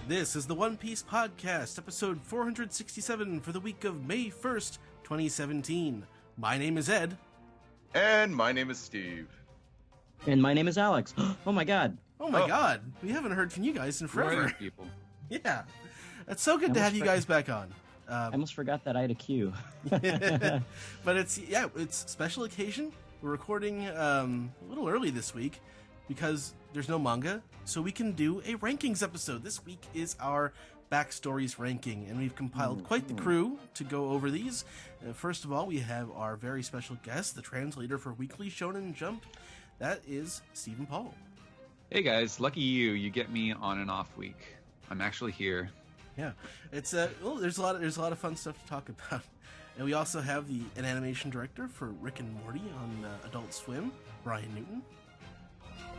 This is the One Piece Podcast, episode 467 for the week of May 1st, 2017. My name is Ed. And my name is Steve. And my name is Alex. Oh my god. Oh my god, we haven't heard from you guys in forever. People. Yeah, it's so good to have you guys back on. I almost forgot that I had a cue. But it's special occasion. We're recording a little early this week because there's no manga, so we can do a rankings episode. This week is our backstories ranking, and we've compiled quite the crew to go over these. First of all, we have our very special guest, the translator for Weekly Shonen Jump. That is Stephen Paul. Hey guys, lucky you get me on an off week. I'm actually here. Yeah, it's there's a lot of fun stuff to talk about, and we also have an animation director for Rick and Morty on Adult Swim, Brian Newton.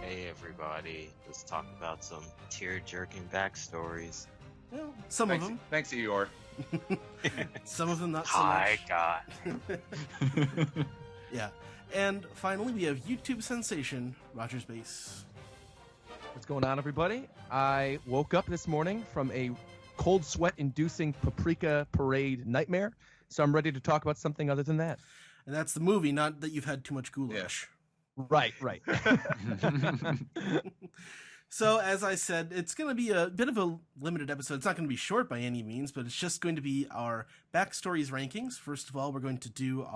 Hey everybody, let's talk about some tear-jerking backstories. Well, some of them. Thanks, Eeyore. Some of them not so Hi, much. God. Yeah, and finally we have YouTube sensation Rogers Base. What's going on, everybody? I woke up this morning from a cold sweat-inducing paprika parade nightmare, so I'm ready to talk about something other than that. And that's the movie, not that you've had too much goulash. Right. So, as I said, it's going to be a bit of a limited episode. It's not going to be short by any means, but it's just going to be our backstories rankings. First of all, we're going to do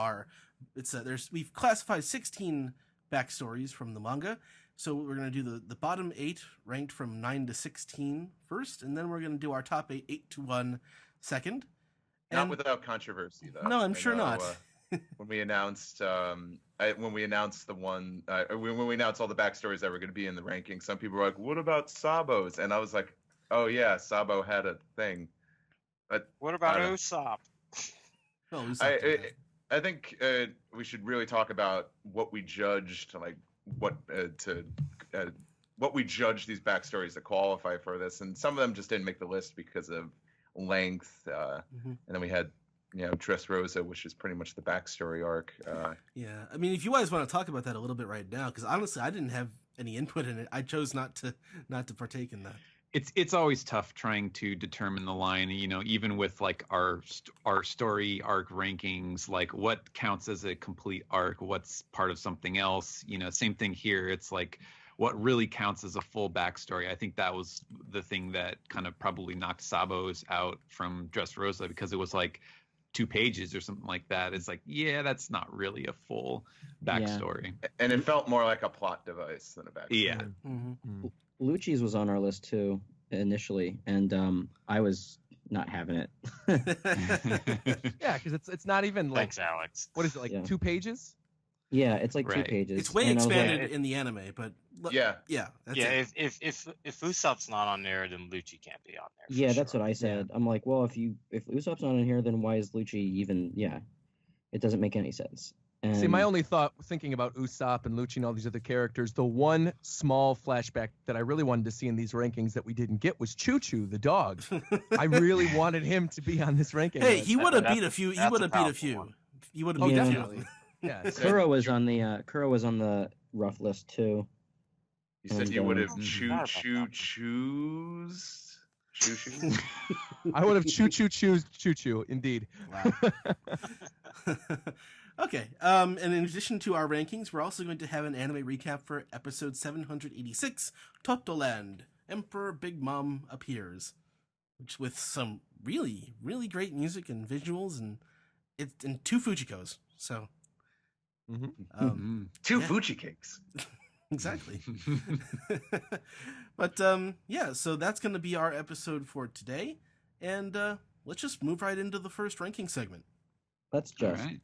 we've classified 16 backstories from the manga. So we're going to do the bottom 8 ranked from 9 to 16 first, and then we're going to do our top 8 to 1 second. Not without controversy, though. No, I'm sure not. When we announced when we announced all the backstories that were going to be in the ranking, some people were like, "What about Sabo's?" And I was like, "Oh yeah, Sabo had a thing." But What about Usopp? Oh, Usopp I think we should really talk about what we judged, like what we judged these backstories to qualify for this, and some of them just didn't make the list because of length. And then we had, Dressrosa, which is pretty much the backstory arc. Yeah, I mean, if you guys want to talk about that a little bit right now, because honestly, I didn't have any input in it. I chose not to partake in that. It's always tough trying to determine the line, even with like our story arc rankings, like what counts as a complete arc, what's part of something else. Same thing here. It's like what really counts as a full backstory. I think that was the thing that kind of probably knocked Sabo's out from Dressrosa, because it was like 2 pages or something like that. It's like, yeah, that's not really a full backstory. Yeah. And it felt more like a plot device than a backstory. Yeah. Mm-hmm. Lucci's was on our list too initially, and I was not having it. Yeah, because it's not even like. Thanks, Alex. What is it, like 2 pages? Yeah, it's like 2 Right. pages. It's way And I was expanded like, in the anime, but Yeah. That's it. If Usopp's not on there, then Lucci can't be on there. yeah, that's what I said. I'm like, well, if Usopp's not in here, then why is Lucci even? Yeah, it doesn't make any sense. And See, my only thought, thinking about Usopp and Lucci and all these other characters, the one small flashback that I really wanted to see in these rankings that we didn't get was Choo Choo, the dog. I really wanted him to be on this ranking. Hey, list. he would have beat a few. He that's would a have beat a powerful few. one. He would have Oh, beat a few. definitely. Yeah. Kuro was on the rough list too. You said And, you would have Forgot choo about choo that. choose. Choo choo. I would have Choo Choo, indeed. Wow. Okay. And in addition to our rankings, we're also going to have an anime recap for episode 786, Totoland, Emperor Big Mom Appears, which with some really, really great music and visuals, and 2 Fujikos. So, Mm-hmm. 2 yeah. Fuji cakes. Exactly. But so that's going to be our episode for today, and let's just move right into the first ranking segment. That's All just. right.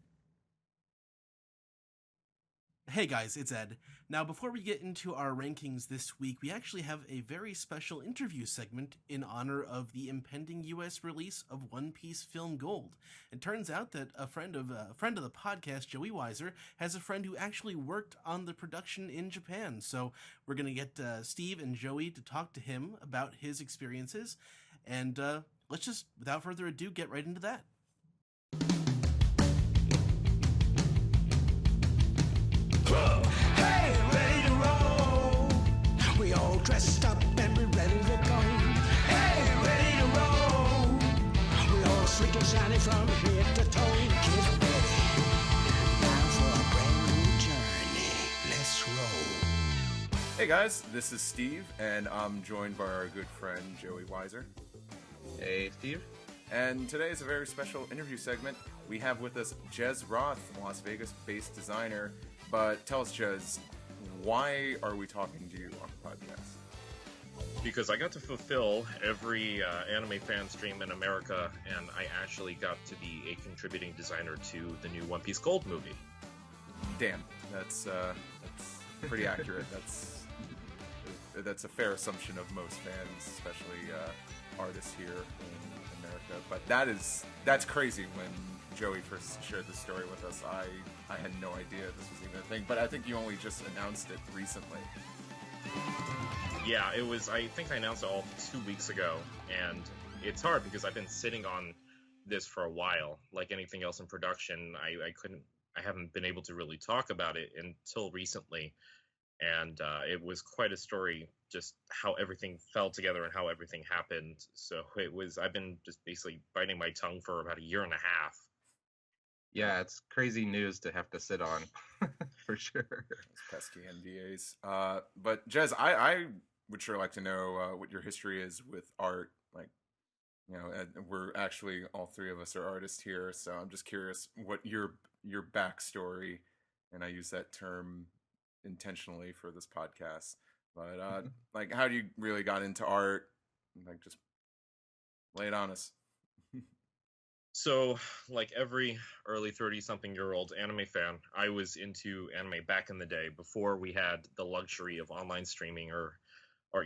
Hey guys, it's Ed. Now, before we get into our rankings this week, we actually have a very special interview segment in honor of the impending U.S. release of One Piece Film Gold. It turns out that a friend of the podcast, Joey Weiser, has a friend who actually worked on the production in Japan. So we're going to get Steve and Joey to talk to him about his experiences. And let's just, without further ado, get right into that. Hey, ready to roll. We all dressed up and we're ready to go. Hey, sleek and shiny from head to toe. Get ready now for a brand new journey. Let's roll. Hey guys, this is Steve, and I'm joined by our good friend Joey Weiser. Hey, Steve. And today is a very special interview segment. We have with us Jezeroth, a Las Vegas-based designer. But tell us, Jez, why are we talking to you on the podcast? Because I got to fulfill every anime fan's dream in America, and I actually got to be a contributing designer to the new One Piece Gold movie. Damn, that's pretty accurate. That's a fair assumption of most fans, especially artists here in America. But that's crazy. When Joey first shared this story with us, I had no idea this was even a thing. But I think you only just announced it recently. Yeah, it was. I think I announced it all 2 weeks ago, and it's hard because I've been sitting on this for a while. Like anything else in production, I haven't been able to really talk about it until recently. And it was quite a story, just how everything fell together and how everything happened. So I've been just basically biting my tongue for about a year and a half. Yeah, it's crazy news to have to sit on, for sure. Those pesky NDAs. But Jez, I would sure like to know what your history is with art. Like, you know, we're actually, all three of us are artists here, so I'm just curious what your backstory, and I use that term intentionally for this podcast, but like, how do you really got into art? Like, just lay it on us. So, like every early 30-something-year-old anime fan, I was into anime back in the day before we had the luxury of online streaming or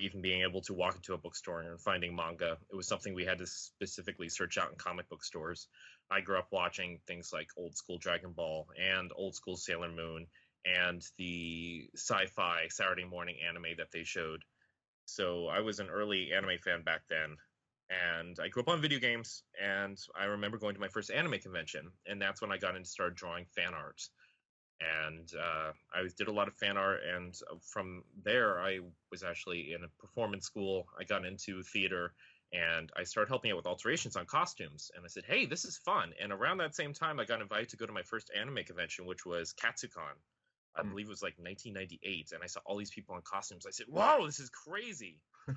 even being able to walk into a bookstore and finding manga. It was something we had to specifically search out in comic book stores. I grew up watching things like old school Dragon Ball and old school Sailor Moon and the sci-fi Saturday morning anime that they showed. So I was an early anime fan back then. And I grew up on video games, and I remember going to my first anime convention, and that's when I got into start drawing fan art. And I did a lot of fan art, and from there, I was actually in a performance school. I got into theater, and I started helping out with alterations on costumes. And I said, hey, this is fun. And around that same time, I got invited to go to my first anime convention, which was Katsucon. I believe it was like 1998, and I saw all these people in costumes. I said, "Whoa, this is crazy!" Wow.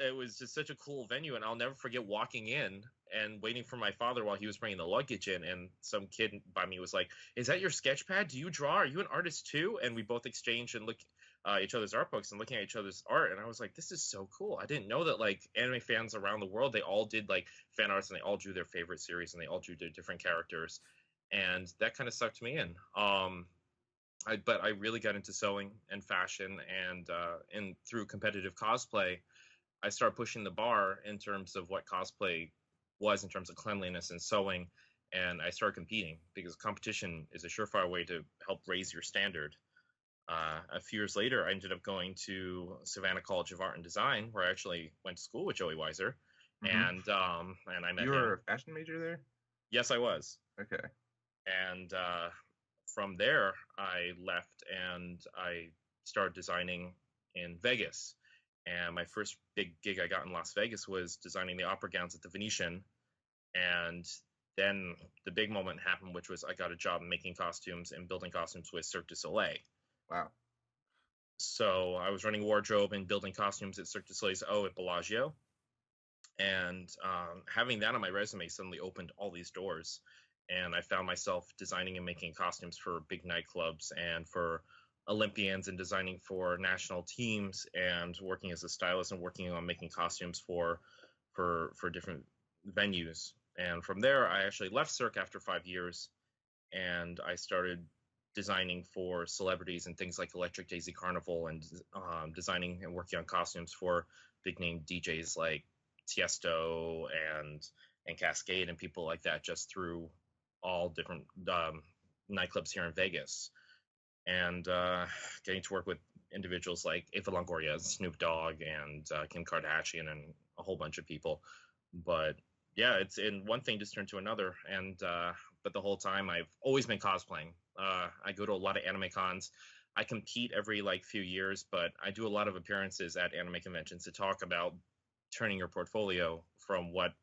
It was just such a cool venue, and I'll never forget walking in and waiting for my father while he was bringing the luggage in, and some kid by me was like, "Is that your sketch pad? Do you draw? Are you an artist too?" And we both exchanged and looked each other's art books and looking at each other's art, and I was like, "This is so cool!" I didn't know that like anime fans around the world, they all did like fan arts, and they all drew their favorite series, and they all drew their different characters, and that kind of sucked me in. But I really got into sewing and fashion, and through competitive cosplay, I started pushing the bar in terms of what cosplay was in terms of cleanliness and sewing, and I started competing because competition is a surefire way to help raise your standard. A few years later, I ended up going to Savannah College of Art and Design, where I actually went to school with Joey Weiser, and I met him. You were a fashion major there? Yes, I was. Okay. And from there, I left and I started designing in Vegas. And my first big gig I got in Las Vegas was designing the opera gowns at the Venetian. And then the big moment happened, which was I got a job making costumes and building costumes with Cirque du Soleil. Wow. So I was running wardrobe and building costumes at Cirque du Soleil's at Bellagio. And having that on my resume suddenly opened all these doors. And I found myself designing and making costumes for big nightclubs and for Olympians and designing for national teams and working as a stylist and working on making costumes for different venues. And from there, I actually left Cirque after 5 years, and I started designing for celebrities and things like Electric Daisy Carnival, and designing and working on costumes for big name DJs like Tiesto and Cascade and people like that, just through all different nightclubs here in Vegas, and getting to work with individuals like Eva Longoria, Snoop Dogg, and Kim Kardashian, and a whole bunch of people. But yeah, one thing just turned to another, and but the whole time I've always been cosplaying. I go to a lot of anime cons. I compete every few years, but I do a lot of appearances at anime conventions to talk about turning your portfolio from what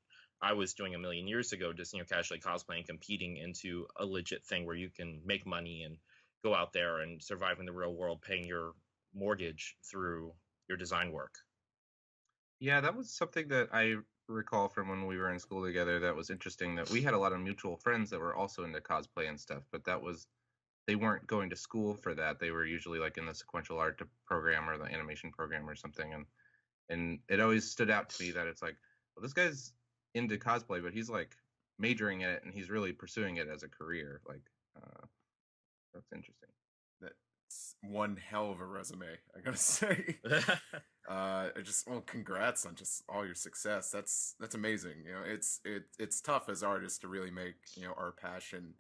I was doing a million years ago, just casually cosplaying, competing into a legit thing where you can make money and go out there and survive in the real world, paying your mortgage through your design work. Yeah, that was something that I recall from when we were in school together that was interesting, that we had a lot of mutual friends that were also into cosplay and stuff, but they weren't going to school for that. They were usually like in the sequential art program or the animation program or something, and it always stood out to me that it's like, well, this guy's into cosplay, but he's like majoring in it and he's really pursuing it as a career. Like, that's interesting. That's one hell of a resume, I gotta say. Congrats on just all your success. That's amazing. It's tough as artists to really make our passion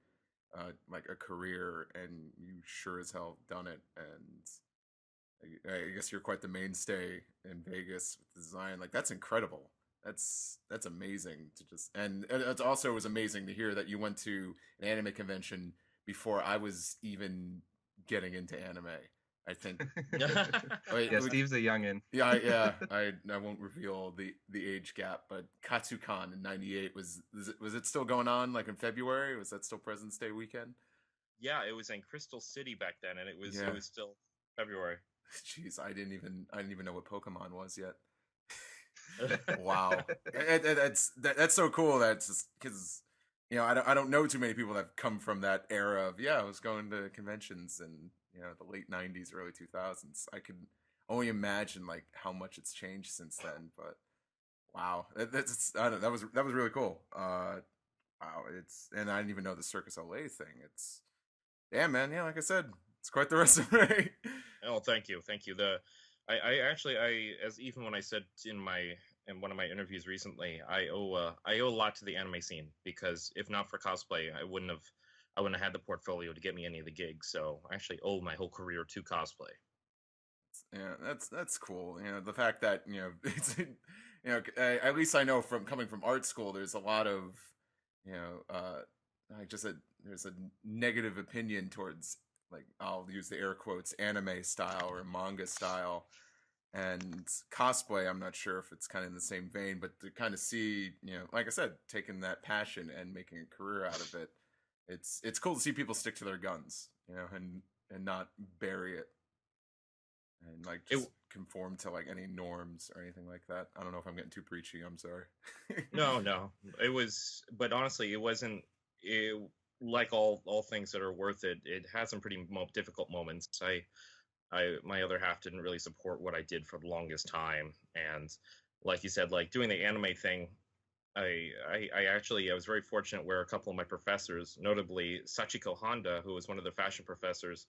like a career, and you sure as hell done it. And I guess you're quite the mainstay in Vegas with design. Like, that's incredible. That's amazing to just, and it also was amazing to hear that you went to an anime convention before I was even getting into anime. I think. Yeah, Steve's a youngin. Yeah. I won't reveal the age gap, but KatsuCon in '98 was it still going on? Like in February? Was that still President's Day weekend? Yeah, it was in Crystal City back then, and it was still February. Jeez, I didn't even know what Pokemon was yet. Wow, that's so cool. That's just because I don't know too many people that have come from that era of I was going to conventions in the late '90s, early 2000s. I could only imagine like how much it's changed since then. But wow, that was really cool. Wow, and I didn't even know the Circus LA thing. It's man, like I said, it's quite the resume. Oh, thank you. I actually, as even when I said in one of my interviews recently, I owe a lot to the anime scene, because if not for cosplay, I wouldn't have had the portfolio to get me any of the gigs. So I actually owe my whole career to cosplay. Yeah, that's cool. The fact that it's at least I know from coming from art school, there's a lot of there's a negative opinion towards, like, I'll use the air quotes, anime style or manga style, and cosplay. I'm not sure if it's kind of in the same vein, but to kind of see, like I said, taking that passion and making a career out of it, it's cool to see people stick to their guns, and not bury it and like just conform to like any norms or anything like that. I don't know if I'm getting too preachy. I'm sorry. No, it was, but honestly, it wasn't. Like all things that are worth it, it had some pretty difficult moments. My other half didn't really support what I did for the longest time, and like you said, like doing the anime thing, I was very fortunate where a couple of my professors, notably Sachiko Honda, who was one of the fashion professors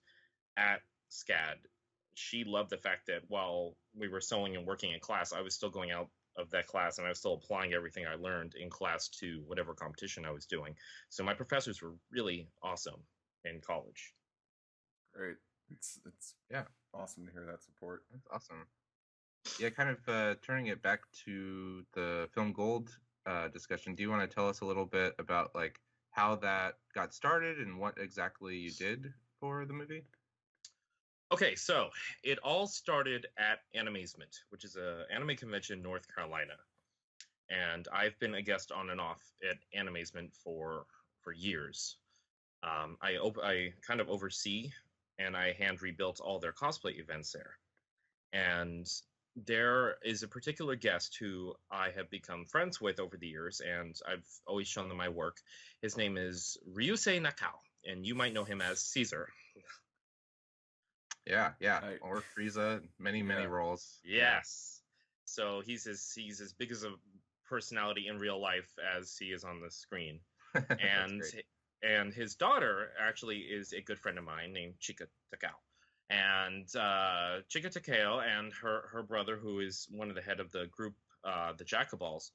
at SCAD, she loved the fact that while we were sewing and working in class, I was still going out of that class and I was still applying everything I learned in class to whatever competition I was doing. So my professors were really awesome in college. Great. It's awesome to hear that support. That's awesome. Yeah, kind of turning it back to the Film Gold discussion. Do you want to tell us a little bit about like how that got started and what exactly you did for the movie? Okay, so it all started at Animazement, which is an anime convention in North Carolina. And I've been a guest on and off at Animazement for years. I kind of oversee and I hand rebuilt all their cosplay events there. And there is a particular guest who I have become friends with over the years, and I've always shown them my work. His name is Ryusei Nakao, and you might know him as Caesar. Yeah, or Frieza, many roles. Yes. So he's as big as a personality in real life as he is on the screen. And his daughter actually is a good friend of mine named Chika Takao. And Chika Takao and her brother, who is one of the head of the group, the Jackaballs,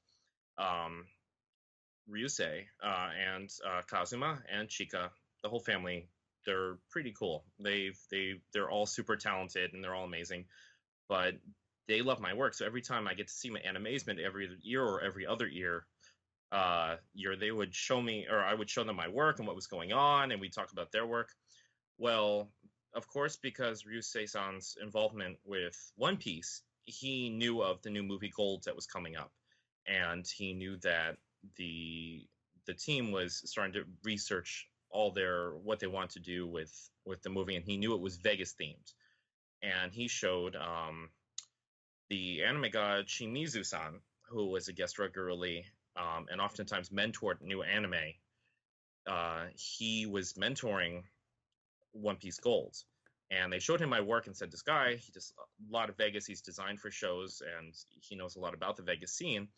Ryusei, and Kazuma and Chika, the whole family, they're pretty cool. They're all super talented and they're all amazing, but they love my work. So every time I get to see my Animazement every year or every other year, they would show me, or I would show them my work and what was going on, and we talk about their work. Well, of course, because Ryusei-san's involvement with One Piece, he knew of the new movie Gold that was coming up, and he knew that the team was starting to research what they want to do with the movie, and he knew it was Vegas themed, and he showed the anime god Shimizu-san, who was a guest regularly and oftentimes mentored new anime. He was mentoring One Piece Gold, and they showed him my work and said, this guy, he does a lot of Vegas, he's designed for shows, and he knows a lot about the Vegas scene.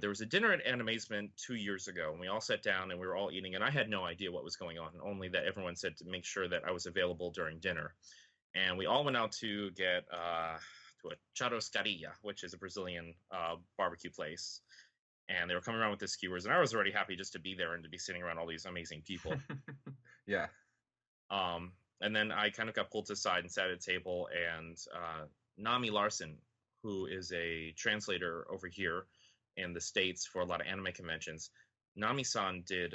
There was a dinner at Animazement 2 years ago, and we all sat down and we were all eating, and I had no idea what was going on, only that everyone said to make sure that I was available during dinner. And we all went out to get to a Churrascaria, which is a Brazilian barbecue place. And they were coming around with the skewers, and I was already happy just to be there and to be sitting around all these amazing people. Yeah. And then I kind of got pulled to the side and sat at a table, and Nami Larson, who is a translator over here in the States for a lot of anime conventions, Nami-san did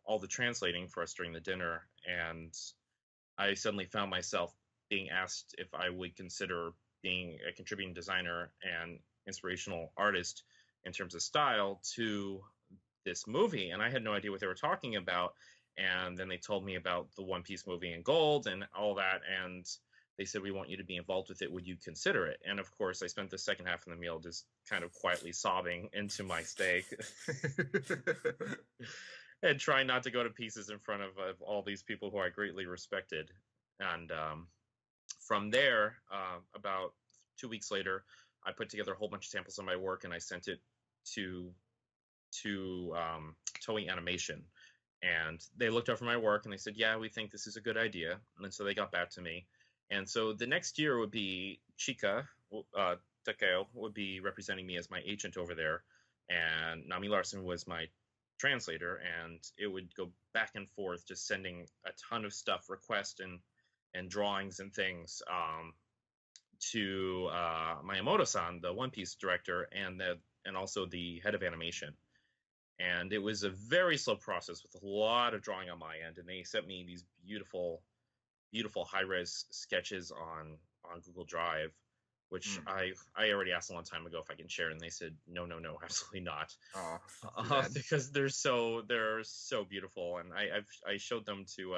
all the translating for us during the dinner, and I suddenly found myself being asked if I would consider being a contributing designer and inspirational artist in terms of style to this movie, and I had no idea what they were talking about. And then they told me about the One Piece movie in Gold and all that, and they said, we want you to be involved with it, would you consider it? And of course I spent the second half of the meal just kind of quietly sobbing into my steak and trying not to go to pieces in front of all these people who I greatly respected. And from there, about 2 weeks later, I put together a whole bunch of samples of my work and I sent it to Toei Animation, and they looked over my work and they said, yeah, we think this is a good idea. And so they got back to me, and so the next year would be Chika Takeo would be representing me as my agent over there, and Nami Larson was my translator, and it would go back and forth just sending a ton of stuff, requests and drawings and things to Miyamoto-san, the One Piece director, and also the head of animation. And it was a very slow process with a lot of drawing on my end. And they sent me these beautiful, beautiful high-res sketches on Google Drive, which I already asked a long time ago if I can share, and they said no, absolutely not, because they're so beautiful. And I showed them to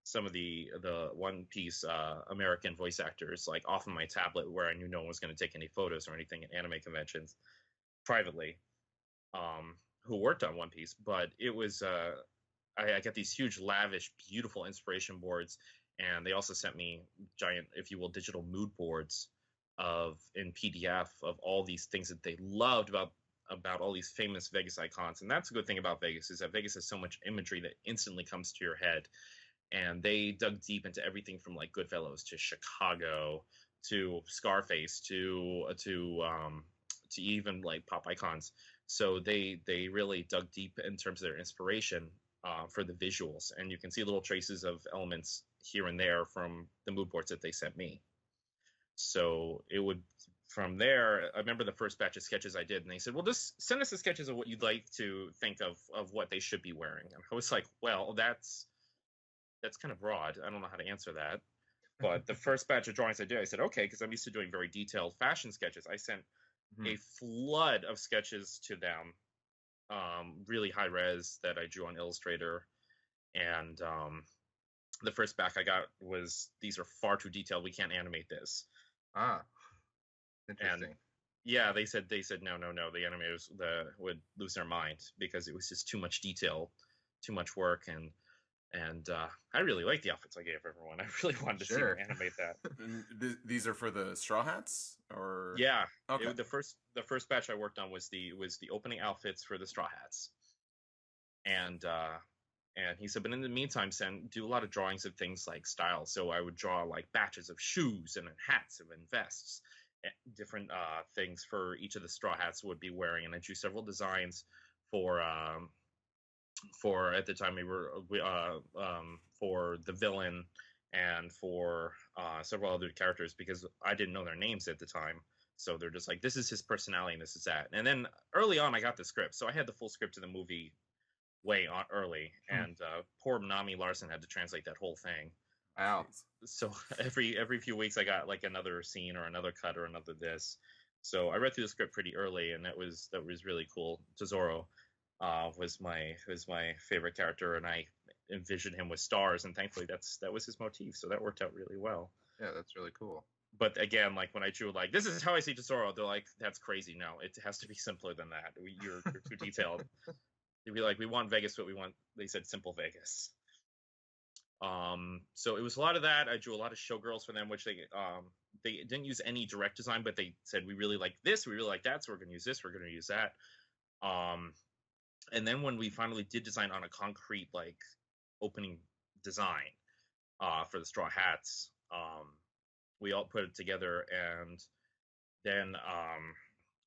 some of the One Piece American voice actors, like off of my tablet, where I knew no one was going to take any photos or anything at anime conventions, privately, who worked on One Piece. But it was I got these huge, lavish, beautiful inspiration boards, and they also sent me giant, if you will, digital mood boards in PDF of all these things that they loved about all these famous Vegas icons. And that's a good thing about Vegas, is that Vegas has so much imagery that instantly comes to your head. And they dug deep into everything from like Goodfellas to Chicago to Scarface to even like pop icons. So they really dug deep in terms of their inspiration for the visuals, and you can see little traces of elements here and there from the mood boards that they sent me. So it would, from there, I remember the first batch of sketches I did, and they said, well, just send us the sketches of what you'd like to think of what they should be wearing. And I was like, well, that's kind of broad. I don't know how to answer that. But the first batch of drawings I did, I said, okay, because I'm used to doing very detailed fashion sketches. I sent a flood of sketches to them, really high res, that I drew on Illustrator. And the first back I got was, these are far too detailed, we can't animate this. Interesting. And yeah, they said no, the animators would lose their mind, because it was just too much detail, too much work. And I really liked the outfits I gave everyone. I really wanted to see them animate that. And these are for the Straw Hats, or yeah. Okay. The first batch I worked on was the opening outfits for the Straw Hats, and he said, but in the meantime, do a lot of drawings of things like style. So I would draw like batches of shoes and hats and vests, different things for each of the Straw Hats would be wearing, and I drew several designs for at the time for the villain and for several other characters, because I didn't know their names at the time. So they're just like, this is his personality and this is that. And then early on I got the script, so I had the full script of the movie way on early, and poor Nami Larson had to translate that whole thing. Wow. So every few weeks I got like another scene or another cut or another this. So I read through the script pretty early, and that was really cool. Jezero was my favorite character, and I envisioned him with stars, and thankfully that was his motif, so that worked out really well. Yeah, that's really cool. But again, like when I drew like this is how I see Jezeroth, they're like, that's crazy. No, it has to be simpler than that. You're too detailed. They'd be like, we want Vegas, but they said simple Vegas. So it was a lot of that. I drew a lot of showgirls for them, which they didn't use any direct design, but they said, we really like this, we really like that, so we're going to use this, we're going to use that. And then when we finally did design on a concrete like opening design for the Straw Hats, we all put it together, and then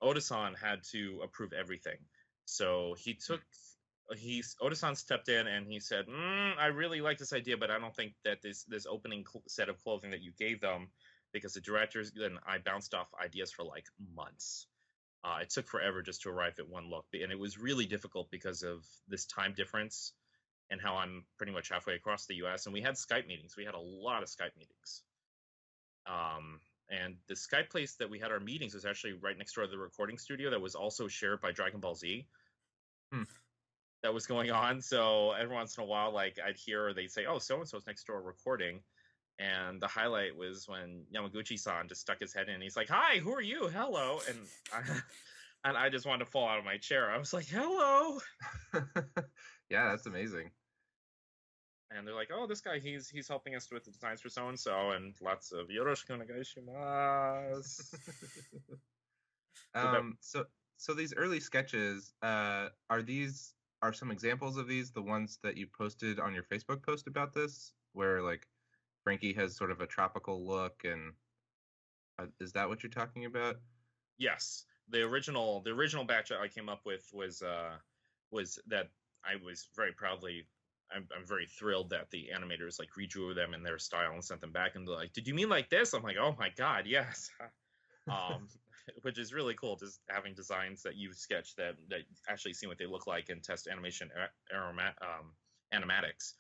Oda-san had to approve everything. So Oda-san stepped in and he said, I really like this idea, but I don't think that this opening set of clothing that you gave them, because the directors, then I bounced off ideas for like months. It took forever just to arrive at one look, and it was really difficult because of this time difference and how I'm pretty much halfway across the US, and we had Skype meetings. We had a lot of Skype meetings. And the Skype place that we had our meetings was actually right next door to the recording studio that was also shared by Dragon Ball Z. That was going on. So every once in a while, like I'd hear, or they'd say, oh, so-and-so's next door recording. And the highlight was when Yamaguchi-san just stuck his head in, and he's like, hi, who are you? Hello. And I just wanted to fall out of my chair. I was like, hello. Yeah, that's amazing. And they're like, oh, this guy, he's helping us with the designs for so-and-so, and lots of yoroshiku onegaishimasu. So these early sketches, are some examples of these the ones that you posted on your Facebook post about this, where like Frankie has sort of a tropical look, and is that what you're talking about? Yes, the original batch I came up with was that I was very proudly. I'm very thrilled that the animators like redrew them in their style and sent them back, and they're like, did you mean like this? I'm like, oh my god, yes. Which is really cool, just having designs that you've sketched that actually see what they look like and test animation animatics.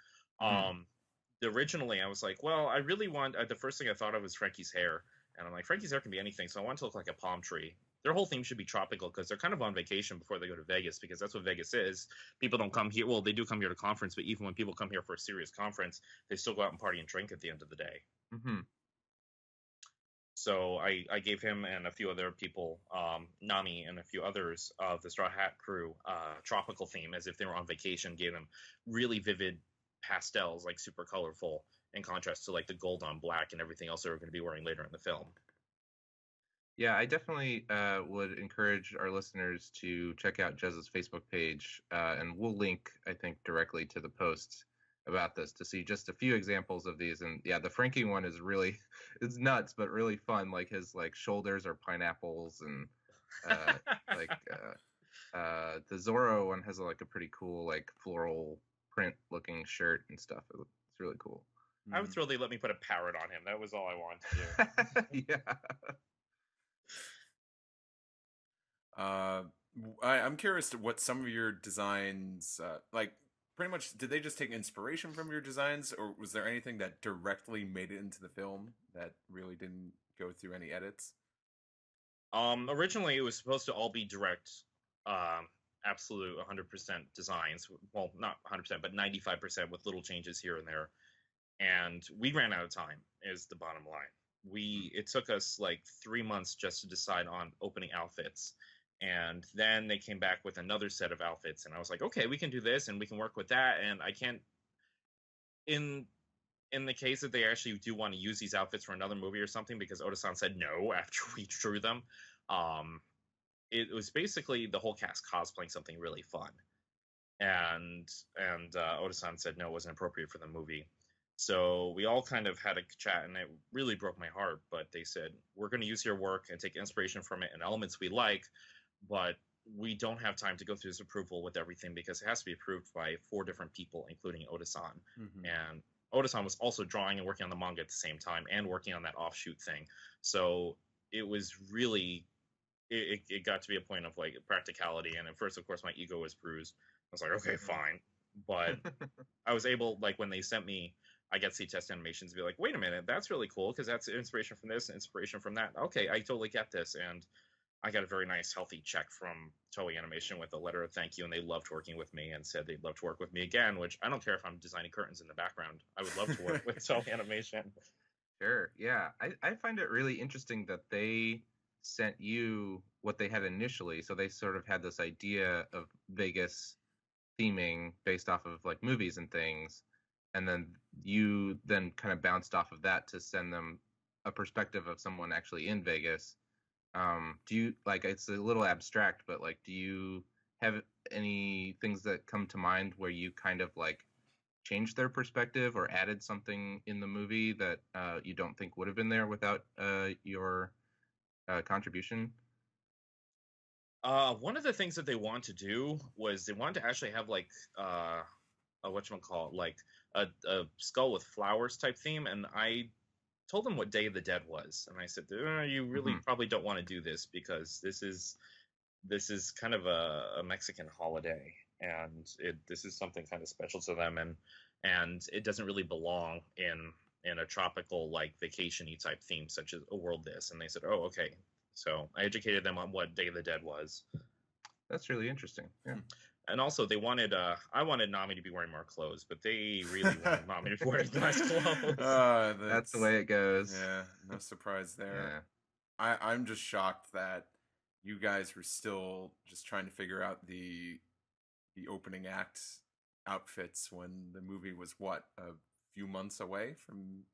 Originally I was like, well, I really want, the first thing I thought of was Frankie's hair, and I'm like, Frankie's hair can be anything, so I want it to look like a palm tree. Their whole theme should be tropical, because they're kind of on vacation before they go to Vegas, because that's what Vegas is. People don't come here, well, they do come here to conference, but even when people come here for a serious conference, they still go out and party and drink at the end of the day. So I gave him and a few other people, Nami and a few others of the Straw Hat crew, tropical theme, as if they were on vacation, gave them really vivid pastels, like super colorful, in contrast to like the gold on black and everything else they were going to be wearing later in the film. Yeah, I definitely would encourage our listeners to check out Jez's Facebook page, and we'll link, I think, directly to the post about this to see just a few examples of these. And yeah, the Frankie one is really, it's nuts, but really fun. Like his like shoulders are pineapples, and the Zoro one has like a pretty cool like floral print looking shirt and stuff. It's really cool. I was thrilled they let me put a parrot on him. That was all I wanted to do. Yeah. I'm curious to what some of your designs, like pretty much, did they just take inspiration from your designs, or was there anything that directly made it into the film that really didn't go through any edits? Originally it was supposed to all be direct, absolute 100% designs. Well, not 100%, but 95% with little changes here and there. And we ran out of time, is the bottom line. It took us like 3 months just to decide on opening outfits. And then they came back with another set of outfits, and I was like, okay, we can do this and we can work with that. And I can't, in the case that they actually do want to use these outfits for another movie or something, because Oda-san said no after we drew them, it was basically the whole cast cosplaying something really fun. And Oda-san said no, it wasn't appropriate for the movie. So we all kind of had a chat, and it really broke my heart. But they said, we're going to use your work and take inspiration from it and elements we like, but we don't have time to go through this approval with everything, because it has to be approved by 4 different people, including Oda-san. And Oda-san was also drawing and working on the manga at the same time, and working on that offshoot thing. So it was really, it got to be a point of like practicality. And at first, of course, my ego was bruised. I was like, okay, fine. But I was able, like when they sent me, I got to see test animations, be like, wait a minute, that's really cool, because that's inspiration from this, inspiration from that. Okay, I totally get this. And I got a very nice, healthy check from Toei Animation with a letter of thank you, and they loved working with me and said they'd love to work with me again. Which I don't care if I'm designing curtains in the background. I would love to work with Toei Animation. Sure. Yeah. I find it really interesting that they sent you what they had initially. So they sort of had this idea of Vegas theming based off of like movies and things. And then you then kind of bounced off of that to send them a perspective of someone actually in Vegas. Do you like, it's a little abstract, but like, do you have any things that come to mind where you kind of like changed their perspective or added something in the movie that you don't think would have been there without your contribution? One of the things that they want to do was they wanted to actually have like a whatchamacallit, like a skull with flowers type theme, and I told them what Day of the Dead was, and I said, you really probably don't want to do this because this is kind of a Mexican holiday, and this is something kind of special to them, and it doesn't really belong in a tropical like vacation-y type theme such as a world this. And they said, oh, okay. So I educated them on what Day of the Dead was. That's really interesting. Yeah. And also they wanted I wanted Nami to be wearing more clothes, but they really wanted Nami to be wearing less clothes. That's the way it goes. Yeah, no surprise there. Yeah. I'm just shocked that you guys were still just trying to figure out the opening act outfits when the movie was what, a few months away from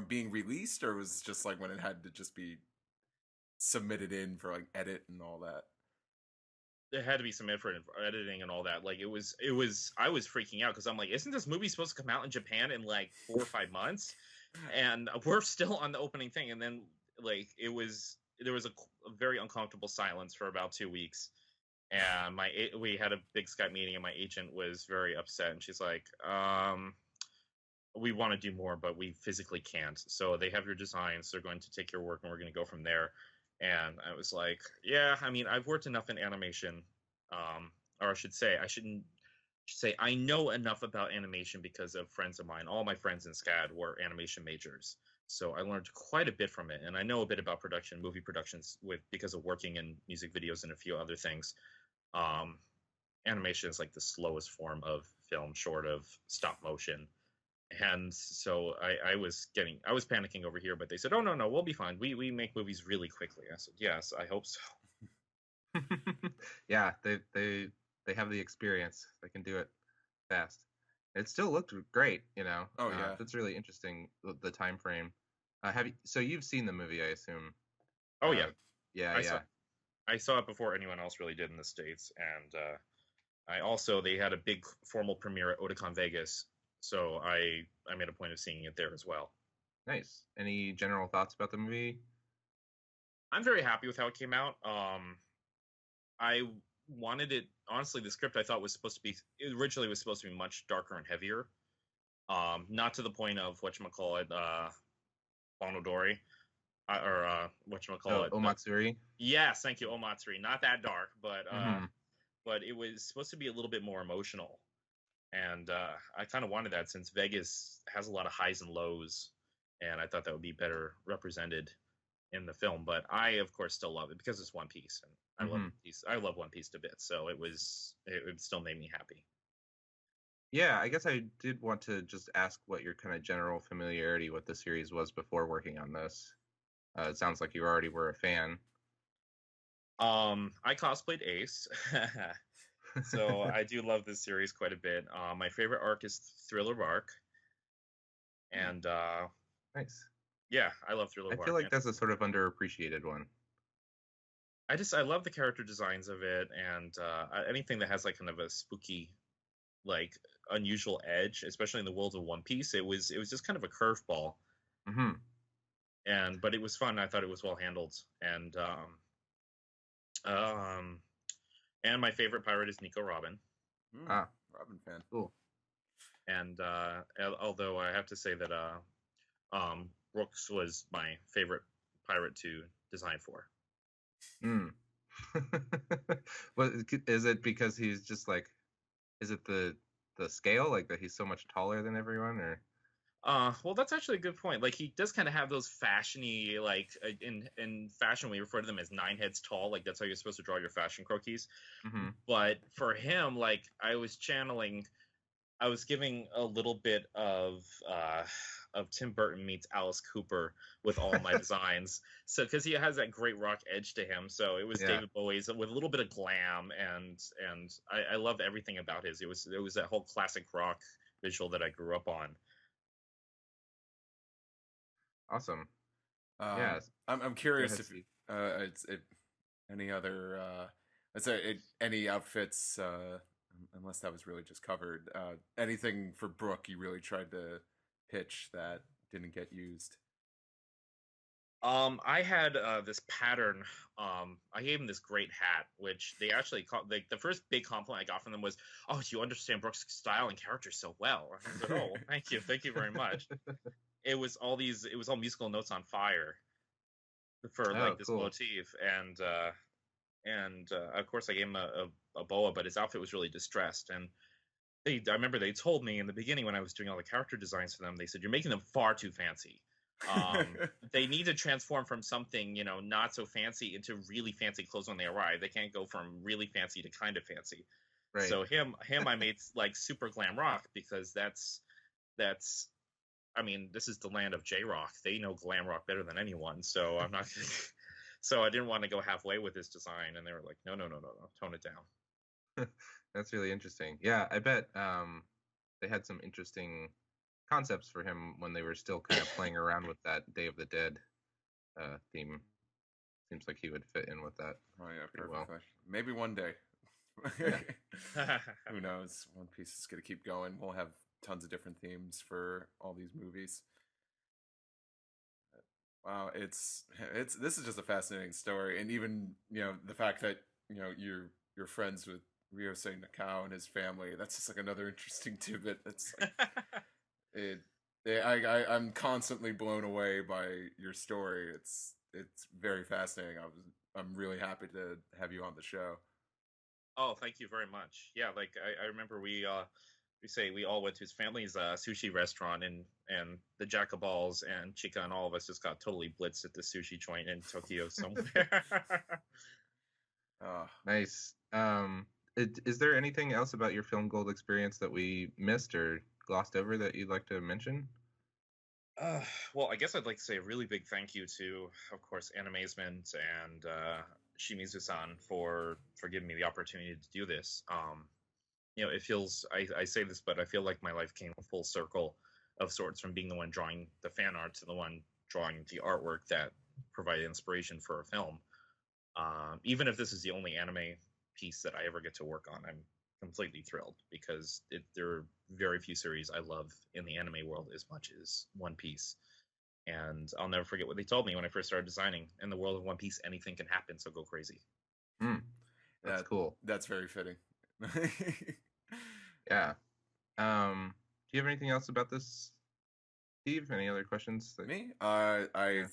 being released, or was it just like when it had to just be submitted in for like edit and all that? It had to be submitted for editing and all that. Like it was I was freaking out because I'm like, isn't this movie supposed to come out in Japan in like 4 or 5 months? And we're still on the opening thing. And then like there was a very uncomfortable silence for about 2 weeks. And we had a big Skype meeting, and my agent was very upset, and she's like, we want to do more, but we physically can't. So they have your designs, they're going to take your work, and we're going to go from there. And I was like, yeah, I mean, I've worked enough in animation, or I should say, I know enough about animation because of friends of mine. All my friends in SCAD were animation majors. So I learned quite a bit from it, and I know a bit about production, movie productions, because of working in music videos and a few other things. Animation is like the slowest form of film, short of stop motion. And so I was panicking over here, but they said, "Oh no, we'll be fine. We make movies really quickly." I said, "Yes, I hope so." Yeah, they have the experience. They can do it fast. It still looked great, you know. Oh yeah, that's really interesting. The time frame. So you've seen the movie, I assume? Oh yeah, yeah. I saw it before anyone else really did in the States, and they had a big formal premiere at Otakon Vegas, so I made a point of seeing it there as well. Nice. Any general thoughts about the movie? I'm very happy with how it came out. I wanted it, honestly, the script I thought was originally was supposed to be much darker and heavier. Not to the point of whatchamacallit, Bonodori. Or whatchamacallit. Omatsuri? Yes, thank you, Omatsuri. Not that dark, but it was supposed to be a little bit more emotional. And I kind of wanted that since Vegas has a lot of highs and lows, and I thought that would be better represented in the film. But I, of course, still love it because it's One Piece, and I love One Piece. I love One Piece to bits, so it still made me happy. Yeah, I guess I did want to just ask what your kind of general familiarity with the series was before working on this. It sounds like you already were a fan. I cosplayed Ace, so I do love this series quite a bit. My favorite arc is Thriller Bark, and nice. Yeah, I love Thriller Bark. I feel like that's a sort of underappreciated one. I love the character designs of it, and anything that has like kind of a spooky, like unusual edge, especially in the world of One Piece. It was just kind of a curveball. But it was fun. I thought it was well handled, and my favorite pirate is Nico Robin. Robin fan. Cool. And although I have to say that Brooks was my favorite pirate to design for. What is it? Because he's just like, is it the scale, like that he's so much taller than everyone, or? Well, that's actually a good point. Like he does kind of have those fashiony, like in fashion we refer to them as 9 heads tall. Like that's how you're supposed to draw your fashion croquis. Mm-hmm. But for him, like I was channeling, I was giving a little bit of Tim Burton meets Alice Cooper with all my designs. So because he has that great rock edge to him, so it was Yeah. David Bowie's with a little bit of glam, and I loved everything about his. It was that whole classic rock visual that I grew up on. Awesome. Um, Yes. I'm curious ahead, if Steve. any other let's say any outfits unless that was really just covered. Anything for Brooke you really tried to pitch that didn't get used. I had this pattern. I gave him this great hat, which they actually called. Like the first big compliment I got from them was, "Oh, you understand Brooks' style and character so well." I said, "Oh, thank you very much." It was all musical notes on fire for Oh, like this cool. motif, and of course I gave him a boa, but his outfit was really distressed. And I remember they told me in the beginning when I was doing all the character designs for them, they said you're making them far too fancy. They need to transform from something not so fancy into really fancy clothes when they arrive. They can't go from really fancy to kind of fancy. Right. So him I made like super glam rock because that's I mean, this is the land of J-Rock. They know glam rock better than anyone. So I'm not so I didn't want to go halfway with his design, and they were like, no, tone it down. That's really interesting. Yeah, I bet they had some interesting concepts for him when they were still kind of playing around with that Day of the Dead theme. Seems like he would fit in with that. Oh yeah, Pretty perfect. well. Maybe one day. Yeah. Who knows? One Piece is gonna keep going. We'll have tons of different themes for all these movies. Wow, it's this is just a fascinating story, and even the fact that you're friends with Ryosei Nakao and his family. That's just like another interesting tidbit. That's like, I'm constantly blown away by your story. It's very fascinating. I'm really happy to have you on the show. Oh, thank you very much. Yeah, like I remember we all went to his family's sushi restaurant, and the Jack of Balls and Chica and all of us just got totally blitzed at the sushi joint in Tokyo somewhere. Nice. Is there anything else about your Film Gold experience that we missed or glossed over that you'd like to mention? Well, I guess I'd like to say a really big thank you to, of course, Animazement and Shimizu-san for giving me the opportunity to do this. It feels, I say this, but I feel like my life came full circle of sorts from being the one drawing the fan art to the one drawing the artwork that provided inspiration for a film. Even if this is the only anime piece that I ever get to work on, I'm completely thrilled because there are very few series I love in the anime world as much as One Piece. And I'll never forget what they told me when I first started designing. In the world of One Piece, anything can happen, so go crazy. That's cool. That's very fitting. Yeah. Do you have anything else about this, Steve? Any other questions? Me? I've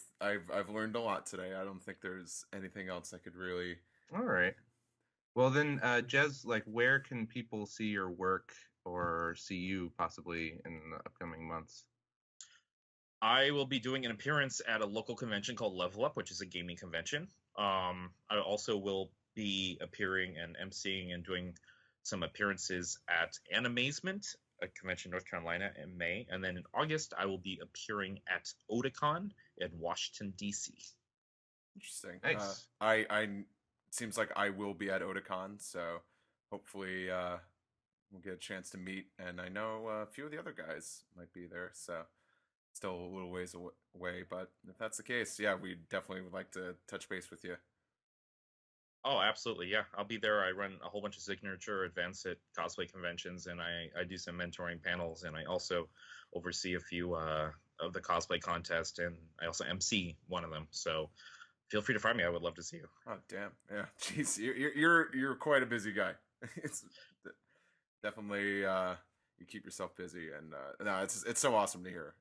learned a lot today. I don't think there's anything else I could really. All right. Well then, Jez, like, where can people see your work or see you possibly in the upcoming months? I will be doing an appearance at a local convention called Level Up, which is a gaming convention. I also will be appearing and emceeing and doing some appearances at Animazement, a convention in North Carolina in May. And then in August, I will be appearing at Otakon in Washington, D.C. Interesting. Nice. It seems like I will be at Otakon, so hopefully we'll get a chance to meet. And I know a few of the other guys might be there, so still a little ways away. But if that's the case, yeah, we definitely would like to touch base with you. Oh, absolutely. Yeah, I'll be there. I run a whole bunch of signature events at cosplay conventions, and I do some mentoring panels, and I also oversee a few of the cosplay contests, and I also MC one of them. So feel free to find me. I would love to see you. Oh, damn. Yeah. Jeez, you're quite a busy guy. It's definitely you keep yourself busy, and no, it's so awesome to hear.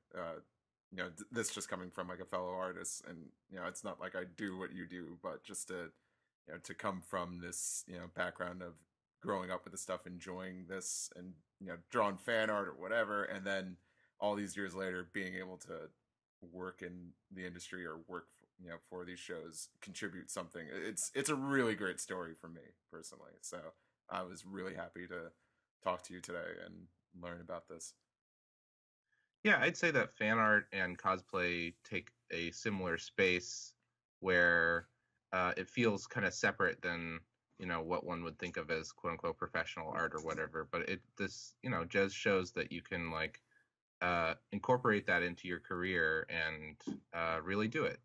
This just coming from like a fellow artist, and it's not like I do what you do, but just to come from this background of growing up with the stuff, enjoying this, and drawing fan art or whatever, and then all these years later, being able to work in the industry or work for these shows, contribute something. It's a really great story for me personally. So I was really happy to talk to you today and learn about this. Yeah, I'd say that fan art and cosplay take a similar space where it feels kind of separate than what one would think of as quote unquote professional art or whatever. But this Jez shows that you can like incorporate that into your career and really do it.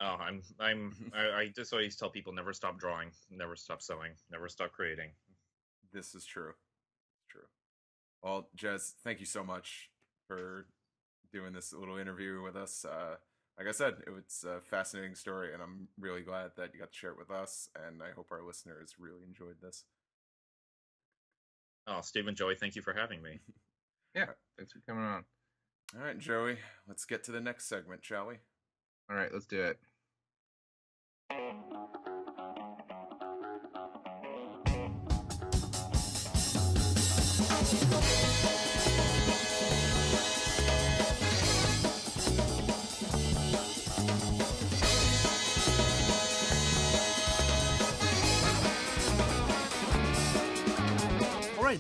Oh, I just always tell people never stop drawing, never stop sewing, never stop creating. This is true. True. Well, Jez, thank you so much for doing this little interview with us. Like I said, it was a fascinating story, and I'm really glad that you got to share it with us, and I hope our listeners really enjoyed this. Oh, Steve and Joey, thank you for having me. Yeah, thanks for coming on. All right, Joey, let's get to the next segment, shall we? All right, let's do it.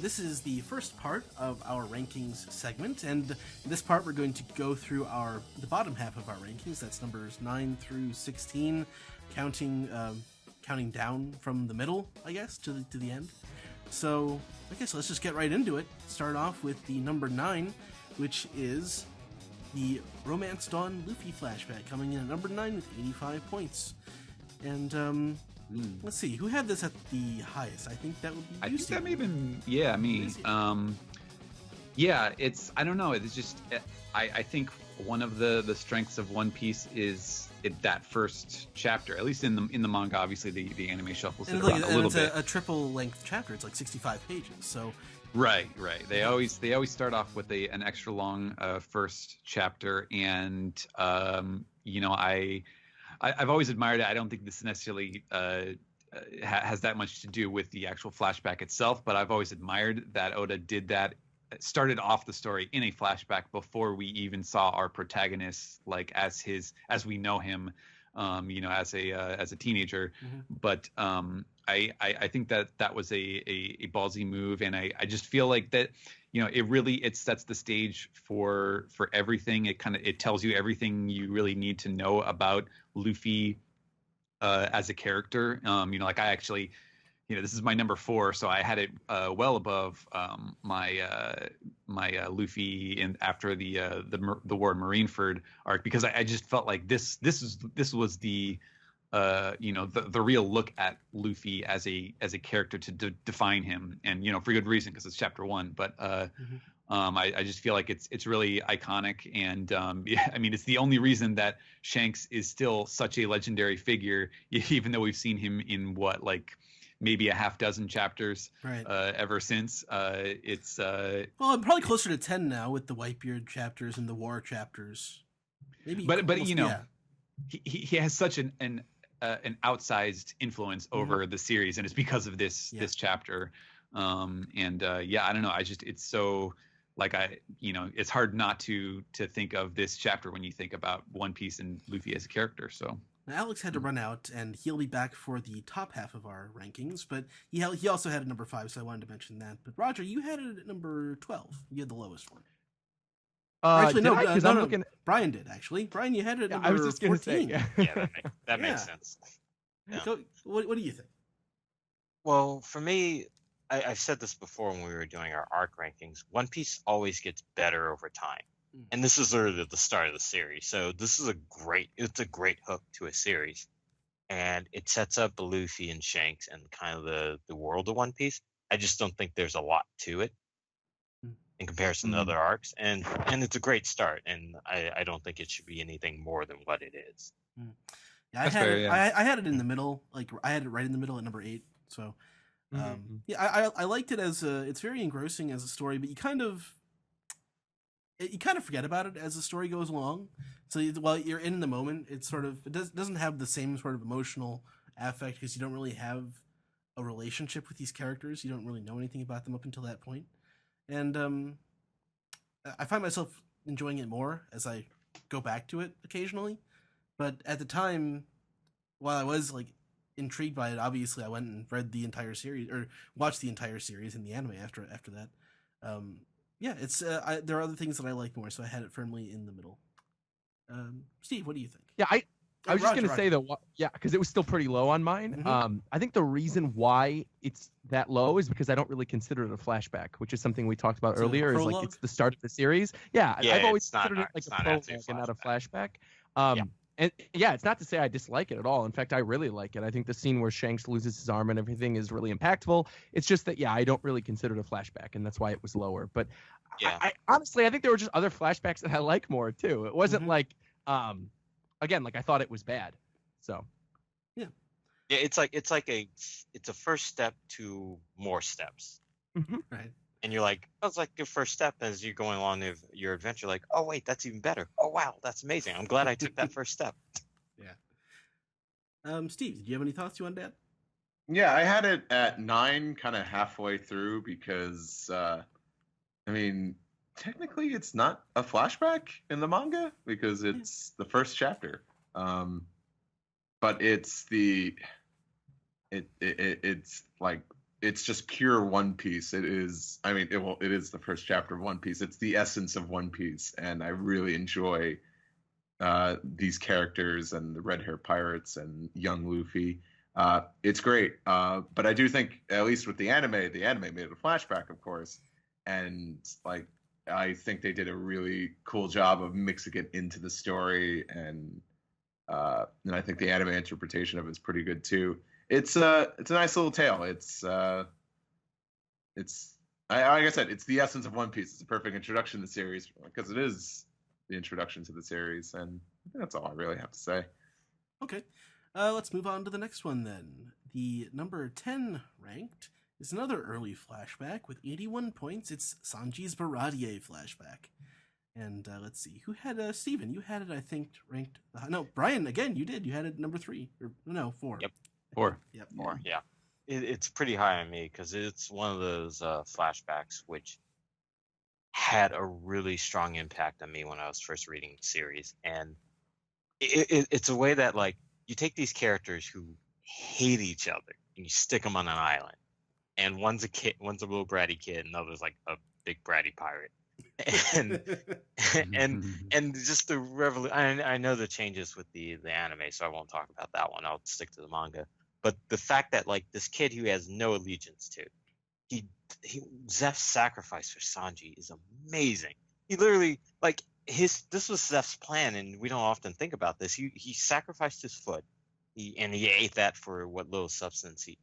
This is the first part of our rankings segment, and in this part we're going to go through the bottom half of our rankings. That's numbers 9 through 16, counting down from the middle, I guess, to the end. So let's just get right into it. Start off with the number 9, which is the Romance Dawn Luffy flashback, coming in at number 9 with 85 points. And let's see, who had this at the highest? I think that would be you, I think Steve. that may have been, me. I don't know. It's just, I think one of the strengths of One Piece is that first chapter, at least in the manga. Obviously, the anime shuffles it around a little bit. It's a triple length chapter. It's like 65 pages. So right. They always start off with an extra long first chapter, and I've always admired it. I don't think this necessarily has that much to do with the actual flashback itself, but I've always admired that Oda did that. Started off the story in a flashback before we even saw our protagonist, like as we know him, as a teenager. Mm-hmm. But I think that was a ballsy move, and I just feel like that. It sets the stage for everything. It tells you everything you really need to know about Luffy as a character. I actually, this is my number 4, so I had it well above my Luffy after the War in Marineford arc, because I just felt like this was the real look at Luffy as a character to define him, and for good reason, because it's chapter 1. But I just feel like it's really iconic, and it's the only reason that Shanks is still such a legendary figure, even though we've seen him in maybe a half dozen chapters ever since. It's well, I'm probably closer to 10 now with the Whitebeard chapters and the War chapters. Maybe, but yeah. He has such an outsized influence over the series, and it's because of this chapter. I don't know. It's so it's hard not to think of this chapter when you think about One Piece and Luffy as a character. So now, Alex had to run out, and he'll be back for the top half of our rankings, but he also had a number 5, so I wanted to mention that. But Roger, you had it at number 12. You had the lowest one. Actually, no, looking... Brian did, actually. Brian, you had it at number 14. I was just going to say, that makes sense. Yeah. So, what do you think? Well, for me, I've said this before when we were doing our arc rankings. One Piece always gets better over time. And this is literally the start of the series. So this is a great hook to a series. And it sets up Luffy and Shanks and kind of the world of One Piece. I just don't think there's a lot to it in comparison to other arcs. And it's a great start. And I don't think it should be anything more than what it is. Yeah, I had it in the middle. I had it right in the middle at number 8. So I liked it as it's very engrossing as a story, but you kind of forget about it as the story goes along. So while you're in the moment, it doesn't have the same sort of emotional affect, because you don't really have a relationship with these characters. You don't really know anything about them up until that point. And I find myself enjoying it more as I go back to it occasionally. But at the time, while I was like intrigued by it, obviously I went and read the entire series or watched the entire series in the anime after that. Yeah, it's there are other things that I like more, so I had it firmly in the middle. Steve, what do you think? Yeah, I was just Roger, gonna say though, yeah, because it was still pretty low on mine. Mhm. I think the reason why it's that low is because I don't really consider it a flashback, which is something we talked about It's a earlier. Is like prologue? it's the start of the series. Yeah, Yeah, I've always it's not- considered it like it's a not prologue actually a and not a flashback. flashback. And yeah, it's not to say I dislike it at all. In fact, I really like it. I think the scene where Shanks loses his arm and everything is really impactful. It's just that, yeah, I don't really consider it a flashback, and that's why it was lower. But Yeah. I honestly, I think there were just other flashbacks that I like more too. It wasn't Mhm. like, again, like I thought it was bad. So Yeah, it's a first step to more steps. Right. And you're like, that's like your first step as you're going along your adventure. Like, oh wait, that's even better. Oh wow, that's amazing. I'm glad I took that first step. Steve, did you have any thoughts you wanted to add? Yeah, I had it at 9, kind of halfway through, because I mean, technically it's not a flashback in the manga because it's the first chapter. But it's it's like it's just pure One Piece. It is. I mean, it is the first chapter of One Piece. It's the essence of One Piece, and I really enjoy these characters and the red hair pirates and young Luffy. It's great. But I do think, at least with the anime made it a flashback, of course, and like I think they did a really cool job of mixing it into the story, and I think the anime interpretation of it is pretty good too. It's a nice little tale. It's like I said, it's the essence of One Piece. It's a perfect introduction to the series because it is the introduction to the series, and I think that's all I really have to say. Okay. Let's move on to the next one then. The number 10 ranked is another early flashback with 81 points. It's Sanji's Baradier flashback. And let's see, who had Steven? You had it, I think, ranked. No, Brian, again, you did. You had it number 3. Or no, 4. Yep. 4. Yep. 4. Yeah. It's pretty high on me because it's one of those flashbacks which had a really strong impact on me when I was first reading the series. And it's a way that, like, you take these characters who hate each other and you stick them on an island. And one's a kid, one's a little bratty kid, and the other's like a big bratty pirate. And just the revolution. I know the changes with the anime, so I won't talk about that one. I'll stick to the manga. But the fact that, like, this kid who has no allegiance to, Zeph's sacrifice for Sanji is amazing. He literally, like, this was Zeph's plan, and we don't often think about this. He sacrificed his foot, he ate that for what little substance he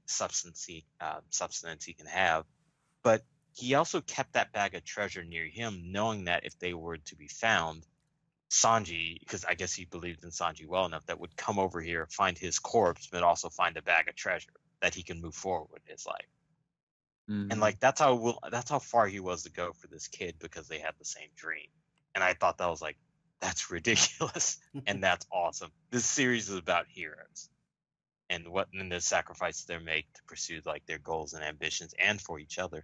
can have, but he also kept that bag of treasure near him, knowing that if they were to be found, Sanji, because I guess he believed in Sanji well enough, that would come over here, find his corpse, but also find a bag of treasure that he can move forward with his life. And like that's how far he was to go for this kid because they had the same dream. And I thought that was like, that's ridiculous and that's awesome. This series is about heroes and the sacrifices they make to pursue like their goals and ambitions and for each other.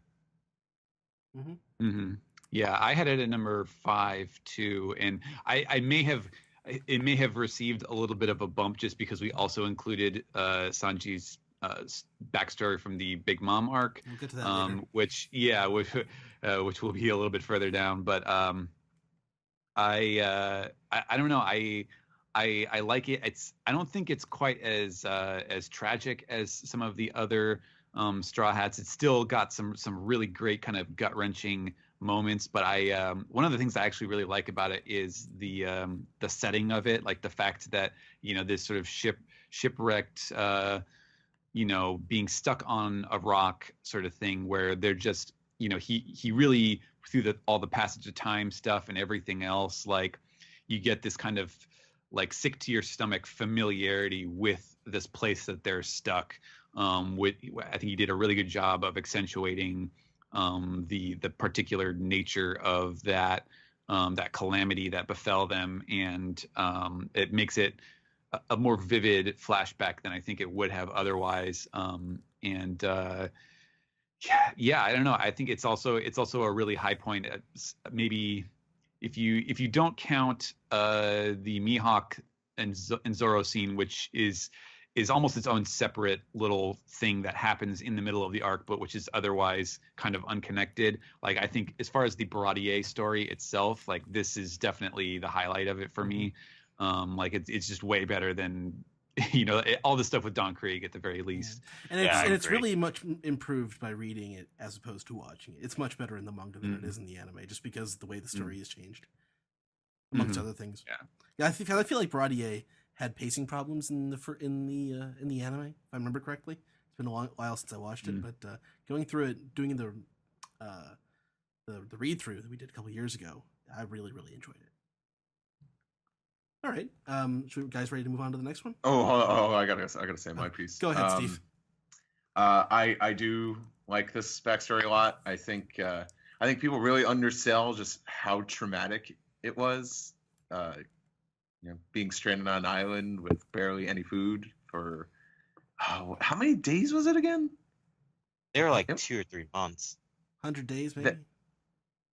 Yeah, I had it at number 5 too, and it may have received a little bit of a bump just because we also included Sanji's backstory from the Big Mom arc, We'll get to that later. which will be a little bit further down. But I don't know. I like it. I don't think it's quite as tragic as some of the other Straw Hats. It's still got some really great kind of gut wrenching moments. But one of the things I actually really like about it is the setting of it, like the fact that this sort of shipwrecked. Being stuck on a rock sort of thing where they're just, he really, through all the passage of time stuff and everything else, like you get this kind of like sick to your stomach familiarity with this place that they're stuck. I think he did a really good job of accentuating the particular nature of that calamity that befell them. And it makes it a more vivid flashback than I think it would have otherwise. Yeah, I don't know. I think it's also a really high point. Maybe if you don't count the Mihawk and Zoro scene, which is almost its own separate little thing that happens in the middle of the arc, but which is otherwise kind of unconnected. Like, I think as far as the Baratier story itself, like, this is definitely the highlight of it for me. Like, it's just way better than all the stuff with Don Krieg at the very least. And it's really much improved by reading it as opposed to watching it. It's much better in the manga than it is in the anime, just because of the way the story has changed, amongst other things. Yeah, I feel like Baratier had pacing problems in the anime, if I remember correctly. It's been a while since I watched it, but going through it, doing the read through that we did a couple years ago, I really enjoyed it. All right, should we guys ready to move on to the next one? I gotta say my piece. Go ahead, Steve. I do like this backstory a lot. I think people really undersell just how traumatic it was. Being stranded on an island with barely any food for how many days was it again? They were like 2 or 3 months. 100 days, maybe.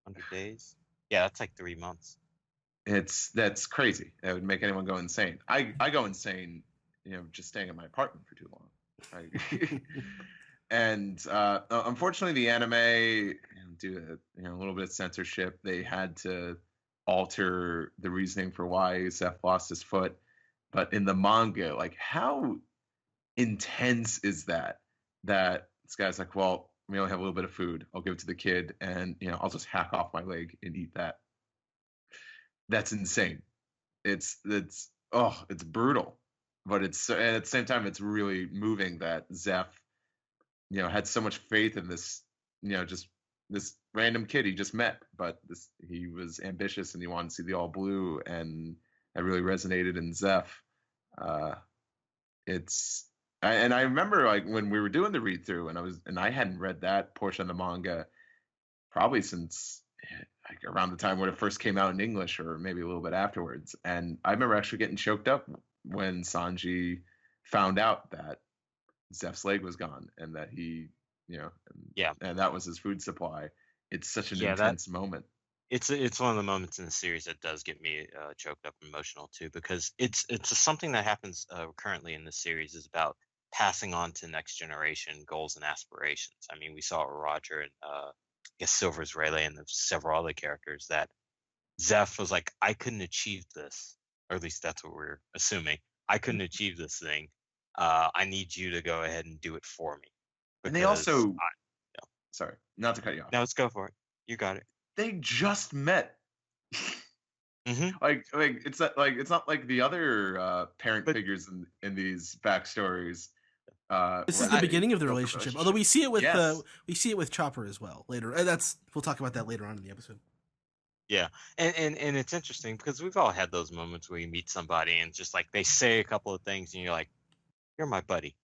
100 days. Yeah, that's like 3 months. That's crazy. That would make anyone go insane. I go insane, just staying in my apartment for too long. And unfortunately, the anime, due to a little bit of censorship, they had to alter the reasoning for why Zeph lost his foot. But in the manga, like, how intense is that this guy's like, well, we only have a little bit of food. I'll give it to the kid, and I'll just hack off my leg and eat that. That's insane. It's brutal, but and at the same time, it's really moving that Zeph, had so much faith in this, just this random kid he just met, but he was ambitious and he wanted to see the all blue, and that really resonated in Zeph. And I remember, like, when we were doing the read through, and I hadn't read that portion of the manga probably since like around the time when it first came out in English, or maybe a little bit afterwards. And I remember actually getting choked up when Sanji found out that Zeph's leg was gone, and that he, and that was his food supply. It's such an intense moment. It's one of the moments in the series that does get me choked up, emotional too, because it's something that happens currently in the series, is about passing on to next generation goals and aspirations. I mean, we saw it with Roger and I guess Silver's Rayleigh and several other characters, that Zeph was like, I couldn't achieve this, or at least that's what we're assuming. I couldn't achieve this thing. I need you to go ahead and do it for me. And they also, sorry, not to cut you off. No, let's go for it. You got it. They just met. Like it's not like the other parent figures in these backstories. This is the beginning of the relationship. Although we see it with Chopper as well later. We'll talk about that later on in the episode. Yeah, and it's interesting because we've all had those moments where you meet somebody and just like they say a couple of things and you're like, "You're my buddy,"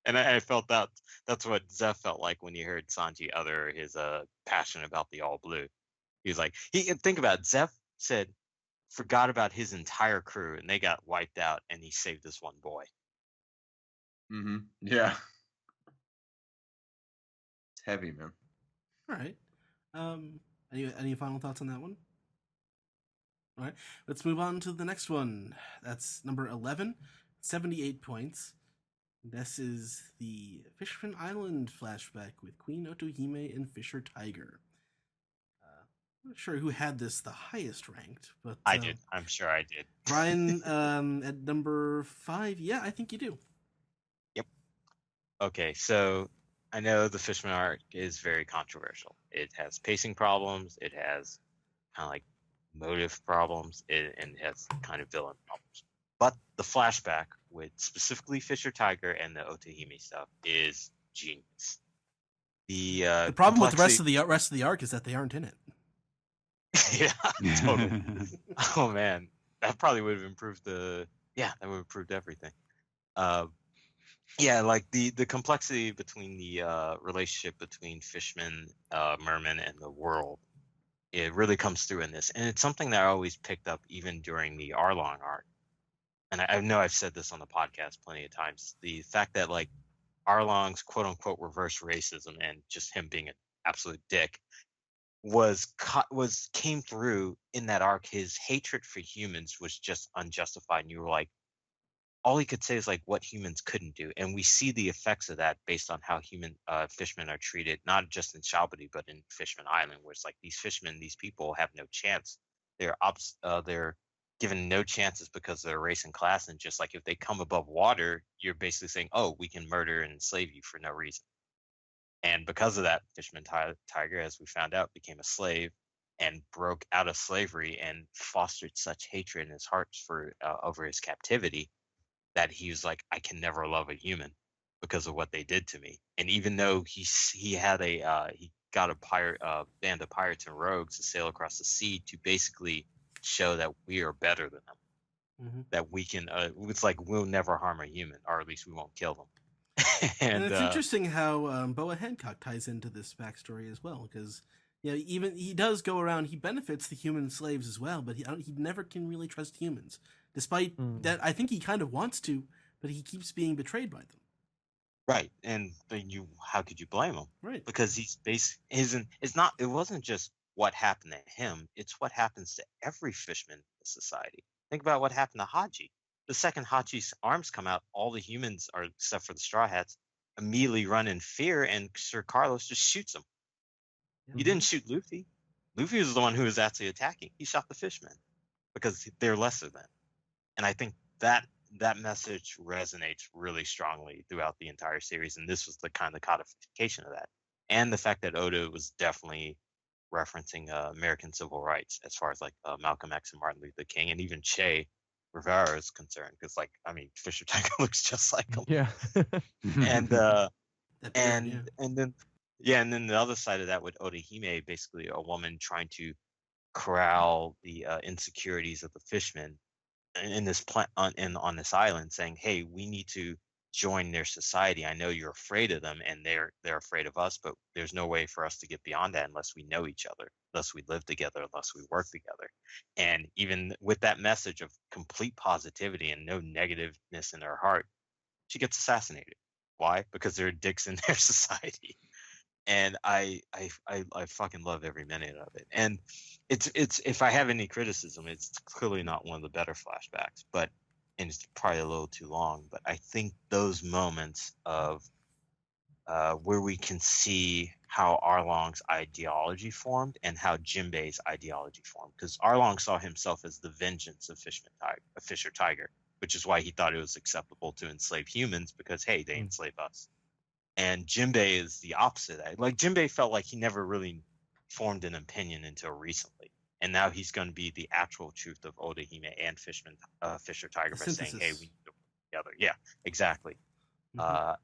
and I felt that's what Zeph felt like when he heard Sanji utter his passion about the All Blue. He was like, think about it, Zeph said, forgot about his entire crew and they got wiped out, and he saved this one boy. Yeah. It's heavy, man. All right. Any final thoughts on that one? All right. Let's move on to the next one. That's number 11, 78 points. This is the Fisherman Island flashback with Queen Otohime and Fisher Tiger. I'm not sure who had this the highest ranked, but I did. I'm sure I did. Brian, at number 5. Yeah, I think you do. Yep. Okay, so I know the Fishman arc is very controversial. It has pacing problems. It has kind of like motive problems, and it has kind of villain problems. But the flashback with specifically Fisher Tiger and the Otohime stuff is genius. The problem with the rest of the arc is that they aren't in it. Yeah, totally. Oh man, that probably would have improved that would have improved everything. Yeah, like the complexity between the relationship between Fishman, Merman, and the world, it really comes through in this, and it's something that I always picked up even during the Arlong arc. And I know I've said this on the podcast plenty of times. The fact that like Arlong's quote unquote reverse racism and just him being an absolute dick came through in that arc. His hatred for humans was just unjustified, and you were like, all he could say is like what humans couldn't do, and we see the effects of that based on how human fishmen are treated, not just in Shalbody but in Fishman Island, where it's like these fishmen, these people have no chance. They're given no chances because of their race and class, and just like if they come above water, you're basically saying, oh, we can murder and enslave you for no reason. And because of that, Fishman Tiger, as we found out, became a slave and broke out of slavery and fostered such hatred in his heart for over his captivity that he was like, I can never love a human because of what they did to me. And even though he got a band of pirates and rogues to sail across the sea to basically show that we are better than them, that we can. It's like we'll never harm a human, or at least we won't kill them. and it's interesting how Boa Hancock ties into this backstory as well, because even he does go around. He benefits the human slaves as well, but he never can really trust humans. Despite that, I think he kind of wants to, but he keeps being betrayed by them. Right, and how could you blame him? Right, because it wasn't just what happened to him; it's what happens to every fishman in society. Think about what happened to Haji. The second Haji's arms come out, all the humans, are except for the Straw Hats, immediately run in fear, and Sir Carlos just shoots him. He didn't shoot Luffy. Luffy was the one who was actually attacking. He shot the fishmen because they're lesser than. And I think that message resonates really strongly throughout the entire series, and this was the kind of codification of that. And the fact that Oda was definitely referencing American civil rights as far as like Malcolm X and Martin Luther King, and even Che Rivera is concerned, because Fisher Tiger looks just like him. Yeah. And then the other side of that with Odahime, basically a woman trying to corral the insecurities of the fishmen in this on this island, saying, hey, we need to join their society. I know you're afraid of them and they're afraid of us, but there's no way for us to get beyond that unless we know each other, unless we live together, unless we work together. And even with that message of complete positivity and no negativeness in their heart, she gets assassinated. Why? Because there are dicks in their society. And I fucking love every minute of it. And it's if I have any criticism, it's clearly not one of the better flashbacks, and it's probably a little too long. But I think those moments of where we can see how Arlong's ideology formed and how Jinbei's ideology formed, because Arlong saw himself as the vengeance of Fisher Tiger, which is why he thought it was acceptable to enslave humans because, hey, they enslave us. And Jinbei is the opposite. Like, Jinbei felt like he never really formed an opinion until recently. And now he's going to be the actual truth of Odahime and Fisher Tiger by saying, hey, we need to work together. Yeah, exactly.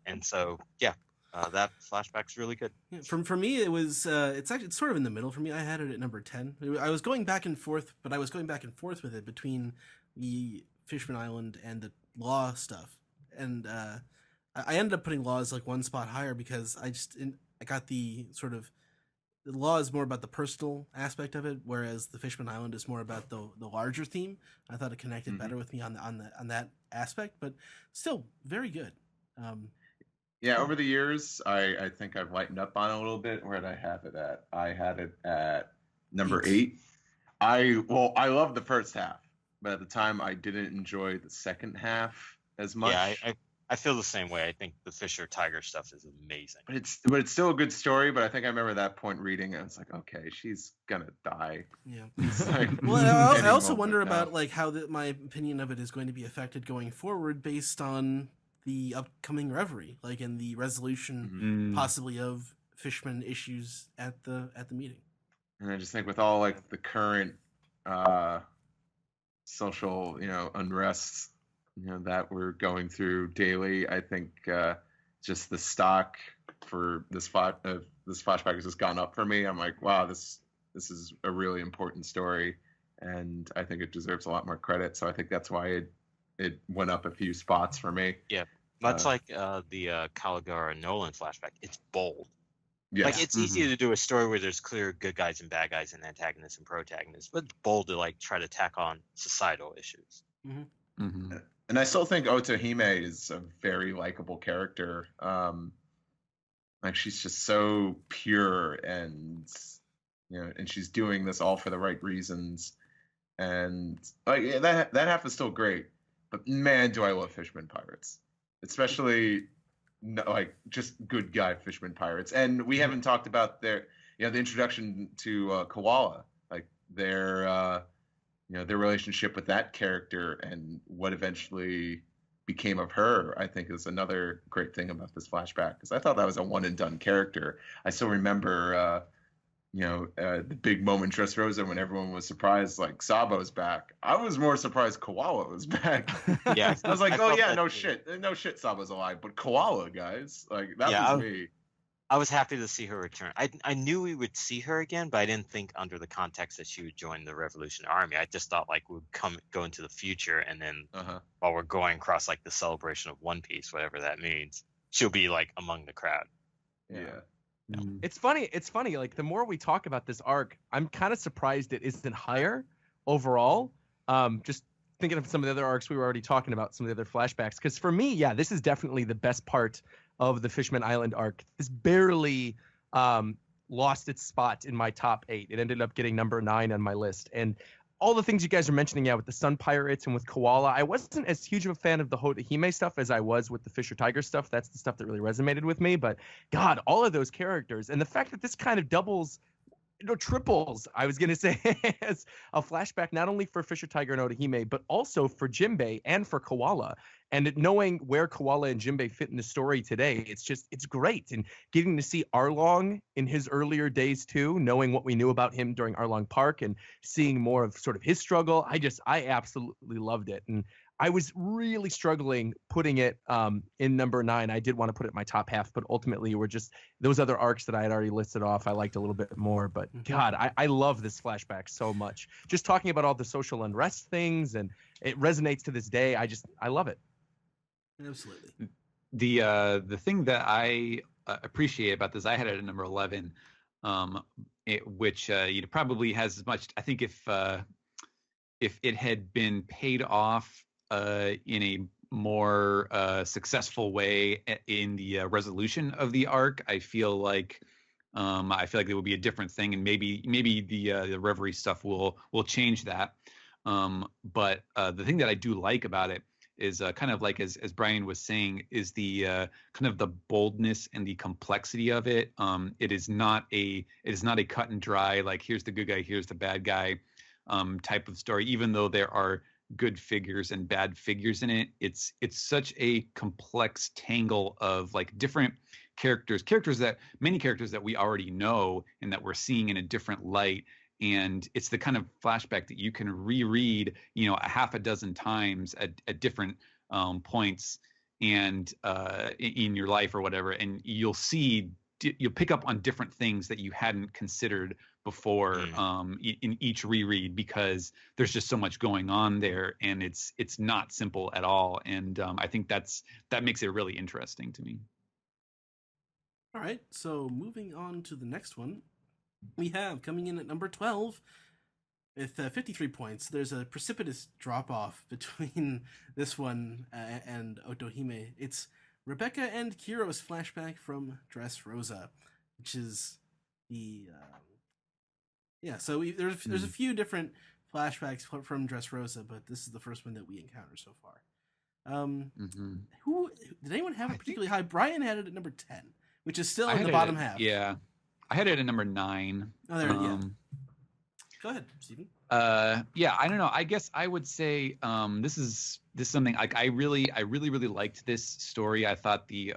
And so, that flashback's really good. Yeah, for me, it was it's sort of in the middle for me. I had it at number 10. I was going back and forth, but I was going back and forth with it between the Fishman Island and the Law stuff. And I ended up putting Law as like one spot higher because I got the sort of, the Law is more about the personal aspect of it, whereas the Fishman Island is more about the larger theme. I thought it connected better with me on that aspect, but still very good. Yeah, over the years, I think I've lightened up on it a little bit. Where did I have it at? I had it at number 8. I love the first half, but at the time I didn't enjoy the second half as much. Yeah, I feel the same way. I think the Fisher Tiger stuff is amazing. But it's still a good story. But I think I remember that point reading it. I was like, okay, she's gonna die. Yeah. Like, well, I also wonder about like how my opinion of it is going to be affected going forward based on the upcoming Reverie, like in the resolution possibly of Fishman issues at the meeting. And I just think with all like the current social, unrest, that we're going through daily, I think just the stock for this flashback has just gone up for me. I'm like, wow, this is a really important story, and I think it deserves a lot more credit. So I think that's why it went up a few spots for me. Yeah, much like the Caligara Nolan flashback, it's bold. Yes. Like, it's easy to do a story where there's clear good guys and bad guys and antagonists and protagonists, but it's bold to like try to tack on societal issues. And I still think Otohime is a very likable character. Like she's just so pure, and and she's doing this all for the right reasons. And like that half is still great, but man, do I love Fishman Pirates, especially like just good guy Fishman Pirates. And we haven't talked about the introduction to Koala, like their relationship with that character and what eventually became of her. I think is another great thing about this flashback, because I thought that was a one and done character. I still remember the big moment in Dressrosa when everyone was surprised, like, Sabo's back. I was more surprised Koala was back. Yeah, I was like, I oh felt yeah, that no too. shit, Sabo's alive, but Koala, guys, like that Yeah, was me. I was happy to see her return. I knew we would see her again, but I didn't think under the context that she would join the Revolutionary Army. I just thought like we'd go into the future, and then while we're going across like the celebration of One Piece, whatever that means, she'll be like among the crowd. Yeah. It's funny. Like the more we talk about this arc, I'm kind of surprised it isn't higher overall. Just thinking of some of the other arcs we were already talking about, some of the other flashbacks. Because for me, yeah, this is definitely the best part of the Fishman Island arc. This barely lost its spot in my top 8. It ended up getting number 9 on my list. And all the things you guys are mentioning, yeah, with the Sun Pirates and with Koala, I wasn't as huge of a fan of the Hotohime stuff as I was with the Fisher Tiger stuff. That's the stuff that really resonated with me. But God, all of those characters, and the fact that this kind of doubles, triples, I was going to say, as a flashback, not only for Fisher Tiger and Otohime, but also for Jinbei and for Koala. And knowing where Koala and Jinbei fit in the story today, it's great. And getting to see Arlong in his earlier days too, knowing what we knew about him during Arlong Park and seeing more of sort of his struggle, I absolutely loved it. And I was really struggling putting it in number 9. I did want to put it in my top half, but ultimately were just those other arcs that I had already listed off. I liked a little bit more, but God, I love this flashback so much. Just talking about all the social unrest things, and it resonates to this day. I love it. Absolutely. The thing that I appreciate about this, I had it at number 11, which probably has as much. I think if it had been paid off in a more successful way in the resolution of the arc, I feel like it would be a different thing, and maybe the Reverie stuff will change that. But the thing that I do like about it is kind of like as Brian was saying, is the kind of the boldness and the complexity of it. It is not a cut and dry, like here's the good guy, here's the bad guy type of story. Even though there are good figures and bad figures in it, it's such a complex tangle of like different many characters that we already know and that we're seeing in a different light. And it's the kind of flashback that you can reread, a half a dozen times at different points and in your life or whatever, and you'll pick up on different things that you hadn't considered before in each reread, because there's just so much going on there, and it's not simple at all. And I think that makes it really interesting to me. All right, so moving on to the next one. We have coming in at number 12 with 53 points. There's a precipitous drop-off between this one and Otohime. It's Rebecca and Kiro's flashback from Dressrosa, which is the... so there's a few different flashbacks from Dressrosa, but this is the first one that we encounter so far. Who did anyone have it particularly high? Brian had it at number 10, which is still in the bottom half. Yeah. I had it at number 9. Oh, there, yeah. Go ahead, Stephen. I don't know. I guess I would say this is something like I really liked this story. I thought the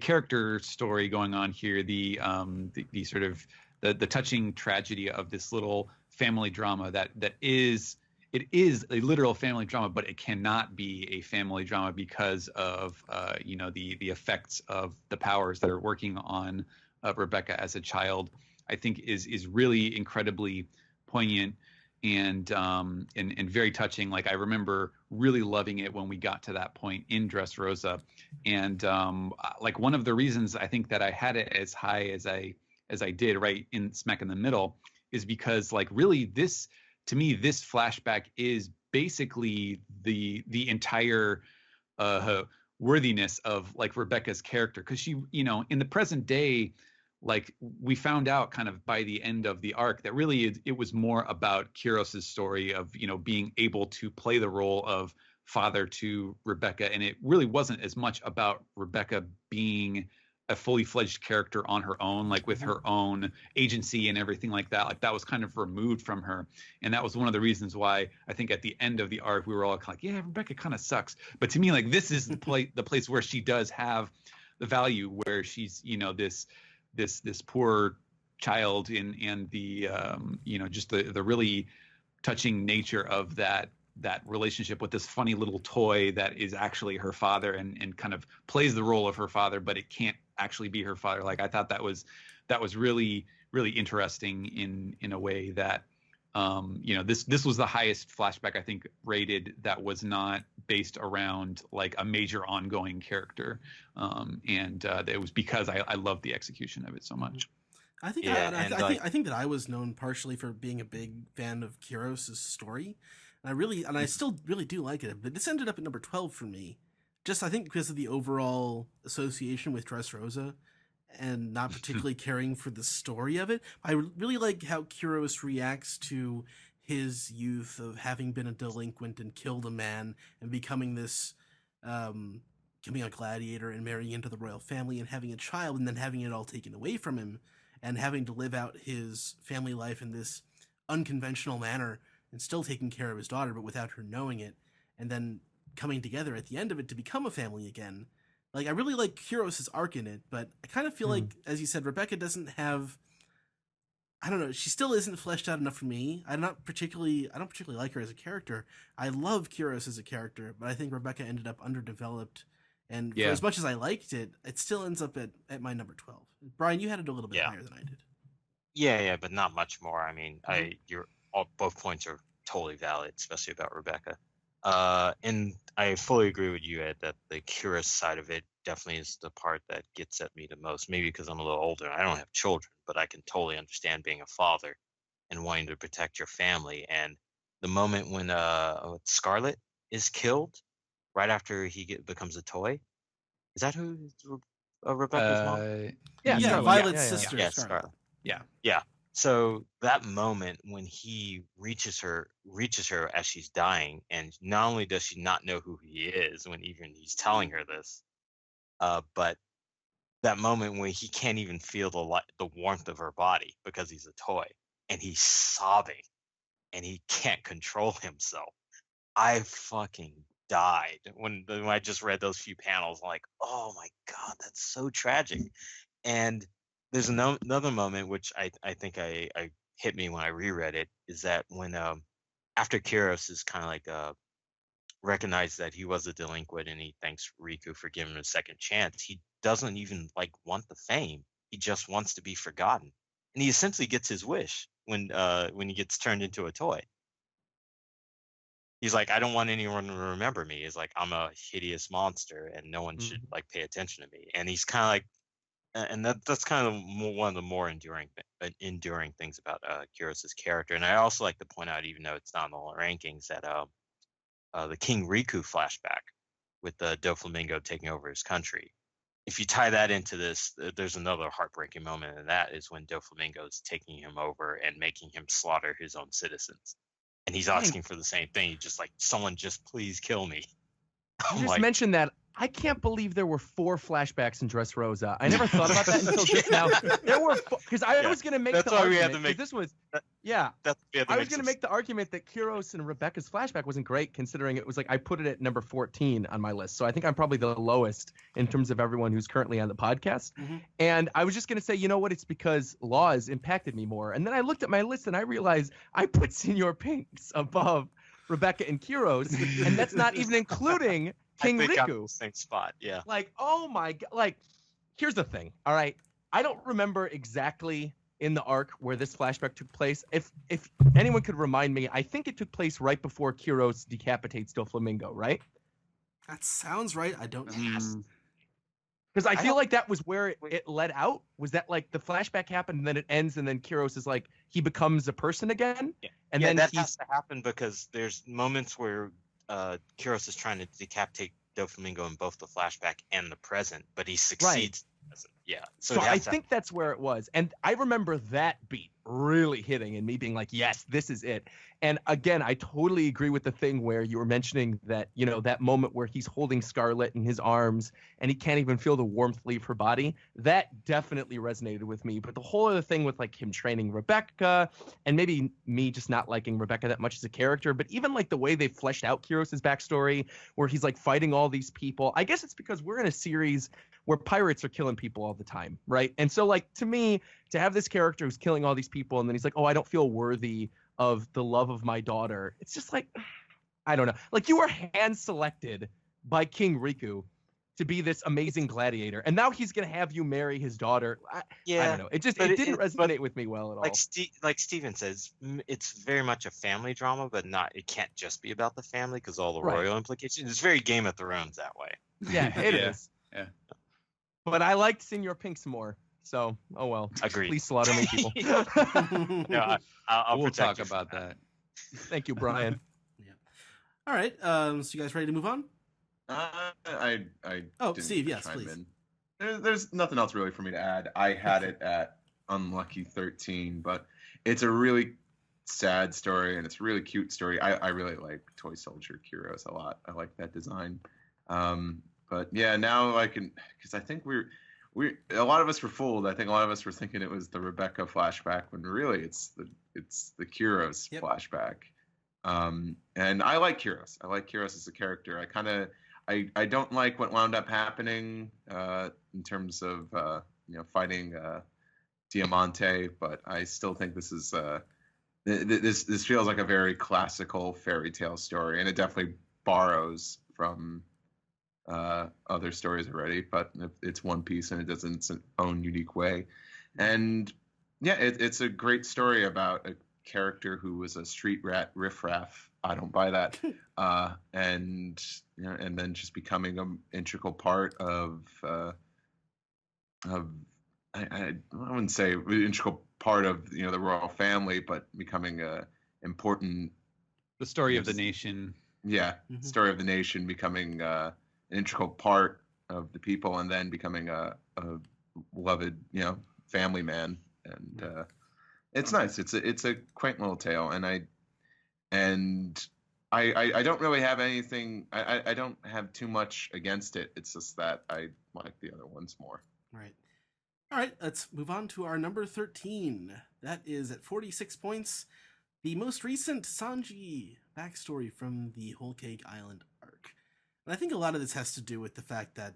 character story going on here, the sort of the touching tragedy of this little family drama that is a literal family drama, but it cannot be a family drama because of the effects of the powers that are working on Rebecca as a child. I think is really incredibly poignant and very touching. Like I remember really loving it when we got to that point in Dressrosa, and like one of the reasons I think that I had it as high as I did, right in smack in the middle, is because like really this. To me, this flashback is basically the entire worthiness of like Rebecca's character, because she, you know, in the present day, like we found out kind of by the end of the arc that really it was more about Kuros's story of, you know, being able to play the role of father to Rebecca, and it really wasn't as much about Rebecca being a fully fledged character on her own, like with her own agency and everything like that. Like that was kind of removed from her. And that was one of the reasons why I think at the end of the arc, we were all like, yeah, Rebecca kind of sucks. But to me, like this is the place where she does have the value, where she's, you know, this poor child and the, you know, just the really touching nature of that relationship with this funny little toy that is actually her father and kind of plays the role of her father, but it can't actually be her father. Like I thought that was really, really interesting in a way that, you know, this was the highest flashback I think rated that was not based around like a major ongoing character. And it was because I loved the execution of it so much. I think I think that I was known partially for being a big fan of Kuros's story. And I still really do like it, but this ended up at number 12 for me. Just, I think, because of the overall association with Dressrosa and not particularly caring for the story of it. I really like how Kuros reacts to his youth of having been a delinquent and killed a man and becoming this, becoming a gladiator and marrying into the royal family and having a child and then having it all taken away from him and having to live out his family life in this unconventional manner and still taking care of his daughter, but without her knowing it, and then coming together at the end of it to become a family again. Like, I really like Kuros's arc in it, but I kind of feel like, as you said, Rebecca doesn't have, I don't know, she still isn't fleshed out enough for me. I don't particularly like her as a character. I love Kuros as a character, but I think Rebecca ended up underdeveloped, and for as much as I liked it, it still ends up at my number 12. Brian, you had it a little bit higher than I did. Yeah, but not much more. I mean, both points are totally valid, especially about Rebecca. And I fully agree with you, Ed, that the Kuros side of it definitely is the part that gets at me the most. Maybe because I'm a little older. I don't have children, but I can totally understand being a father and wanting to protect your family. And the moment when Scarlet is killed, right after he becomes a toy, is that who Rebecca's mom? Yeah, Violet's sister. Yeah, Scarlet. Yeah. So that moment when he reaches her as she's dying, and not only does she not know who he is when even he's telling her this, but that moment when he can't even feel the warmth of her body because he's a toy, and he's sobbing, and he can't control himself. I fucking died when I just read those few panels. I'm like, oh my god, that's so tragic. And there's another moment which I think I hit me when I reread it, is that when after Kuros is kind of like recognized that he was a delinquent and he thanks Riku for giving him a second chance, he doesn't even like want the fame. He just wants to be forgotten, and he essentially gets his wish when he gets turned into a toy. He's like, I don't want anyone to remember me. He's like, I'm a hideous monster and no one should like pay attention to me. And he's kind of like, and that's kind of one of the more enduring things about Kuros's character. And I also like to point out, even though it's not in the rankings, that the King Riku flashback with Doflamingo taking over his country. If you tie that into this, there's another heartbreaking moment, and that is when Doflamingo is taking him over and making him slaughter his own citizens. And he's asking for the same thing. He's just like, someone just please kill me. You just mentioned that. I can't believe there were 4 flashbacks in Dressrosa. I never thought about that until just now. There were, because I was going to make the argument. This was, I was going to make the argument that Kuros and Rebecca's flashback wasn't great, considering it was like I put it at number 14 on my list. So I think I'm probably the lowest in terms of everyone who's currently on the podcast. And I was just going to say, you know what? It's because Laws impacted me more. And then I looked at my list and I realized I put Senor Pinks above Rebecca and Kuros, and that's not even including King Riku. I'm in the same spot, yeah. Like, oh my god! Like, here's the thing. All right, I don't remember exactly in the arc where this flashback took place. If anyone could remind me, I think it took place right before Kuros decapitates Doflamingo, right? That sounds right. I don't know. Because I feel like that was where it led out. Was that like the flashback happened and then it ends and then Kuros is like he becomes a person again? Yeah. And yeah, then that he's has to happen because there's moments where Kyros is trying to decapitate Doflamingo in both the flashback and the present, but he succeeds. in the present. Yeah, so I think that's where it was. And I remember that beat really hitting and me being like, yes, this is it. And again, I totally agree with the thing where you were mentioning that, you know, that moment where he's holding Scarlet in his arms and he can't even feel the warmth leave her body. That definitely resonated with me. But the whole other thing with like him training Rebecca and maybe me just not liking Rebecca that much as a character, but even like the way they fleshed out Kyros' backstory where he's like fighting all these people. I guess it's because we're in a series where pirates are killing people all the time, right? And so like to me, to have this character who's killing all these people and then he's like, oh, I don't feel worthy of the love of my daughter. It's just like, I don't know. Like you were hand selected by King Riku to be this amazing gladiator. And now he's going to have you marry his daughter. I don't know. It didn't resonate with me well at all. Like Steven says, it's very much a family drama, but it can't just be about the family because all the royal implications. It's very Game of Thrones that way. Yeah, it is. Yeah. But I liked Senor Pinks more. So, oh well. Agreed. Please slaughter me, people. No, I'll we'll protect talk about that. Thank you, Brian. Yeah. All right. So you guys ready to move on? I Oh, didn't Steve, yes, chime please. in. There's nothing else really for me to add. I had it at Unlucky 13, but it's a really sad story and it's a really cute story. I really like Toy Soldier Kyros a lot. I like that design. But yeah, now I can, because I think we a lot of us were fooled. I think a lot of us were thinking it was the Rebecca flashback when really it's the Kyros flashback. And I like Kyros. I like Kyros as a character. I don't like what wound up happening in terms of fighting Diamante, but I still think this is this feels like a very classical fairy tale story, and it definitely borrows from other stories already, but it's One Piece and it does it in its own unique way. And yeah, it's a great story about a character who was a street rat riffraff. I don't buy that. And then just becoming an integral part of I wouldn't say integral part of the royal family, but becoming a important the story of the nation. Yeah, story of the nation, becoming an integral part of the people, and then becoming a beloved family man. And it's nice. It's a quaint little tale, and I don't really have anything. I don't have too much against it. It's just that I like the other ones more. Right. All right, let's move on to our number 13. That is at 46 points. The most recent Sanji backstory from the Whole Cake Island arc. And I think a lot of this has to do with the fact that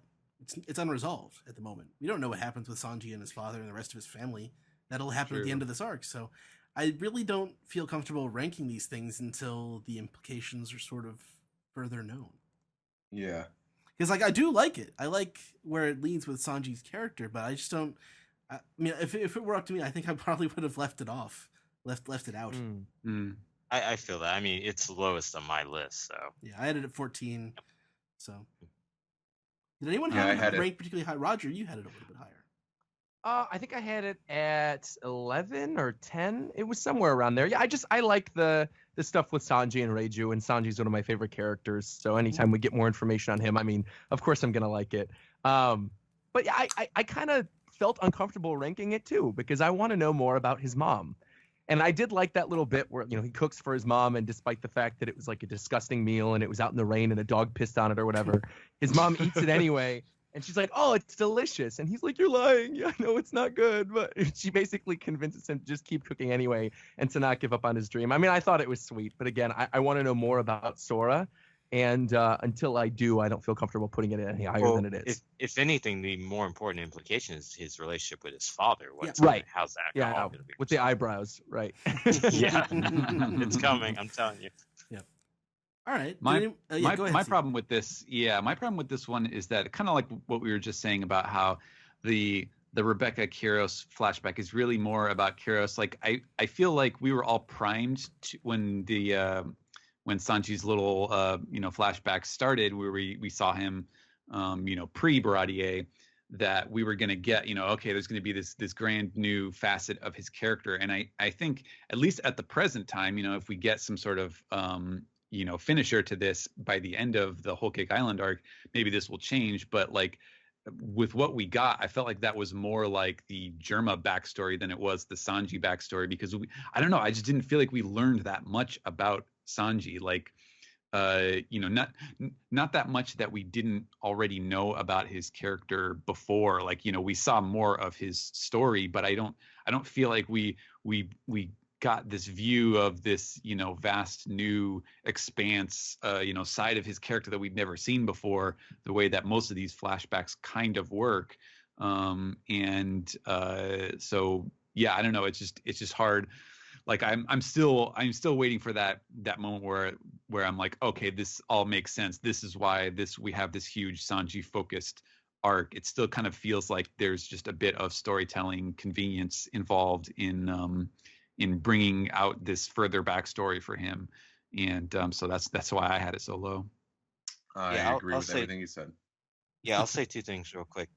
it's unresolved at the moment. We don't know what happens with Sanji and his father and the rest of his family. That'll happen at the end of this arc. So I really don't feel comfortable ranking these things until the implications are sort of further known. Yeah. Because I do like it. I like where it leads with Sanji's character, but I just don't. I mean, if it were up to me, I think I probably would have left it off, left it out. I feel that. I mean, it's the lowest on my list. So yeah, I had it at 14. So did anyone have it ranked particularly high? Roger, you had it a little bit higher. I think I had it at 11 or 10. It was somewhere around there. Yeah, I like the stuff with Sanji and Reiju, and Sanji's one of my favorite characters. So anytime we get more information on him, I mean, of course I'm gonna like it. But yeah, I kind of felt uncomfortable ranking it too because I want to know more about his mom. And I did like that little bit where he cooks for his mom, and despite the fact that it was like a disgusting meal and it was out in the rain and a dog pissed on it or whatever, his mom eats it anyway. And she's like, oh, it's delicious. And he's like, you're lying. Yeah, I know it's not good. But she basically convinces him to just keep cooking anyway and to not give up on his dream. I mean, I thought it was sweet. But again, I want to know more about Sora. And until I do, I don't feel comfortable putting it any higher than it is. If anything, the more important implication is his relationship with his father. How's that? Yeah, with the eyebrows, right. Yeah, it's coming. I'm telling you. All right. My problem with this, my problem with this one is that kind of like what we were just saying about how the Rebecca Kyros flashback is really more about Kyros. Like I feel like we were all primed when Sanji's little flashback started, where we saw him pre-Baradier, that we were going to get, okay, there's going to be this grand new facet of his character. And I think, at least at the present time, if we get some sort of finisher to this by the end of the Whole Cake Island arc, maybe this will change. But like, with what we got, I felt like that was more like the Germa backstory than it was the Sanji backstory, because I don't know, I just didn't feel like we learned that much about Sanji. Like, not that much that we didn't already know about his character before. Like, we saw more of his story, but I don't feel like we got this view of this, vast new expanse, side of his character that we'd never seen before, the way that most of these flashbacks kind of work. So yeah, I don't know. It's just hard. Like I'm still waiting for that moment where I'm like, okay, this all makes sense. This is why we have this huge Sanji focused arc. It still kind of feels like there's just a bit of storytelling convenience involved in bringing out this further backstory for him, and so that's why I had it so low. I agree with everything you said. Yeah, I'll say two things real quick.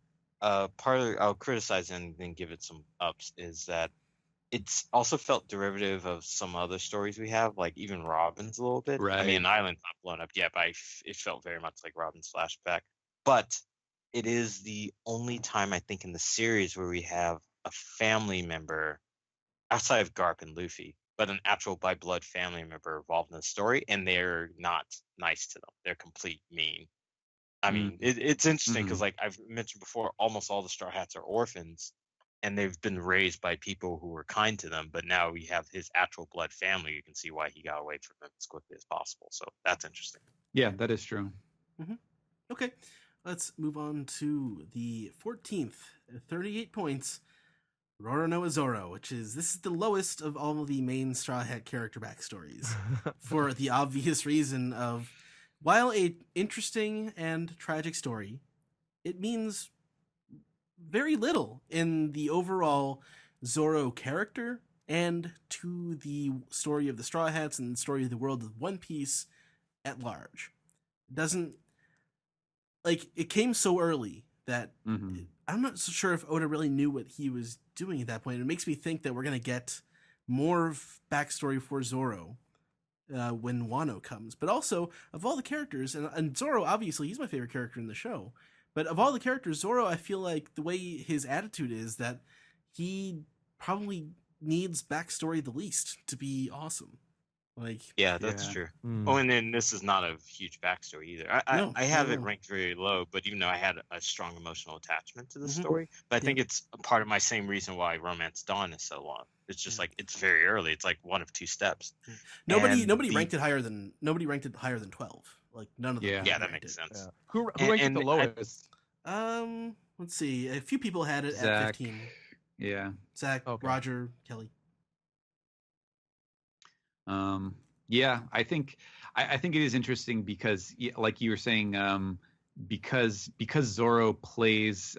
I'll criticize and then give it some ups, is that it's also felt derivative of some other stories we have, like even Robin's a little bit. Right. I mean, Island's not blown up yet, but it felt very much like Robin's flashback. But it is the only time, I think, in the series where we have a family member outside of Garp and Luffy, but an actual by blood family member involved in the story, and they're not nice to them. They're complete mean. I mean, it's interesting because, like I've mentioned before, almost all the Straw Hats are orphans, and they've been raised by people who were kind to them. But now we have his actual blood family. You can see why he got away from them as quickly as possible. So that's interesting. Yeah, that is true. Okay, let's move on to the 14th, 38 points. Roronoa Zoro, this is the lowest of all of the main Straw Hat character backstories, for the obvious reason of, while a interesting and tragic story, it means very little in the overall Zoro character and to the story of the Straw Hats and the story of the world of One Piece at large. It came so early that I'm not so sure if Oda really knew what he was doing at that point. It makes me think that we're going to get more backstory for Zoro when Wano comes. But also, of all the characters, and Zoro, obviously, he's my favorite character in the show. But of all the characters, Zoro, I feel like the way his attitude is that he probably needs backstory the least to be awesome. Yeah, that's true. Oh, and then this is not a huge backstory either. I have it ranked very low, but even though I had a strong emotional attachment to the story, but I think it's a part of my same reason why Romance Dawn is so long. It's just like, it's very early. It's like one of two steps. Nobody ranked it higher than 12. Like none of them. Yeah, that makes sense. Yeah. Who ranked it the lowest? Let's see. A few people had it Zach. at 15. Yeah. Zach, Okay. Roger, Kelly. Yeah, I think it is interesting because, like you were saying, because Zoro plays,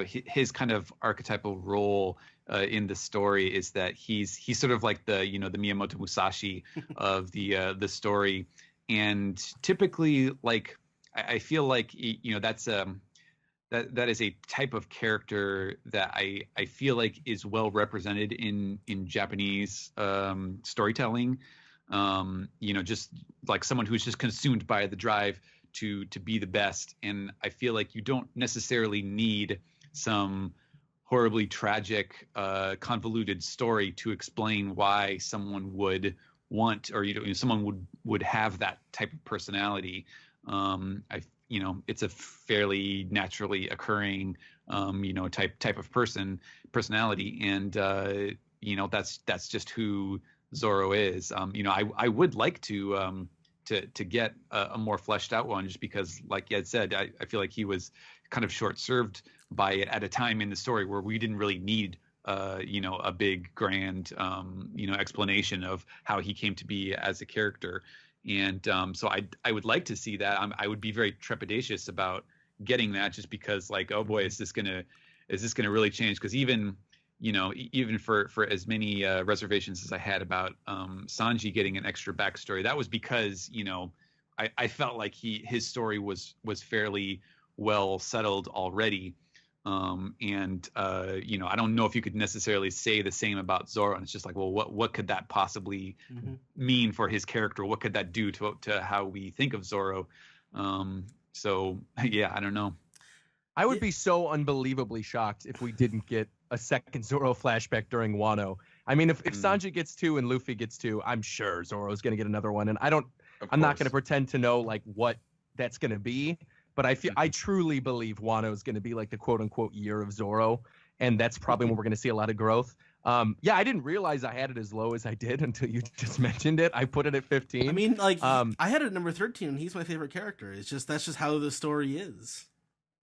his kind of archetypal role in the story is that he's sort of like the the Miyamoto Musashi of the story, and typically, like, I feel like that's that is a type of character that I feel like is well represented in Japanese storytelling. Just like someone who's just consumed by the drive to be the best. And I feel like you don't necessarily need some horribly tragic, convoluted story to explain why someone would want, or someone would have that type of personality. It's a fairly naturally occurring, type of personality, and that's just who Zoro is. I would like to get a more fleshed out one, just because, like Ed said, I feel like he was kind of short served by it at a time in the story where we didn't really need a big grand explanation of how he came to be as a character. And so I would like to see that. I would be very trepidatious about getting that, just because, like, oh boy, is this gonna really change? Because even for as many reservations as I had about Sanji getting an extra backstory, that was because I felt like his story was fairly well settled already. I don't know if you could necessarily say the same about Zoro. And it's just like, well, what could that possibly mean for his character? What could that do to how we think of Zoro? So yeah, I don't know. I would be so unbelievably shocked if we didn't get a second Zoro flashback during Wano. I mean, if Sanji gets 2 and Luffy gets 2, I'm sure Zoro's going to get another one. And I'm not going to pretend to know like what that's going to be, but I truly believe Wano is going to be like the quote unquote year of Zoro. And that's probably when we're going to see a lot of growth. Yeah, I didn't realize I had it as low as I did until you just mentioned it. I put it at 15. I mean, like, I had it at number 13, and he's my favorite character. That's just how the story is.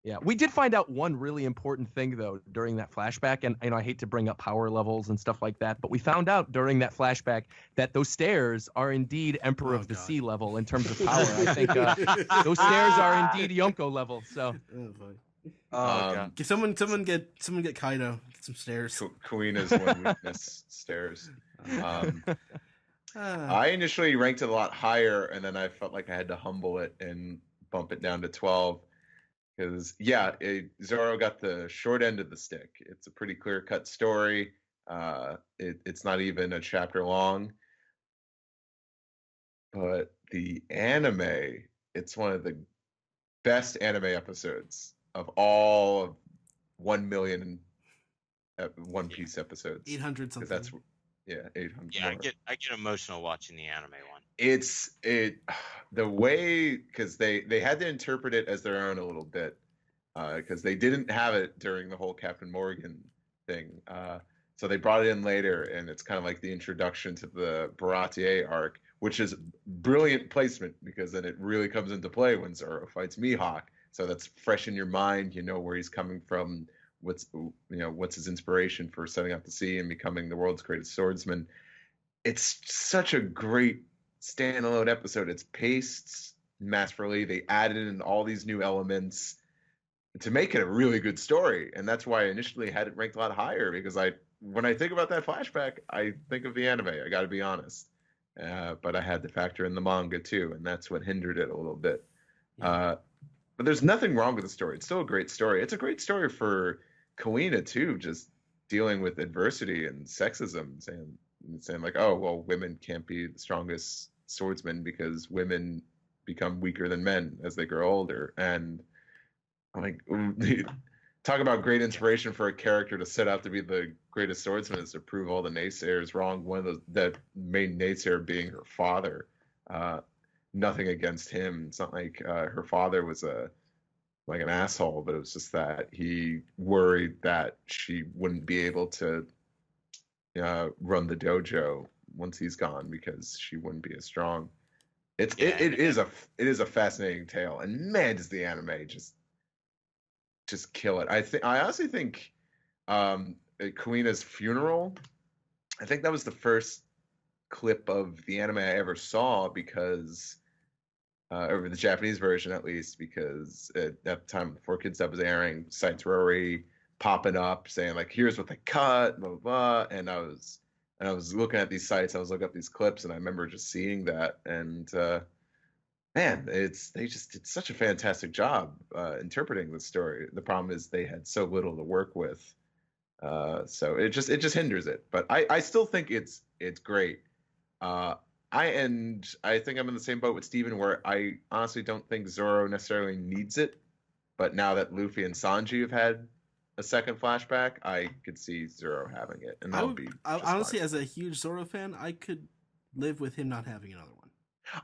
Yeah, we did find out one really important thing, though, during that flashback. And I hate to bring up power levels and stuff like that, but we found out during that flashback that those stairs are indeed Emperor of the Sea level in terms of power. I think those stairs are indeed Yonko level. So, someone get Kaido. Get some stairs. Kuina's one weakness, stairs. I initially ranked it a lot higher, and then I felt like I had to humble it and bump it down to 12. Because, Zoro got the short end of the stick. It's a pretty clear-cut story. It's not even a chapter long. But the anime, it's one of the best anime episodes of all of 1 million One Piece episodes. 800 something. That's 800. Yeah, I get emotional watching the anime one. The way, because they had to interpret it as their own a little bit, because they didn't have it during the whole Captain Morgan thing. So they brought it in later, and it's kind of like the introduction to the Baratier arc, which is brilliant placement because then it really comes into play when Zoro fights Mihawk. So that's fresh in your mind. You know where he's coming from. What's his inspiration for setting out to sea and becoming the world's greatest swordsman. It's such a great standalone episode. It's paced masterfully. They added in all these new elements to make it a really good story, and that's why I initially had it ranked a lot higher, because when I think about that flashback, I think of the anime. I got to be honest, but I had to factor in the manga too, and that's what hindered it a little bit. But there's nothing wrong with the story. It's still a great story. It's a great story for Kuina too, just dealing with adversity and sexism, saying like, oh well, women can't be the strongest swordsmen because women become weaker than men as they grow older. And like, talk about great inspiration for a character to set out to be the greatest swordsman is to prove all the naysayers wrong. One of the main naysayer being her father. Nothing against him. It's not like her father was like an asshole, but it was just that he worried that she wouldn't be able to run the dojo once he's gone because she wouldn't be as strong. It is a fascinating tale, and man, does the anime just kill it. I honestly think Kuina's funeral, I think that was the first clip of the anime I ever saw, because over the Japanese version at least, because at the time before Kid Stuff was airing, sites were already popping up saying like, here's what they cut, blah blah blah. And I was looking at these sites, I was looking up these clips, and I remember just seeing that, and man, they just did such a fantastic job interpreting the story. The problem is they had so little to work with, so it just hinders it. But I still think it's great. I think I'm in the same boat with Steven, where I honestly don't think Zoro necessarily needs it. But now that Luffy and Sanji have had a second flashback, I could see Zoro having it, and that would be honestly, as a huge Zoro fan, I could live with him not having another one.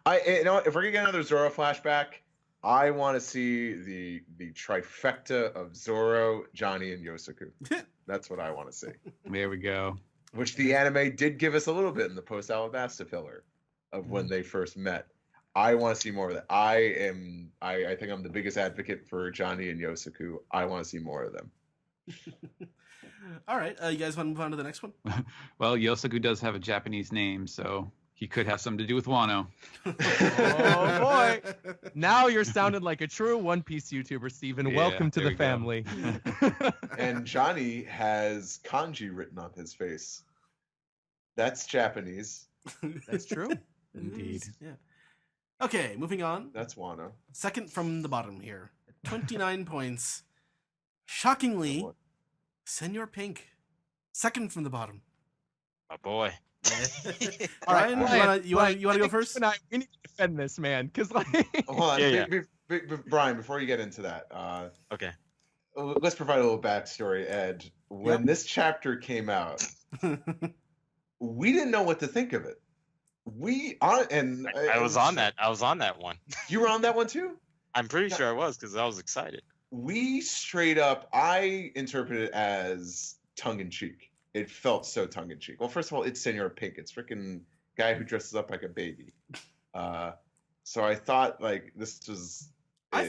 If we're gonna get another Zoro flashback, I want to see the trifecta of Zoro, Johnny, and Yosaku. That's what I want to see. There we go. Which the anime did give us a little bit in the post-Alabasta filler of when they first met. I want to see more of that. I think I'm the biggest advocate for Johnny and Yosaku. I want to see more of them. All right, you guys want to move on to the next one? Well, Yosaku does have a Japanese name, so he could have something to do with Wano. Oh boy! Now you're sounding like a true One Piece YouTuber, Steven. Yeah, Welcome to there the we go. family. And Johnny has kanji written on his face. That's Japanese. That's true. Indeed. Yeah. Okay, moving on. That's Wano. Second from the bottom here. 29 points. Shockingly, what? Senor Pink, second from the bottom. My boy. All right, Brian, you want to go I think first? you and I, we need to defend this, man, because like, Hold on, Yeah. Brian. Before you get into that, Okay. let's provide a little backstory. Ed, when this chapter came out, we didn't know what to think of it. I was on that. I was on that one. You were on that one too? I'm pretty sure I was because I was excited. We straight up, I interpreted it as tongue in cheek. It felt so tongue in cheek. Well, first of all, it's Senor Pink. It's freaking guy who dresses up like a baby. So I thought like this was. I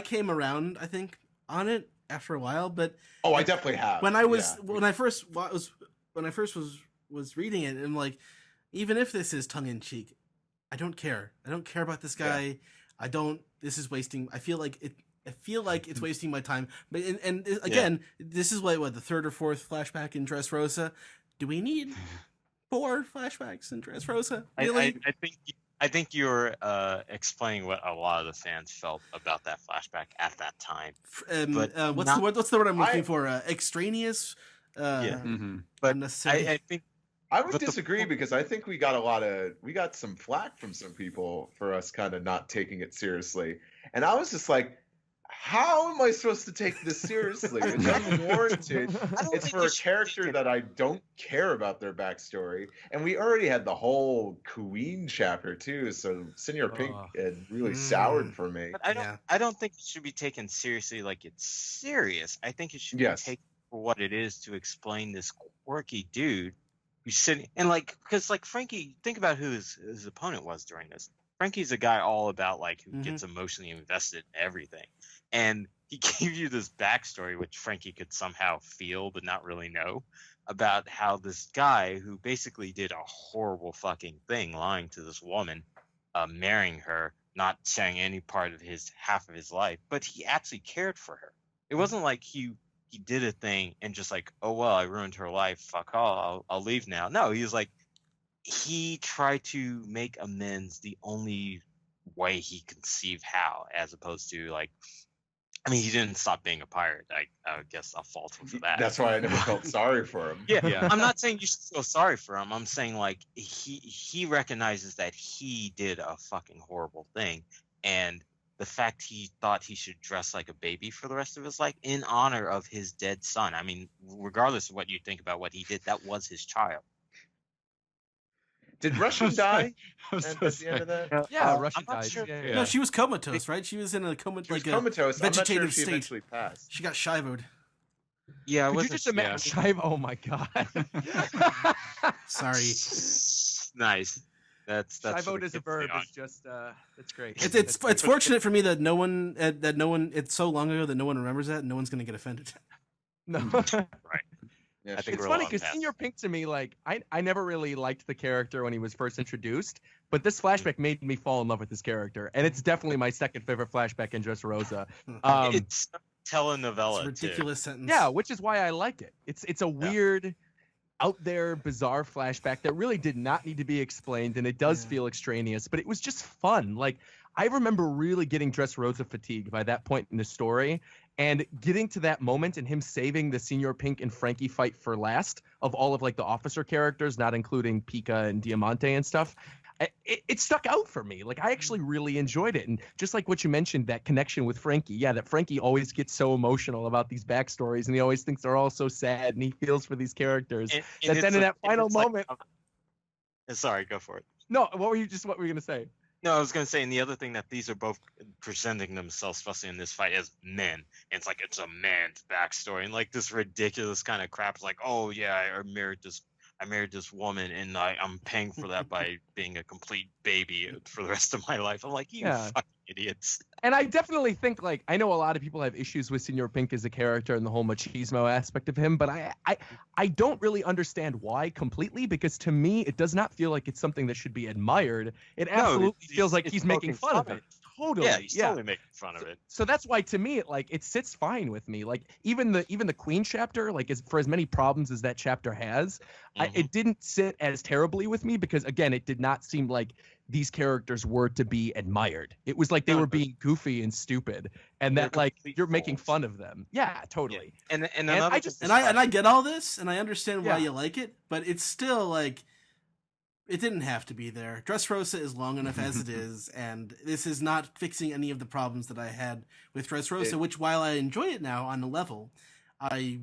came around, I think, on it after a while, but I definitely have. when I first was reading it, I'm like, even if this is tongue in cheek, I don't care. I don't care about this guy. Yeah. This is wasting. I feel like it's wasting my time. But again, this is what the third or fourth flashback in Dressrosa. Do we need 4 flashbacks in Dressrosa? Really? I think you're explaining what a lot of the fans felt about that flashback at that time. But what's the word I'm looking for? Extraneous. But unnecessary. I think I would disagree because I think we got some flack from some people for us kind of not taking it seriously, and I was just like, how am I supposed to take this seriously? It's unwarranted. It's for a character that I don't care about their backstory, and we already had the whole Queen chapter too. So Senor Pink had really soured for me. But I don't think it should be taken seriously like it's serious. I think it should be taken for what it is to explain this quirky dude who's sitting and because Frankie, think about who his opponent was during this. Frankie's a guy all about who gets emotionally invested in everything. And he gave you this backstory, which Frankie could somehow feel but not really know, about how this guy who basically did a horrible fucking thing, lying to this woman, marrying her, not sharing any part of half of his life, but he actually cared for her. It wasn't like he did a thing and just oh well, I ruined her life, fuck all, I'll leave now. No, he was he tried to make amends the only way he conceived how, as opposed to he didn't stop being a pirate. I guess I'll fault him for that. That's why I never felt sorry for him. Yeah. I'm not saying you should feel sorry for him. I'm saying he recognizes that he did a fucking horrible thing, and the fact he thought he should dress like a baby for the rest of his life in honor of his dead son. I mean, regardless of what you think about what he did, that was his child. Did Russian die at the end of that? Yeah, Russian died. Sure. Yeah. No, she was comatose, right? She was in a comatose. vegetative I'm not sure if she state. eventually passed. She got shivoed. Yeah, Could you just imagine Shiva? Oh my god. Sorry. Nice. That's Shivoed as a verb is just that's great. It's fortunate for me that no one it's so long ago that no one remembers that and no one's gonna get offended. No. Right. Yeah, I think It's we're funny along because that. Senor Pink to me, I never really liked the character when he was first introduced, but this flashback made me fall in love with this character, and it's definitely my second favorite flashback in Dressrosa. It's telenovela. It's a ridiculous sentence. Yeah, which is why I like it. It's a weird, out there, bizarre flashback that really did not need to be explained, and it does feel extraneous, but it was just fun. I remember really getting Dressrosa fatigue by that point in the story, and getting to that moment and him saving the Senor Pink and Frankie fight for last of all of the officer characters, not including Pika and Diamante and stuff. It stuck out for me. I actually really enjoyed it. And just like what you mentioned, that connection with Frankie, that Frankie always gets so emotional about these backstories, and he always thinks they're all so sad, and he feels for these characters. And then in that final moment. Sorry, go for it. No, what were you going to say? No, I was going to say, and the other thing that these are both presenting themselves, especially in this fight, as men. And it's it's a man's backstory. And this ridiculous kind of crap. It's oh, yeah, I married this woman, and I'm paying for that by being a complete baby for the rest of my life. I'm you fucking idiots. And I definitely think, I know a lot of people have issues with Senor Pink as a character and the whole machismo aspect of him, but I don't really understand why completely, because to me, it does not feel like it's something that should be admired. It absolutely feels like he's making fun of it. Totally. Yeah, he's totally making fun of it. So that's why, to me, it sits fine with me. Like even the Queen chapter, like for as many problems as that chapter has, it didn't sit as terribly with me because again, it did not seem like these characters were to be admired. It was like they were being goofy and stupid, and that like you're making fun of them. Yeah, totally. Yeah. And I get all this, and I understand why you like it, but it's still like. It didn't have to be there. Dressrosa is long enough as it is, and this is not fixing any of the problems that I had with Dressrosa, which, while I enjoy it now on a level, I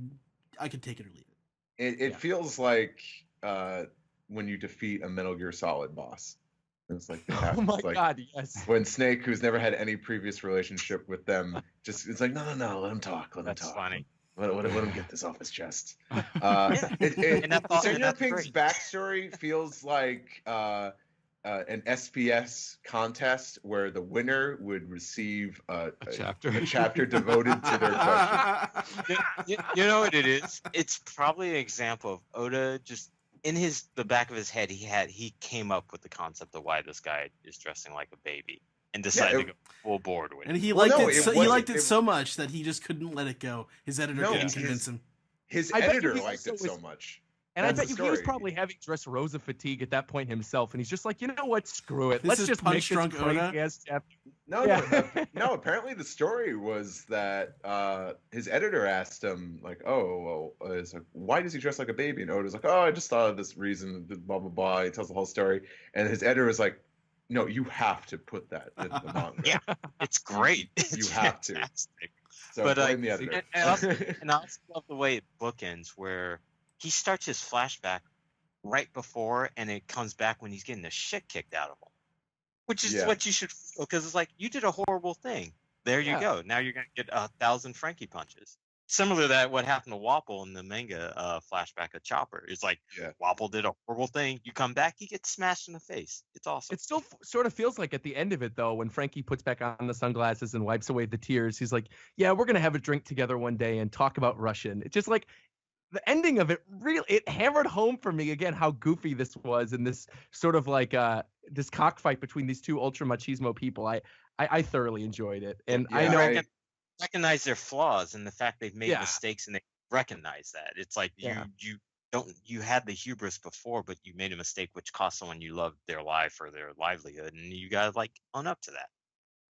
could take it or leave it. It feels like when you defeat a Metal Gear Solid boss. It's like oh my god, yes. When Snake, who's never had any previous relationship with them, it's like no, let him talk. That's funny. Let him get this off his chest. Senor Pink's backstory feels like an SPS contest where the winner would receive a chapter devoted to their question. You know what it is? It's probably an example of Oda just in the back of his head. He came up with the concept of why this guy is dressing like a baby. And decided to go full board with it. And he liked it so much that he just couldn't let it go. His editor couldn't convince him. His editor liked it so much. And I bet you he was probably having Dressrosa fatigue at that point himself. And he's just like, you know what? Screw it. Let's just make this crazy-ass chapter. No, apparently the story was that his editor asked him, like, it's like, why does he dress like a baby? And Oda's like, I just thought of this reason, blah, blah, blah. He tells the whole story. And his editor was like, no, you have to put that in the manga. Yeah, it's great. You have fantastic. To. So blame the editor. And I also love the way it bookends, where he starts his flashback right before, and it comes back when he's getting the shit kicked out of him, which is what you should feel, because it's like, you did a horrible thing. There you go. Now you're gonna get 1,000 Frankie punches. Similar to that, what happened to Wapple in the manga flashback of Chopper. It's like, Wapple did a horrible thing. You come back, he gets smashed in the face. It's awesome. It still sort of feels like at the end of it, though, when Frankie puts back on the sunglasses and wipes away the tears, he's like, yeah, we're going to have a drink together one day and talk about Russian. It's just like, the ending of it really, it hammered home for me again how goofy this was, and this sort of like this cockfight between these two ultra machismo people. I thoroughly enjoyed it. And I know... recognize their flaws and the fact they've made mistakes, and they recognize that. It's like you had the hubris before, but you made a mistake which cost someone you loved their life or their livelihood, and you gotta own up to that.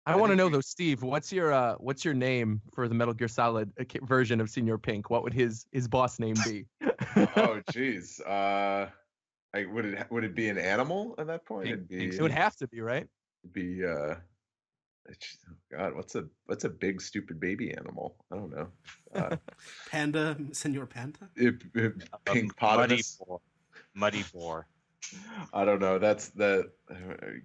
I want to know though, Steve, what's your name for the Metal Gear Solid version of Senor Pink? What would his boss name be? Oh geez, would it be an animal at that point? It would have to be, right? It'd be God, what's a big stupid baby animal? I don't know. Panda, Senor Panda. Pink potamus. Muddy boar. I don't know.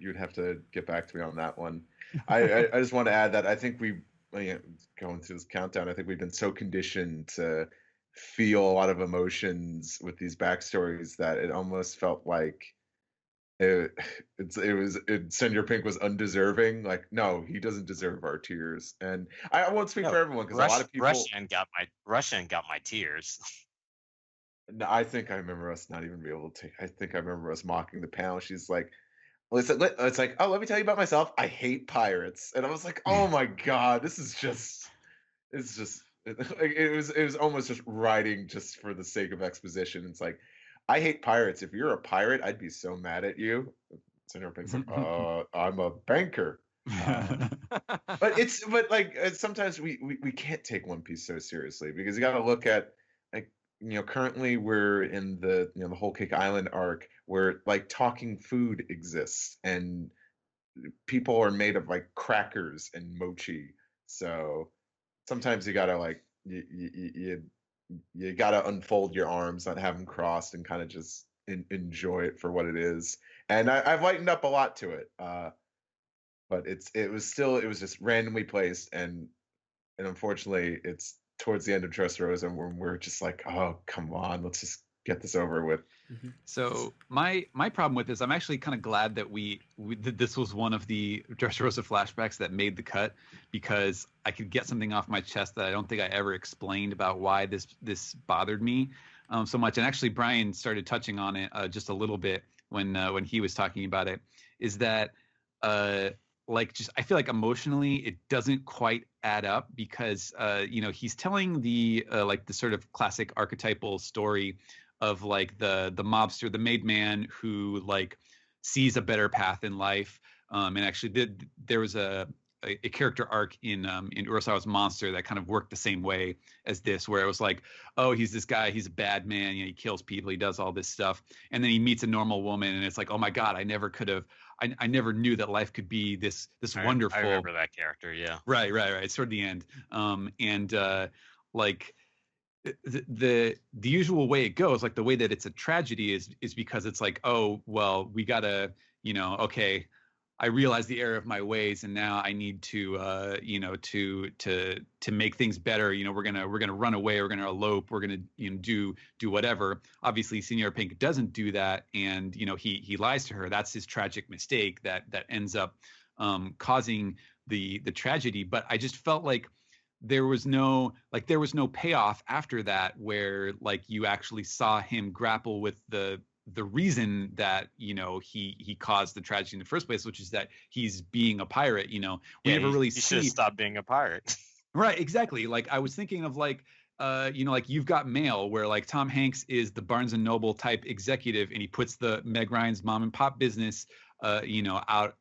You'd have to get back to me on that one. I just want to add that I think going through this countdown, I think we've been so conditioned to feel a lot of emotions with these backstories that it almost felt like Senor Pink was undeserving. Like, no, he doesn't deserve our tears. And I won't speak for everyone, because a lot of people. Russian got my tears. No, I think I remember us not even be able to. I think I remember us mocking the panel. She's like, it's like, oh, let me tell you about myself. I hate pirates, and I was like, oh my god, this is just. It's just. It was almost just writing just for the sake of exposition. It's like, I hate pirates. If you're a pirate, I'd be so mad at you. Senor Pink's like, I'm a banker. But sometimes we can't take One Piece so seriously, because you got to look at, like, currently we're in the the Whole Cake Island arc, where like talking food exists and people are made of like crackers and mochi. So sometimes you gotta like you gotta unfold your arms, not have them crossed, and kind of just enjoy it for what it is. And I've lightened up a lot to it, but it was just randomly placed, and unfortunately it's towards the end of Dressrosa, and we're just like, oh come on, let's just get this over with. So my problem with this, I'm actually kind of glad that this was one of the Dressrosa flashbacks that made the cut, because I could get something off my chest that I don't think I ever explained about why this bothered me so much. And actually, Brian started touching on it just a little bit when he was talking about it. Is that like just I feel like emotionally it doesn't quite add up because he's telling the like the sort of classic archetypal story of like the mobster, the made man who like sees a better path in life. And actually there was a character arc in Urasawa's Monster that kind of worked the same way as this, where it was like, oh, he's this guy, he's a bad man, he kills people, he does all this stuff, and then he meets a normal woman, and it's like, oh my god, I never could have, I never knew that life could be this wonderful. I remember that character, yeah. Right. It's toward the end, like the usual way it goes, like the way that it's a tragedy is because it's like, oh well, we gotta, okay, I realize the error of my ways, and now I need to, to make things better. We're gonna run away. We're gonna elope. We're gonna, do whatever. Obviously, Senor Pink doesn't do that, and he lies to her. That's his tragic mistake that ends up causing the tragedy. But I just felt like there was no payoff after that, where like you actually saw him grapple with the reason that he caused the tragedy in the first place, which is that he's being a pirate. We never really see. He should stop being a pirate. Right, exactly. Like I was thinking of like like You've Got Mail, where like Tom Hanks is the Barnes and Noble type executive, and he puts the Meg Ryan's mom and pop business out.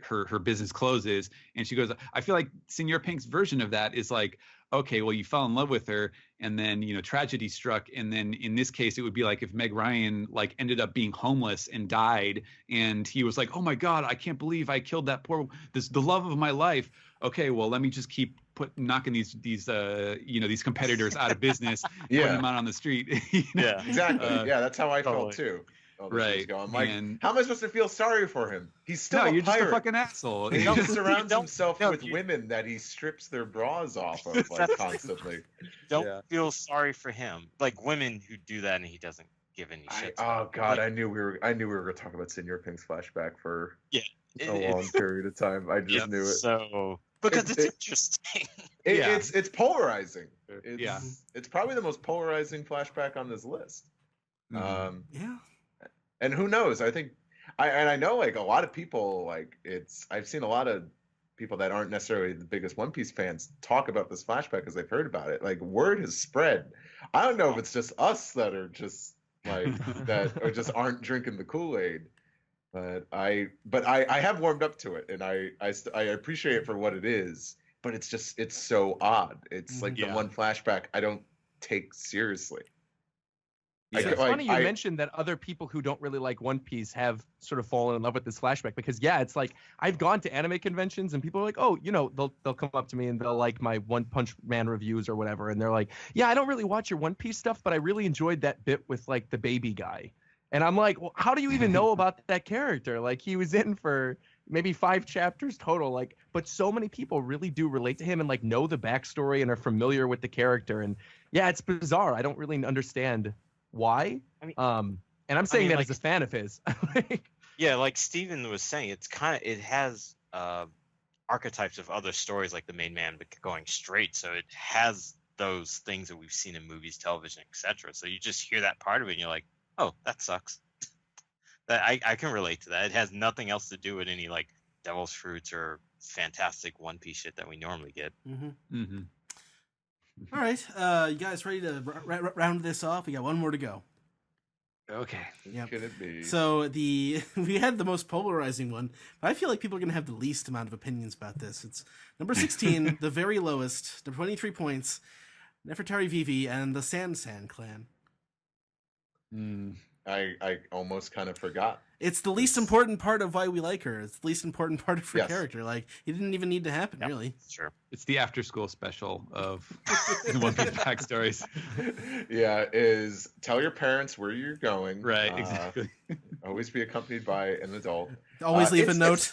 Her business closes, and she goes, I feel like Senor Pink's version of that is like, okay, well, you fell in love with her, and then tragedy struck, and then in this case it would be like if Meg Ryan like ended up being homeless and died, and he was like, oh my god, I can't believe I killed that the love of my life. Okay, well, let me just keep knocking these these competitors out of business, putting them out on the street. Yeah, exactly. That's how I felt too. Right. I'm like, how am I supposed to feel sorry for him? He's still you're pirate. just a fucking asshole. He just surrounds himself with women that he strips their bras off of like constantly. Don't feel sorry for him. Like women who do that and he doesn't give any shit. Oh god, I knew we were going to talk about Senor Pink's flashback for a long period of time. I just knew it. So because it's interesting. It's polarizing. It's probably the most polarizing flashback on this list. And who knows? I think, I know like a lot of people, like I've seen a lot of people that aren't necessarily the biggest One Piece fans talk about this flashback because they've heard about it. Like word has spread. I don't know if it's just us that are just like that or just aren't drinking the Kool-Aid, but I have warmed up to it, and I appreciate it for what it is. But it's so odd. It's like the one flashback I don't take seriously. It's funny you mentioned that other people who don't really like One Piece have sort of fallen in love with this flashback, because it's like I've gone to anime conventions and people are like, oh, they'll come up to me and they'll like my One Punch Man reviews or whatever, and they're like, yeah, I don't really watch your One Piece stuff, but I really enjoyed that bit with like the baby guy. And I'm like, well, how do you even know about that character? Like he was in for maybe 5 chapters total, like, but so many people really do relate to him and like know the backstory and are familiar with the character. And it's bizarre. I don't really understand why. And I'm saying that like, as a fan of his. Like Steven was saying, it has archetypes of other stories like the main man going straight, so it has those things that we've seen in movies, television, etc. So you just hear that part of it and you're like, oh, that sucks. That I can relate to that. It has nothing else to do with any like Devil's Fruits or fantastic One Piece shit that we normally get. All right, you guys ready to round this off? We got one more to go. Okay. Yep. Could it be? So we had the most polarizing one, but I feel like people are going to have the least amount of opinions about this. It's number 16, the very lowest, the 23 points, Nefertari Vivi and the San clan. I almost kind of forgot. It's the least important part of why we like her. It's the least important part of her character. Like, it didn't even need to happen, really. Sure. It's the after-school special of the One Piece backstories. Is tell your parents where you're going. Right, exactly. Always be accompanied by an adult. Always leave a note.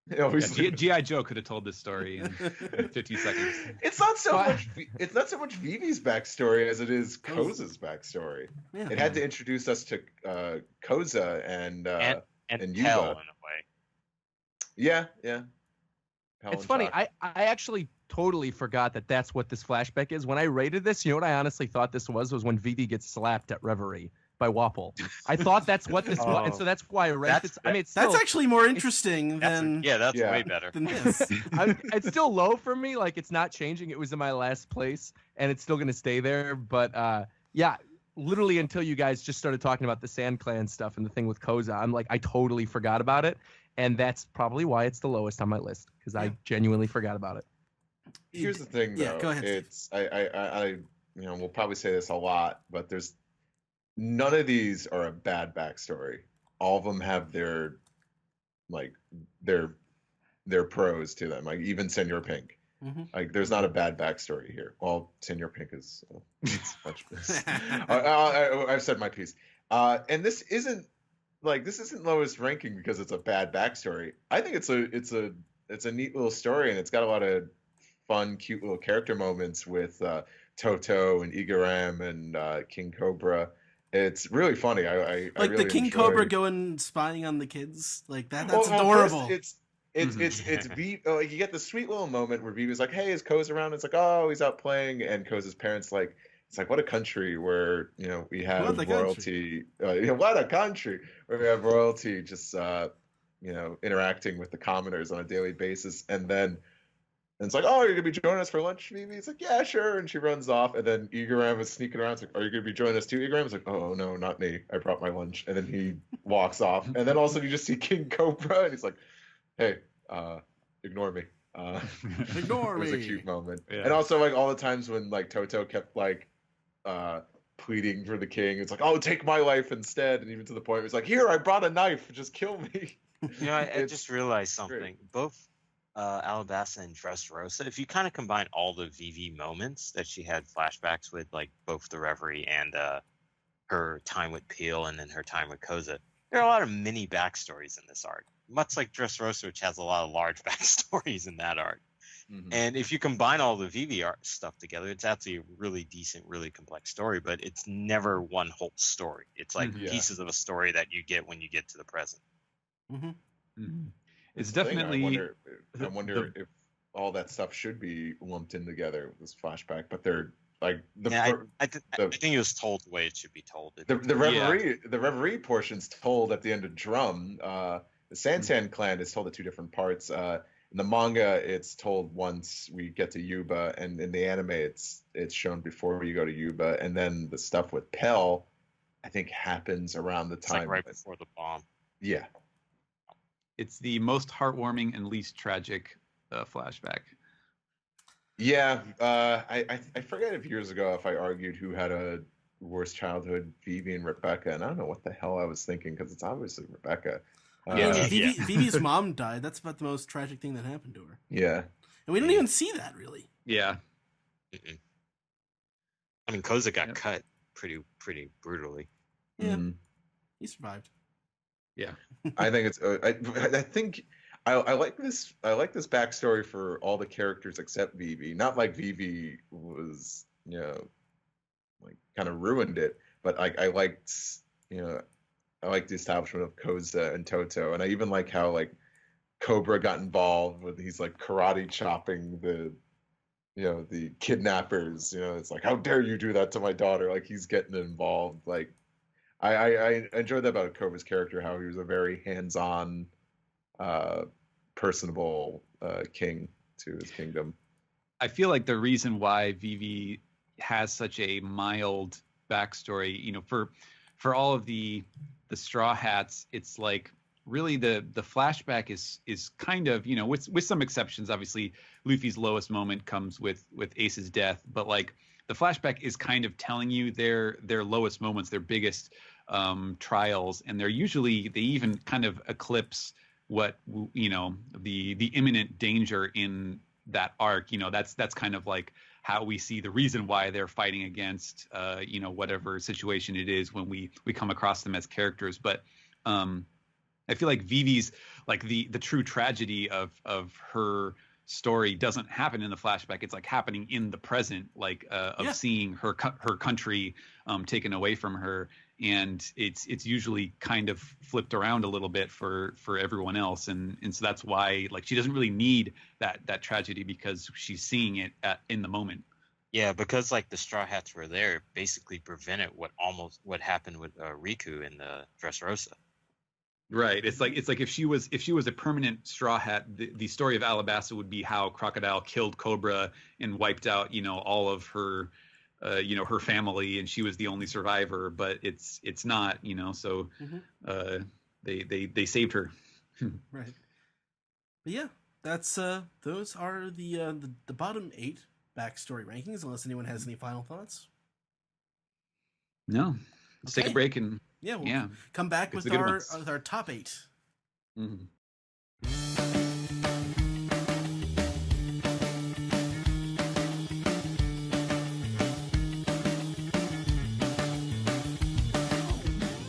G.I. Joe could have told this story in 50 seconds. It's not so much Vivi's backstory as it is Koza's backstory. Yeah. It had to introduce us to Koza and Yuba. Pell in a way. Yeah. It's funny. I actually totally forgot that that's what this flashback is. When I rated this, you know what I honestly thought this was when Vivi gets slapped at Reverie. by Wapol. I thought that's what this was, and so that's why I ranked it. I mean, it's still, That's actually more interesting That's than that's Yeah. way better. than this. it's still low for me. Like, it's not changing. It was in my last place, and it's still gonna stay there. But yeah, literally until you guys just started talking about the Sand Clan stuff and the thing with Koza, I'm like, I totally forgot about it, and that's probably why it's the lowest on my list, because I genuinely forgot about it. Here's the thing, though. Yeah, go ahead, Steve. It's I we'll probably say this a lot, but there's none of these are a bad backstory. All of them have their pros to them. Like even Senor Pink. Mhm. Like there's not a bad backstory here. Well, Senor Pink is it's much. I've said my piece. And this isn't lowest ranking because it's a bad backstory. I think it's a neat little story, and it's got a lot of fun, cute little character moments with Toto and Igaram and King Cobra. It's really funny. I Like really the King enjoy... Cobra going spying on the kids, like that. That's Well, adorable. first it's V. Like you get the sweet little moment where Vivi's like, "Hey, is Koz around?" It's like, "Oh, he's out playing," and Koz's parents like, it's like, what a country where we have What a royalty. What a country where we have royalty just interacting with the commoners on a daily basis, and then. And it's like, "Oh, you're gonna be joining us for lunch, Vivi?" It's like, "Yeah, sure." And she runs off. And then Igaram is sneaking around. It's like, "Are you gonna be joining us too, Igaram?" It's like, "Oh no, not me. I brought my lunch." And then he walks off. And then also you just see King Cobra, and he's like, "Hey, ignore me." Ignore It was a me. cute moment. Yeah. And also like all the times when like Toto kept like pleading for the king. It's like, "Oh, take my life instead." And even to the point where it's like, "Here, I brought a knife. Just kill me." I It's just realized something. great. Both Alabasta and Dressrosa, if you kind of combine all the Vivi moments that she had flashbacks with, like both the Reverie and her time with Peel and then her time with Koza, there are a lot of mini backstories in this arc. Much like Dressrosa, which has a lot of large backstories in that arc. Mhm. And if you combine all the Vivi art stuff together, it's actually a really decent, really complex story, but it's never one whole story. It's like Yeah. pieces of a story that you get when you get to the present. Hmm. It's The thing, definitely I wonder if all that stuff should be lumped in together with this flashback, but they're like I think it was told the way it should be told. the reverie portion's told at the end of Drum. The Sansan clan is told at two different parts. In the manga, it's told once we get to Yuba, and in the anime, it's shown before you go to Yuba, and then the stuff with Pell, I think, happens around the It's time. like right before the bomb. Yeah. it's the most heartwarming and least tragic flashback. Yeah, I forget if years ago if I argued who had a worse childhood, Vivi and Rebecca, and I don't know what the hell I was thinking because it's obviously Rebecca. Vivi's mom died. That's about the most tragic thing that happened to her, Yeah, and we don't even see that really. Yeah. Mm-mm. I mean, Koza got Yep. cut pretty brutally. Yeah, Mhm. he survived. Yeah. I think it's. I think I like this. I like this backstory for all the characters except Vivi. Not like Vivi was, like kind of ruined it, but I liked, I like the establishment of Koza and Toto, and I even like how like Cobra got involved with he's like karate chopping the kidnappers. It's like, how dare you do that to my daughter? Like he's getting involved. Like I enjoyed that about Cobra's character, how he was a very hands-on, personable king to his kingdom. I feel like the reason why Vivi has such a mild backstory, for all of the Straw Hats, it's like really the flashback is kind of, with some exceptions. Obviously, Luffy's lowest moment comes with Ace's death, but like the flashback is kind of telling you their lowest moments, their biggest trials, and they even kind of eclipse what the imminent danger in that arc. That's kind of like how we see the reason why they're fighting against whatever situation it is when we come across them as characters. But I feel like Vivi's like the true tragedy of her story doesn't happen in the flashback. It's like happening in the present, like seeing her country taken away from her, and it's usually kind of flipped around a little bit for everyone else, and so that's why like she doesn't really need that tragedy because she's seeing it in the moment. Yeah, because like the Straw Hats were there, basically prevented what happened with Riku in the Dressrosa. Right. It's like if she was a permanent Straw Hat, the story of Alabasta would be how Crocodile killed Cobra and wiped out, all of her, her family, and she was the only survivor. But it's not, So they saved her. Right. But yeah, that's those are the bottom 8 backstory rankings. Unless anyone has any final thoughts. No. Let's take a break and we'll come back with our top 8. Mm-hmm.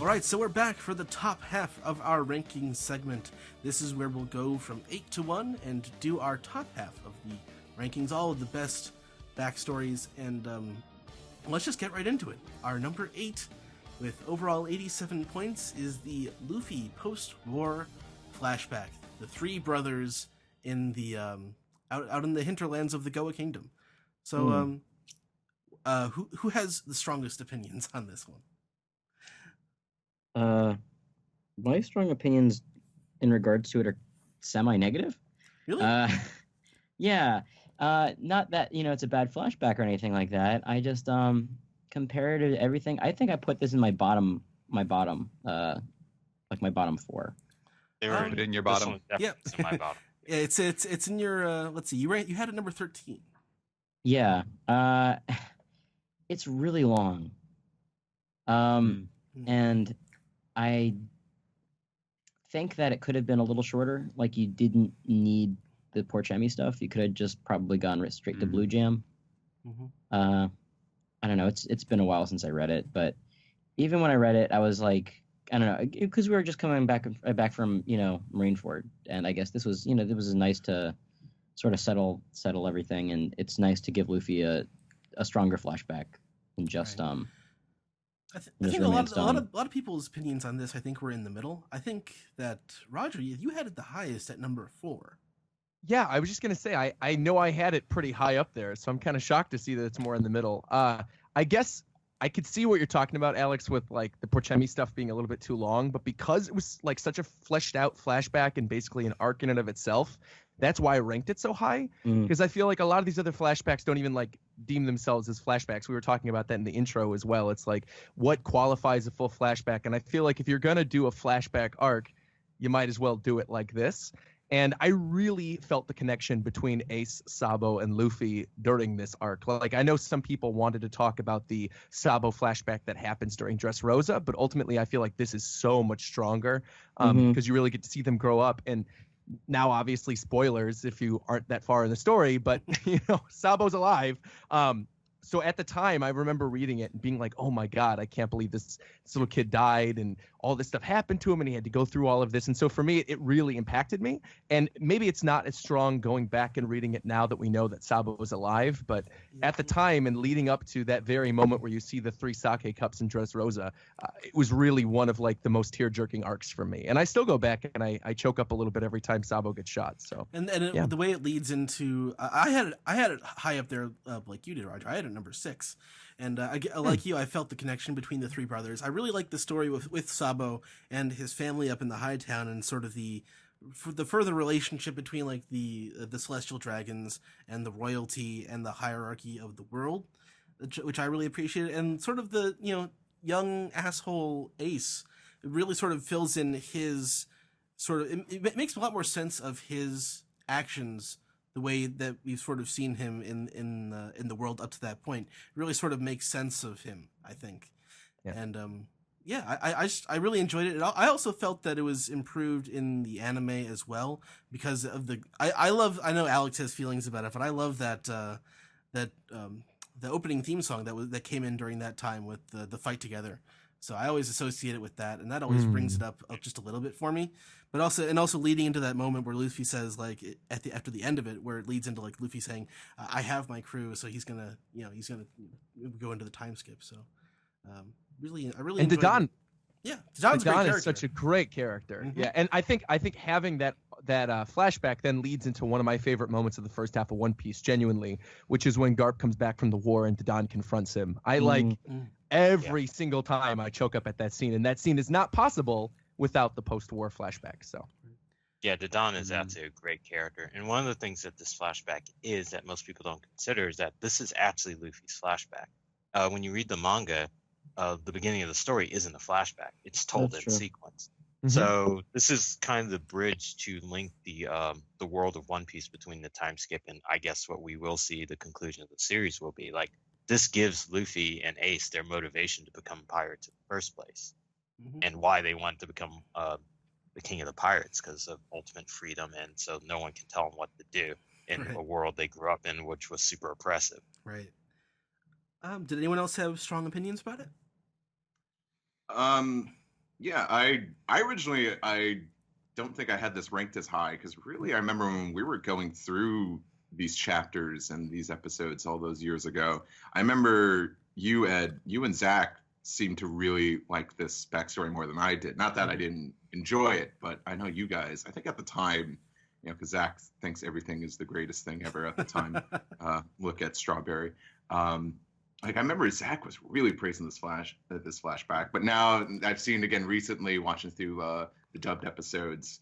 All right, so we're back for the top half of our ranking segment. This is where we'll go from 8 to 1 and do our top half of the rankings, all of the best backstories, and let's just get right into it. Our number 8, with overall 87 points, is the Luffy post-war flashback. The 3 brothers in the out in the hinterlands of the Goa Kingdom. So, who has the strongest opinions on this one? My strong opinions in regards to it are semi-negative. Really? Yeah. Not that, it's a bad flashback or anything like that. I just, compared to everything, I think I put this in my bottom, like my bottom 4. Put it in your bottom. Yeah. It's in my bottom. It's in your, let's see, you had it number 13. Yeah. It's really long. And I think that it could have been a little shorter. Like, you didn't need the Porchemi stuff. You could have just probably gone straight to Blue Jam. I don't know. It's been a while since I read it, but even when I read it, I was like, I don't know, because we were just coming back from Marineford, and I guess this was it was nice to sort of settle everything, and it's nice to give Luffy a stronger flashback than just Right. I think a lot of people's opinions on this, I think, were in the middle. I think that Roger, you had it the highest at number 4. Yeah, I was just gonna say I know I had it pretty high up there, so I'm kind of shocked to see that it's more in the middle. I guess I could see what you're talking about, Alex, with like the Porchemi stuff being a little bit too long, but because it was like such a fleshed out flashback and basically an arc in and of itself, that's why I ranked it so high. Because I feel like a lot of these other flashbacks don't even like deem themselves as flashbacks. We were talking about that in the intro as well. It's like, what qualifies a full flashback? And I feel like if you're gonna do a flashback arc, you might as well do it like this. And I really felt the connection between Ace, Sabo, and Luffy during this arc. Like, I know some people wanted to talk about the Sabo flashback that happens during Dressrosa, but ultimately I feel like this is so much stronger because you really get to see them grow up. And now, obviously, spoilers if you aren't that far in the story, but, Sabo's alive. So at the time, I remember reading it and being like, oh my God, I can't believe this little kid died and all this stuff happened to him and he had to go through all of this. And so for me, it really impacted me. And maybe it's not as strong going back and reading it now that we know that Sabo was alive. But at the time and leading up to that very moment where you see the 3 sake cups in Dressrosa, it was really one of like the most tear-jerking arcs for me. And I still go back and I choke up a little bit every time Sabo gets shot. So the way it leads into, I had it high up there like you did, Roger. I had it number 6. And like you, I felt the connection between the 3 brothers. I really liked the story with Sabo and his family up in the High Town, and sort of the further relationship between like the celestial dragons and the royalty and the hierarchy of the world, which I really appreciated. And sort of the young asshole Ace, it really sort of fills in his sort of, it makes a lot more sense of his actions, the way that we've sort of seen him in the world up to that point. It really sort of makes sense of him, I think. Yeah. And I really enjoyed it. I also felt that it was improved in the anime as well because of I know Alex has feelings about it, but I love that the opening theme song that came in during that time with the fight together. So I always associate it with that, and that always brings it up just a little bit for me. But also leading into that moment where Luffy says, like, after the end of it, where it leads into like Luffy saying, "I have my crew," so he's gonna go into the time skip. So I really and enjoyed Dadan. it. Yeah, Dadan's Dadan is such a great character. Yeah, and I think having that flashback then leads into one of my favorite moments of the first half of One Piece, genuinely, which is when Garp comes back from the war and Dodon confronts him. I every single time I choke up at that scene, and that scene is not possible without the post-war flashback. So. Yeah, Dodon is absolutely a great character. And one of the things that this flashback is that most people don't consider is that this is actually Luffy's flashback. When you read the manga, the beginning of the story isn't a flashback. It's told in sequence. Mm-hmm. So this is kind of the bridge to link the world of One Piece between the time skip and I guess what we will see the conclusion of the series will be. Like, this gives Luffy and Ace their motivation to become pirates in the first place, and why they want to become the king of the pirates, because of ultimate freedom, and so no one can tell them what to do in a world they grew up in, which was super oppressive. Right. Did anyone else have strong opinions about it? Yeah, I originally, I don't think I had this ranked as high, because really I remember when we were going through these chapters and these episodes all those years ago, I remember you, Ed, you and Zach seemed to really like this backstory more than I did. Not that I didn't enjoy it, but I know you guys, I think at the time, you know, because Zach thinks everything is the greatest thing ever at the time. Look at Strawberry. Like, I remember Zach was really praising this flashback, but now I've seen again recently watching through the dubbed episodes.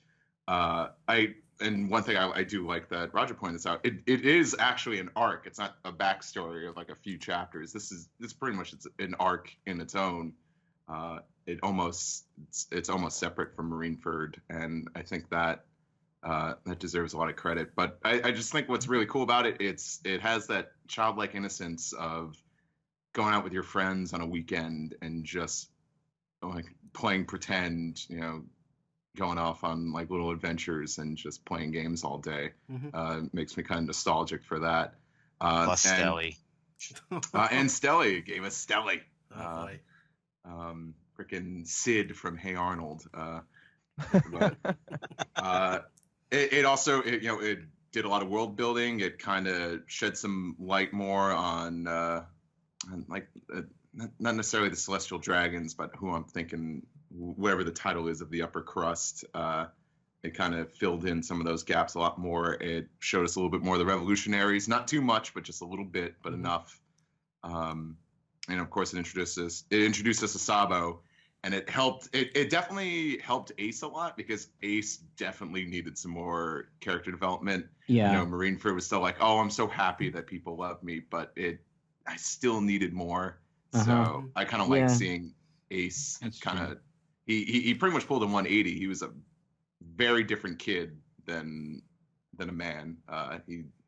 And one thing I do like that Roger pointed this out, it is actually an arc. It's not a backstory of like a few chapters. This pretty much it's an arc in its own. It's almost separate from Marineford, and I think that that deserves a lot of credit. But I just think what's really cool about it, it has that childlike innocence of going out with your friends on a weekend and just like playing pretend, you know, going off on like little adventures and just playing games all day. Makes me kind of nostalgic for that. Plus Stelly. And Stelly gave us Stelly. Oh, boy. Freaking Sid from Hey Arnold. But it also, you know, it did a lot of world building. It kind of shed some light more on like not necessarily the celestial dragons, but who I'm thinking, whatever the title is of the upper crust. It kind of filled in some of those gaps a lot more. It showed us a little bit more of the revolutionaries, not too much, but just a little bit, but enough. And of course, it introduced us to Sabo, and it helped. It definitely helped Ace a lot, because Ace definitely needed some more character development. Yeah, you know, Marineford was still like, oh, I'm so happy that people love me, but I still needed more. So I kind of like seeing Ace kind of. He pretty much pulled a 180. He was a very different kid than a man.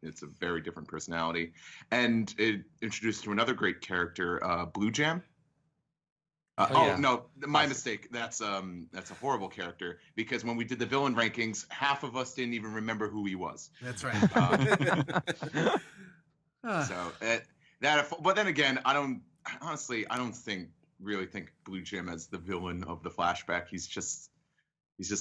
It's a very different personality, and it introduced to another great character, Blue Jam. No, my mistake. That's a horrible character, because when we did the villain rankings, half of us didn't even remember who he was. That's right. But then again, I don't really think Blue Jim as the villain of the flashback. He's just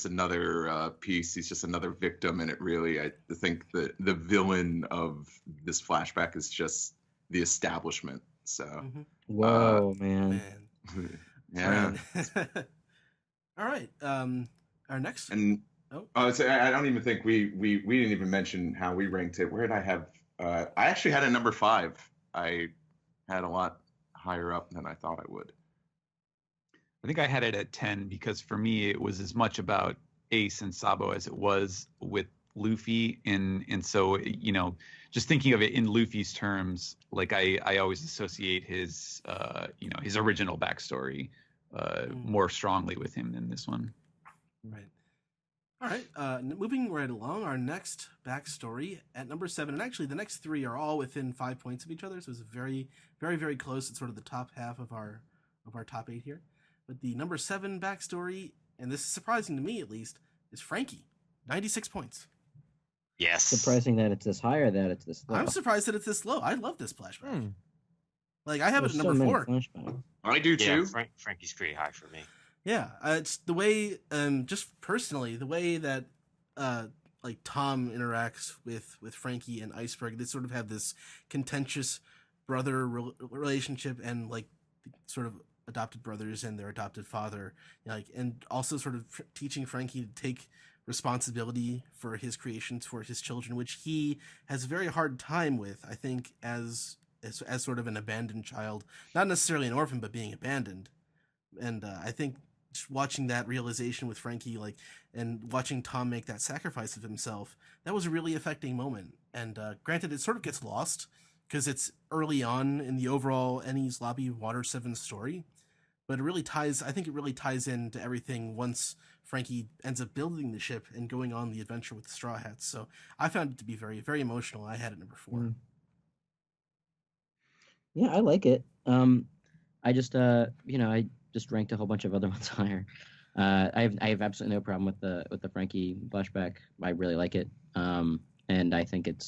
another piece. He's just another victim, and I think the villain of this flashback is just the establishment. So, whoa, man. Yeah. All right. Our next. And so I don't even think we didn't even mention how we ranked it. Where did I have? I actually had a number 5. I had a lot higher up than I thought I would. I think I had it at 10, because for me it was as much about Ace and Sabo as it was with Luffy, and so, you know, just thinking of it in Luffy's terms, like I always associate his you know, his original backstory more strongly with him than this one. Right. All right. Moving right along, our next backstory at number 7, and actually the next 3 are all within 5 points of each other, so it's very, very, very close. It's sort of the top half of our top 8 here. But the number 7 backstory, and this is surprising to me at least, is Frankie. 96 points. Yes. Surprising that it's this high or that it's this low. I'm surprised that it's this low. I love this flashback. Like, I have it at number 4. I do too. Yeah, Frankie's pretty high for me. Yeah, it's the way, just personally, the way that like Tom interacts with Frankie and Iceberg. They sort of have this contentious brother relationship, and like sort of adopted brothers and their adopted father, like, and also sort of teaching Frankie to take responsibility for his creations for his children, which he has a very hard time with, I think, as sort of an abandoned child, not necessarily an orphan, but being abandoned. And I think just watching that realization with Frankie, like, and watching Tom make that sacrifice of himself, that was a really affecting moment. And granted, it sort of gets lost because it's early on in the overall Enies Lobby Water 7 story, but it really ties, I think it really ties into everything once Frankie ends up building the ship and going on the adventure with the Straw Hats. So I found it to be very, very emotional. I had it number 4. Yeah, I like it. I just, I just ranked a whole bunch of other ones higher. I have absolutely no problem with the Frankie flashback. I really like it, and I think it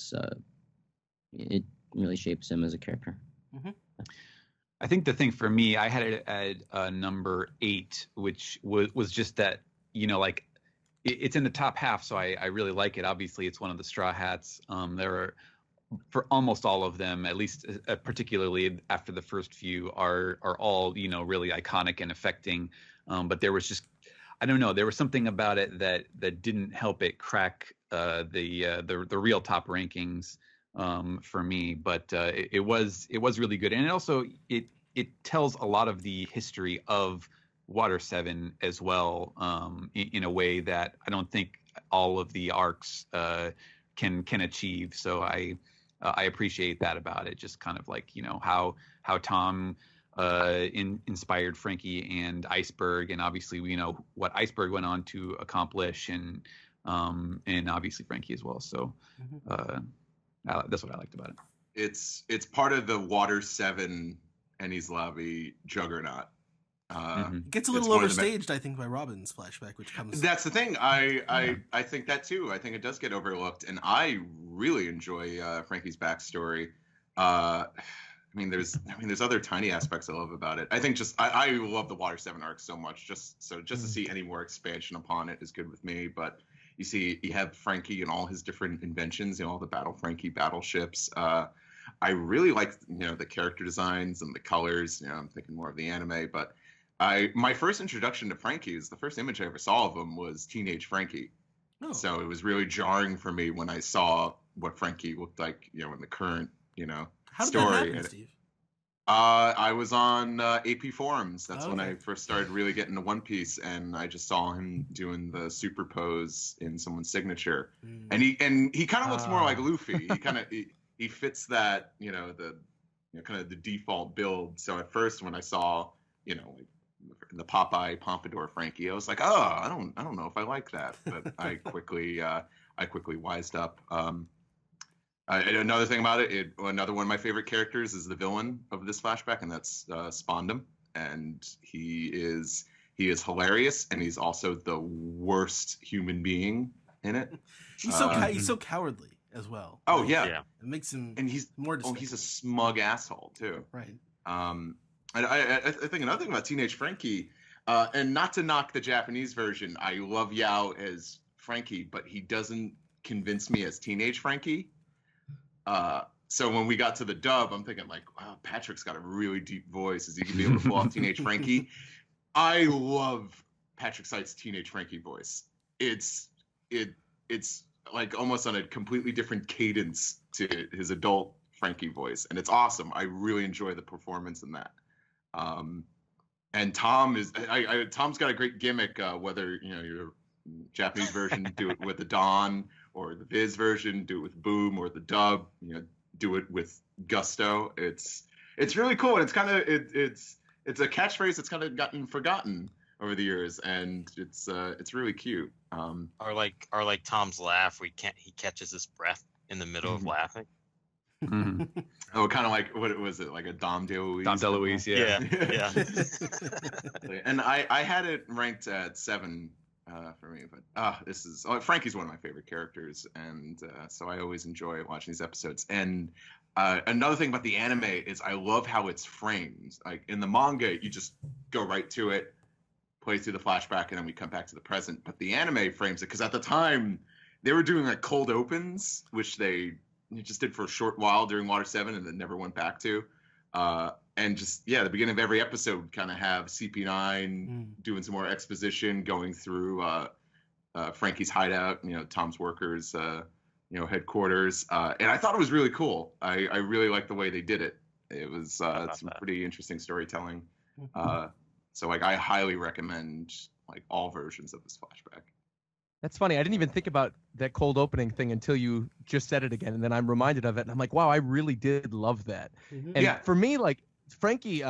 really shapes him as a character. Mm-hmm. I think the thing for me, I had it at number 8, which was just that, like it's in the top half, so I really like it. Obviously, it's one of the Straw Hats. There are, for almost all of them, at least particularly after the first few, are all really iconic and affecting. But there was just, I don't know, there was something about it that didn't help it crack the real top rankings for me. But it was really good, and also it tells a lot of the history of Water 7 as well, in a way that I don't think all of the arcs can achieve. So I appreciate that about it. Just kind of like how Tom inspired Frankie and Iceberg, and obviously we know what Iceberg went on to accomplish, and obviously Frankie as well. So that's what I liked about it. It's part of the Water 7 Enies Lobby juggernaut. It gets a little overstaged, I think, by Robin's flashback, which comes. That's the thing. I think that too. I think it does get overlooked, and I really enjoy Frankie's backstory. There's other tiny aspects I love about it. I think I love the Water 7 arc so much. Just to see any more expansion upon it is good with me. But you have Frankie and all his different inventions, all the Battle Frankie battleships. I really like the character designs and the colors. I'm thinking more of the anime, but my first introduction to Frankie is the first image I ever saw of him was Teenage Frankie. Oh. So it was really jarring for me when I saw what Frankie looked like, in the current, How did story. that happen, Steve? I was on AP forums. That's when Okay. I first started really getting into One Piece, and I just saw him doing the super pose in someone's signature, and he kind of looks more like Luffy. He kind of he fits that, the kind of the default build. So at first when I saw, like the Popeye Pompadour Frankie, I was like, oh, I don't know if I like that, but I quickly wised up. Another thing about it, another one of my favorite characters is the villain of this flashback, and that's Spondum, and he is hilarious, and he's also the worst human being in it. He's so cowardly as well. Oh yeah. It makes him, and he's more. He's a smug asshole too. Right. I think another thing about Teenage Frankie, and not to knock the Japanese version, I love Yao as Frankie, but he doesn't convince me as Teenage Frankie. So when we got to the dub, I'm thinking like, wow, Patrick's got a really deep voice. Is he gonna be able to pull off Teenage Frankie? I love Patrick Seit's Teenage Frankie voice. It's like almost on a completely different cadence to his adult Frankie voice, and it's awesome. I really enjoy the performance in that. And Tom is Tom's got a great gimmick, whether your Japanese version do it with the Dawn, or the Viz version do it with Boom, or the dub do it with Gusto. It's really cool, and it's kind of it's a catchphrase that's kind of gotten forgotten over the years, and it's really cute. Or like Tom's laugh, he catches his breath in the middle of laughing. Mm-hmm. Oh, kind of like, what was it, like a Dom DeLuise? Dom DeLuise, yeah. And I had it ranked at 7 for me, but Frankie's one of my favorite characters, and so I always enjoy watching these episodes. And another thing about the anime is I love how it's framed. Like in the manga, you just go right to it, play through the flashback, and then we come back to the present. But the anime frames it, because at the time they were doing like cold opens, which they just did for a short while during Water 7 and then never went back to. And just, the beginning of every episode would kind of have CP9 doing some more exposition, going through Frankie's hideout, Tom's workers, headquarters, and I thought it was really cool. I really liked the way they did it. It was some pretty interesting storytelling. So like I highly recommend like all versions of this flashback. That's funny. I didn't even think about that cold opening thing until you just said it again, and then I'm reminded of it, and I'm like, wow, I really did love that. And for me, like Frankie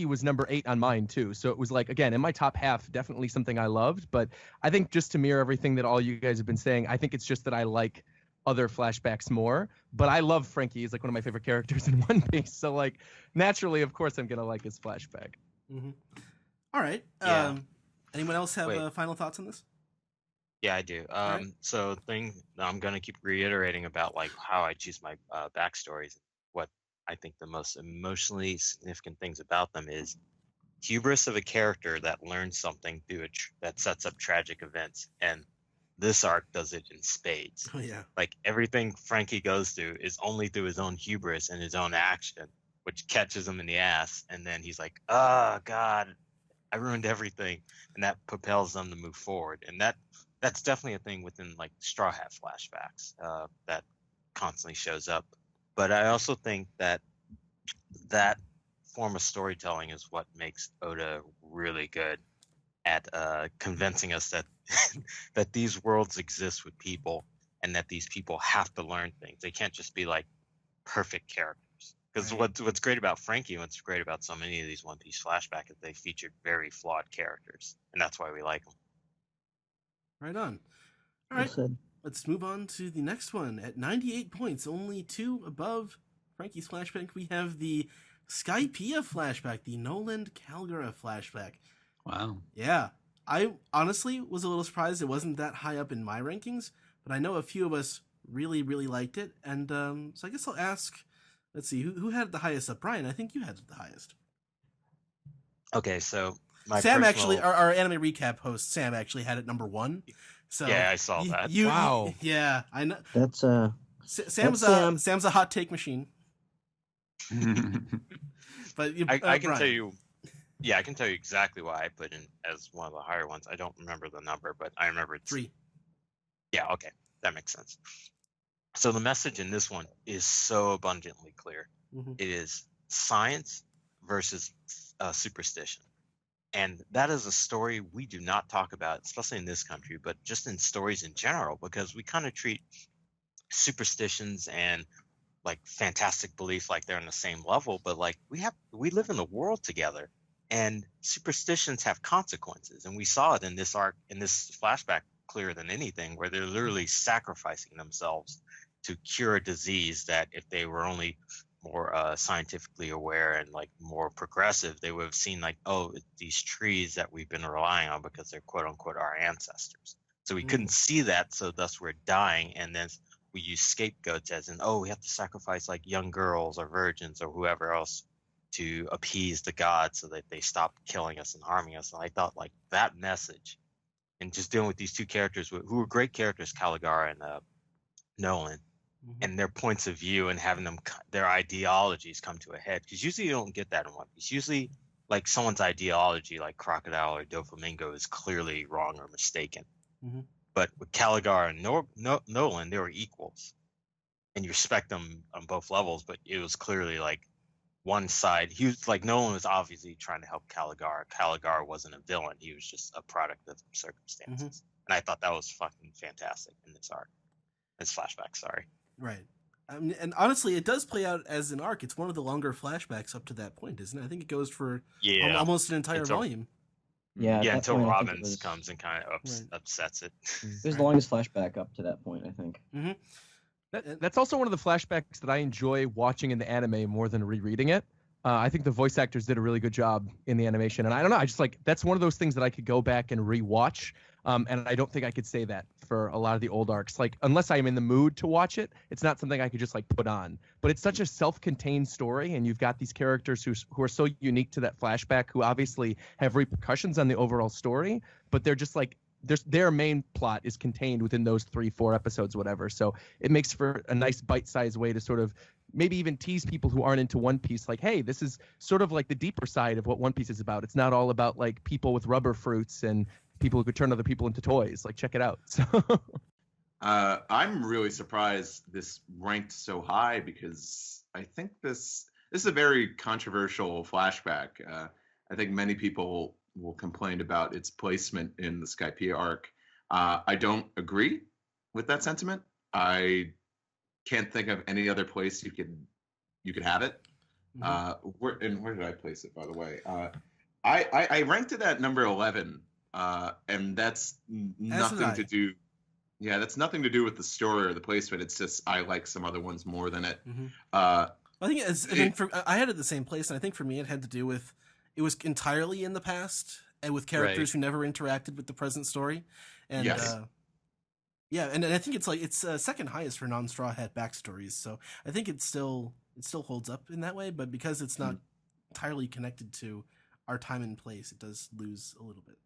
was number 8 on mine too. So it was like, again, in my top half, definitely something I loved. But I think just to mirror everything that all you guys have been saying, I think it's just that I like other flashbacks more. But I love Frankie. He's like one of my favorite characters in One Piece. So like naturally, of course, I'm gonna like his flashback. All right. Yeah. Anyone else have final thoughts on this? Yeah, I do. So thing I'm going to keep reiterating about like how I choose my backstories. What I think the most emotionally significant things about them is hubris of a character that learns something through that sets up tragic events, and this arc does it in spades. Oh yeah. Like everything Frankie goes through is only through his own hubris and his own action, which catches him in the ass, and then he's like, "Oh God, I ruined everything," and that propels them to move forward, and that's definitely a thing within like Straw Hat flashbacks that constantly shows up. But I also think that form of storytelling is what makes Oda really good at convincing us that that these worlds exist with people, and that these people have to learn things. They can't just be like perfect characters. Because what's great about Frankie, what's great about so many of these One Piece flashbacks, is they featured very flawed characters, and that's why we like them. Right on. All right, let's move on to the next one. At 98 points, only 2 above Frankie's flashback, we have the Skypiea flashback, the Noland Calgara flashback. Wow. Yeah. I honestly was a little surprised it wasn't that high up in my rankings, but I know a few of us really, really liked it. And so I guess I'll ask, let's see, who had it the highest up? Brian, I think you had it the highest. Okay, so Sam actually, our anime recap host, Sam actually had it number 1. So yeah, I saw that. Wow. Yeah, I know. That's Sam's a hot take machine. But I can tell you. Yeah, I can tell you exactly why I put in as one of the higher ones. I don't remember the number, but I remember it's 3. Yeah, okay, that makes sense. So the message in this one is so abundantly clear. It is science versus superstition. And that is a story we do not talk about, especially in this country, but just in stories in general, because we kind of treat superstitions and like fantastic belief like they're on the same level. But like we live in a world together, and superstitions have consequences. And we saw it in this arc, in this flashback, clearer than anything, where they're literally sacrificing themselves to cure a disease that if they were only more scientifically aware and like more progressive, they would have seen like, oh, these trees that we've been relying on because they're quote unquote our ancestors. So we couldn't see that, so thus we're dying, and then we use scapegoats as in, oh, we have to sacrifice like young girls or virgins or whoever else to appease the gods so that they stop killing us and harming us. And I thought like that message, and just dealing with these two characters who were great characters, Caligari and Nolan, and their points of view, and having them their ideologies come to a head, because usually you don't get that in One Piece. Usually like someone's ideology like Crocodile or Doflamingo is clearly wrong or mistaken, but with Caligari and Nolan, they were equals, and you respect them on both levels. But it was clearly like one side, he was like, Nolan was obviously trying to help Caligari. Caligari wasn't a villain, he was just a product of circumstances. And I thought that was fucking fantastic in this arc, this flashback, sorry. Right. And honestly, it does play out as an arc. It's one of the longer flashbacks up to that point, isn't it? I think it goes for almost an entire volume. Yeah, until Robbins comes and kind of upsets it. It was the longest flashback up to that point, I think. That's also one of the flashbacks that I enjoy watching in the anime more than rereading it. I think the voice actors did a really good job in the animation, and I don't know, I just like, that's one of those things that I could go back and rewatch, and I don't think I could say that for a lot of the old arcs. Like, unless I'm in the mood to watch it, it's not something I could just like put on. But it's such a self-contained story, and you've got these characters who are so unique to that flashback, who obviously have repercussions on the overall story, but they're just like, their main plot is contained within those 3-4 episodes, whatever. So it makes for a nice bite-sized way to sort of maybe even tease people who aren't into One Piece, like, hey, this is sort of like the deeper side of what One Piece is about. It's not all about like people with rubber fruits and people who could turn other people into toys. Like, check it out. So I'm really surprised this ranked so high because I think this is a very controversial flashback. I think many people will complain about its placement in the Skypiea arc. I don't agree with that sentiment. I can't think of any other place you could have it. Where did I place it, by the way? I ranked it at number 11, and that's nothing to do. Yeah, that's nothing to do with the story or the placement. It's just I like some other ones more than it. I think I had it the same place, and I think for me it had to do with it was entirely in the past and with characters who never interacted with the present story. And yeah, and I think it's second highest for non-Straw Hat backstories. So I think it still holds up in that way, but because it's not entirely connected to our time and place, it does lose a little bit.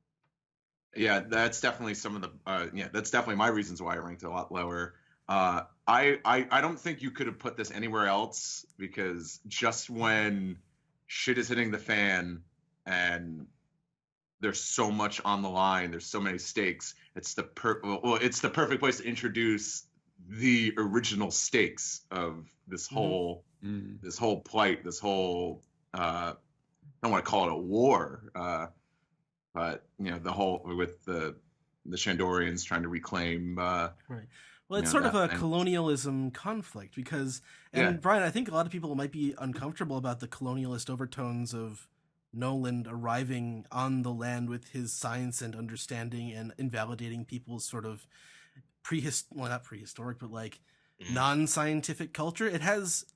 Yeah, that's definitely some of the that's definitely my reasons why I ranked it a lot lower. I don't think you could have put this anywhere else because just when shit is hitting the fan and there's so much on the line, there's so many stakes, it's the perfect place to introduce the original stakes of this whole plight, this whole I don't want to call it a war, but the whole with the Shandorians trying to reclaim. Right. Well, it's sort of a colonialism conflict because, Brian, I think a lot of people might be uncomfortable about the colonialist overtones of Nolan arriving on the land with his science and understanding and invalidating people's sort of not prehistoric, but like non-scientific culture. It has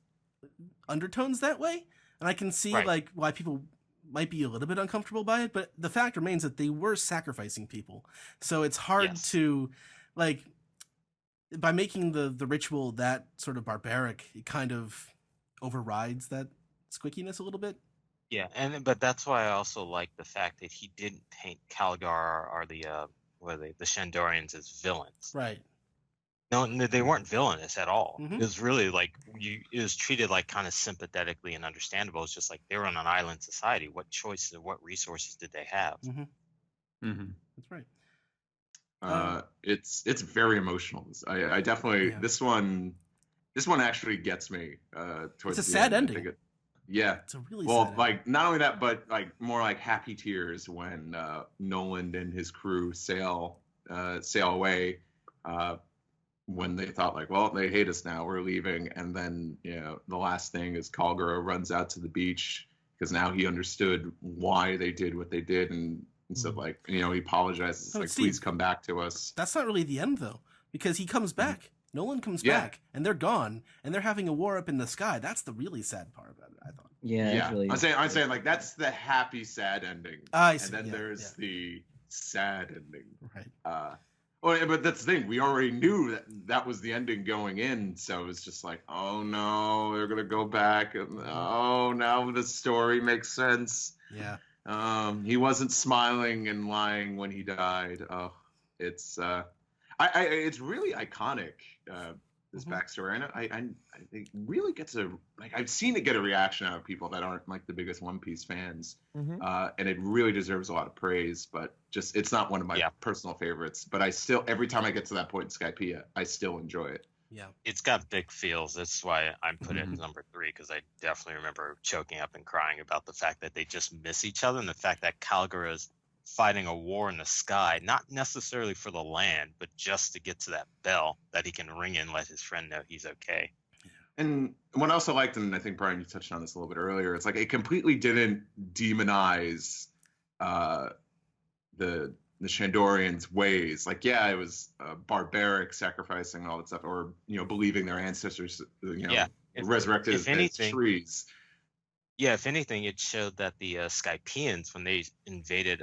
undertones that way, and I can see like why people might be a little bit uncomfortable by it, but the fact remains that they were sacrificing people. So it's hard to, like, by making the ritual that sort of barbaric, it kind of overrides that squickiness a little bit. Yeah, but that's why I also like the fact that he didn't paint Calgar or the Shandorians as villains. Right. No, they weren't villainous at all. It was really like it was treated like kind of sympathetically and understandable. It's just like they were in an island society. What choices, what resources did they have? That's right. It's very emotional. I definitely this one actually gets me. Towards it's a the end. ending. It's a really sad like not only that, but like more like happy tears when Nolan and his crew sail away. When they thought like, well, they hate us now, we're leaving, and then the last thing is Kalgara runs out to the beach because now he understood why they did what they did, and so like he apologizes, like please come back to us. That's not really the end though, because he comes back. Nolan comes back, and they're gone, and they're having a war up in the sky. That's the really sad part about it, I thought. Yeah. Really I'm saying like that's the happy sad ending, I see. And then there's the sad ending, right? But that's the thing. We already knew that was the ending going in, so it's just like, oh no, they're gonna go back, and oh, now the story makes sense. Yeah. He wasn't smiling and lying when he died. Oh, it's it's really iconic. This backstory, and I it really gets I've seen it get a reaction out of people that aren't like the biggest One Piece fans, and it really deserves a lot of praise. But just it's not one of my personal favorites. But I still, every time I get to that point in Skypiea, I still enjoy it. Yeah, it's got big feels. That's why I put it at number 3, because I definitely remember choking up and crying about the fact that they just miss each other, and the fact that Calgara is fighting a war in the sky, not necessarily for the land, but just to get to that bell that he can ring and let his friend know he's okay. And what I also liked, and I think Brian, you touched on this a little bit earlier, it's like it completely didn't demonize the Shandorians' ways. Like, yeah, it was barbaric, sacrificing and all that stuff, or believing their ancestors, resurrected as trees. Yeah, if anything, it showed that the Skypieans, when they invaded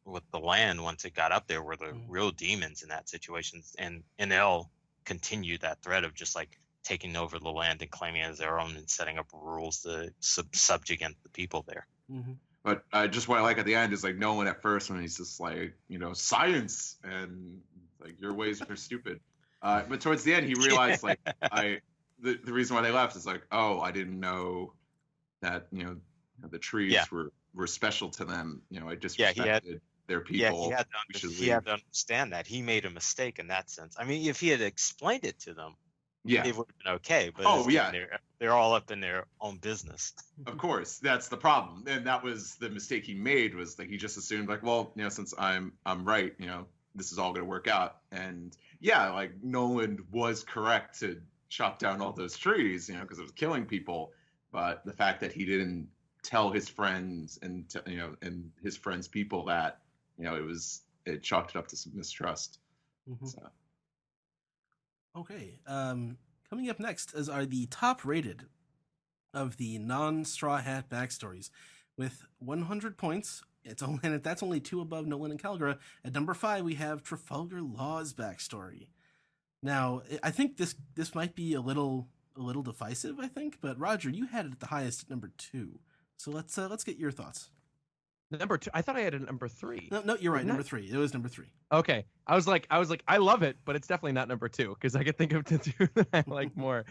with the land, once it got up there, were the real demons in that situation. And they'll continue that thread of just like taking over the land and claiming it as their own and setting up rules to subjugate the people there. But just what I like at the end is like Nolan at first when he's just like, science and like your ways are stupid. But towards the end, he realized like the reason why they left is like, oh, I didn't know that the trees were special to them. I just respected they're Yeah, people who should he leave. had to understand that he made a mistake in that sense. I mean, if he had explained it to them, Yeah. it would have been okay. But Oh, yeah. they're all up in their own business. Of course, that's the problem, and that was the mistake he made. Was that he just assumed like, well, since I'm right, this is all going to work out. And yeah, like Nolan was correct to chop down all those trees, because it was killing people. But the fact that he didn't tell his friends and his friends' people that it chalked it up to some mistrust. Mm-hmm. So. Okay. Coming up next are the top rated of the non-Straw Hat backstories with 100 points. That's only 2 above Nolan and Calgara. At number 5, we have Trafalgar Law's backstory. Now, I think this might be a little divisive, I think, but Roger, you had it at the highest at number 2. So let's get your thoughts. Number 2. I thought I had it at number 3. No, you're right. Number 3. It was number 3. Okay. I was like, I love it, but it's definitely not number 2 because I could think of the 2 that I like more.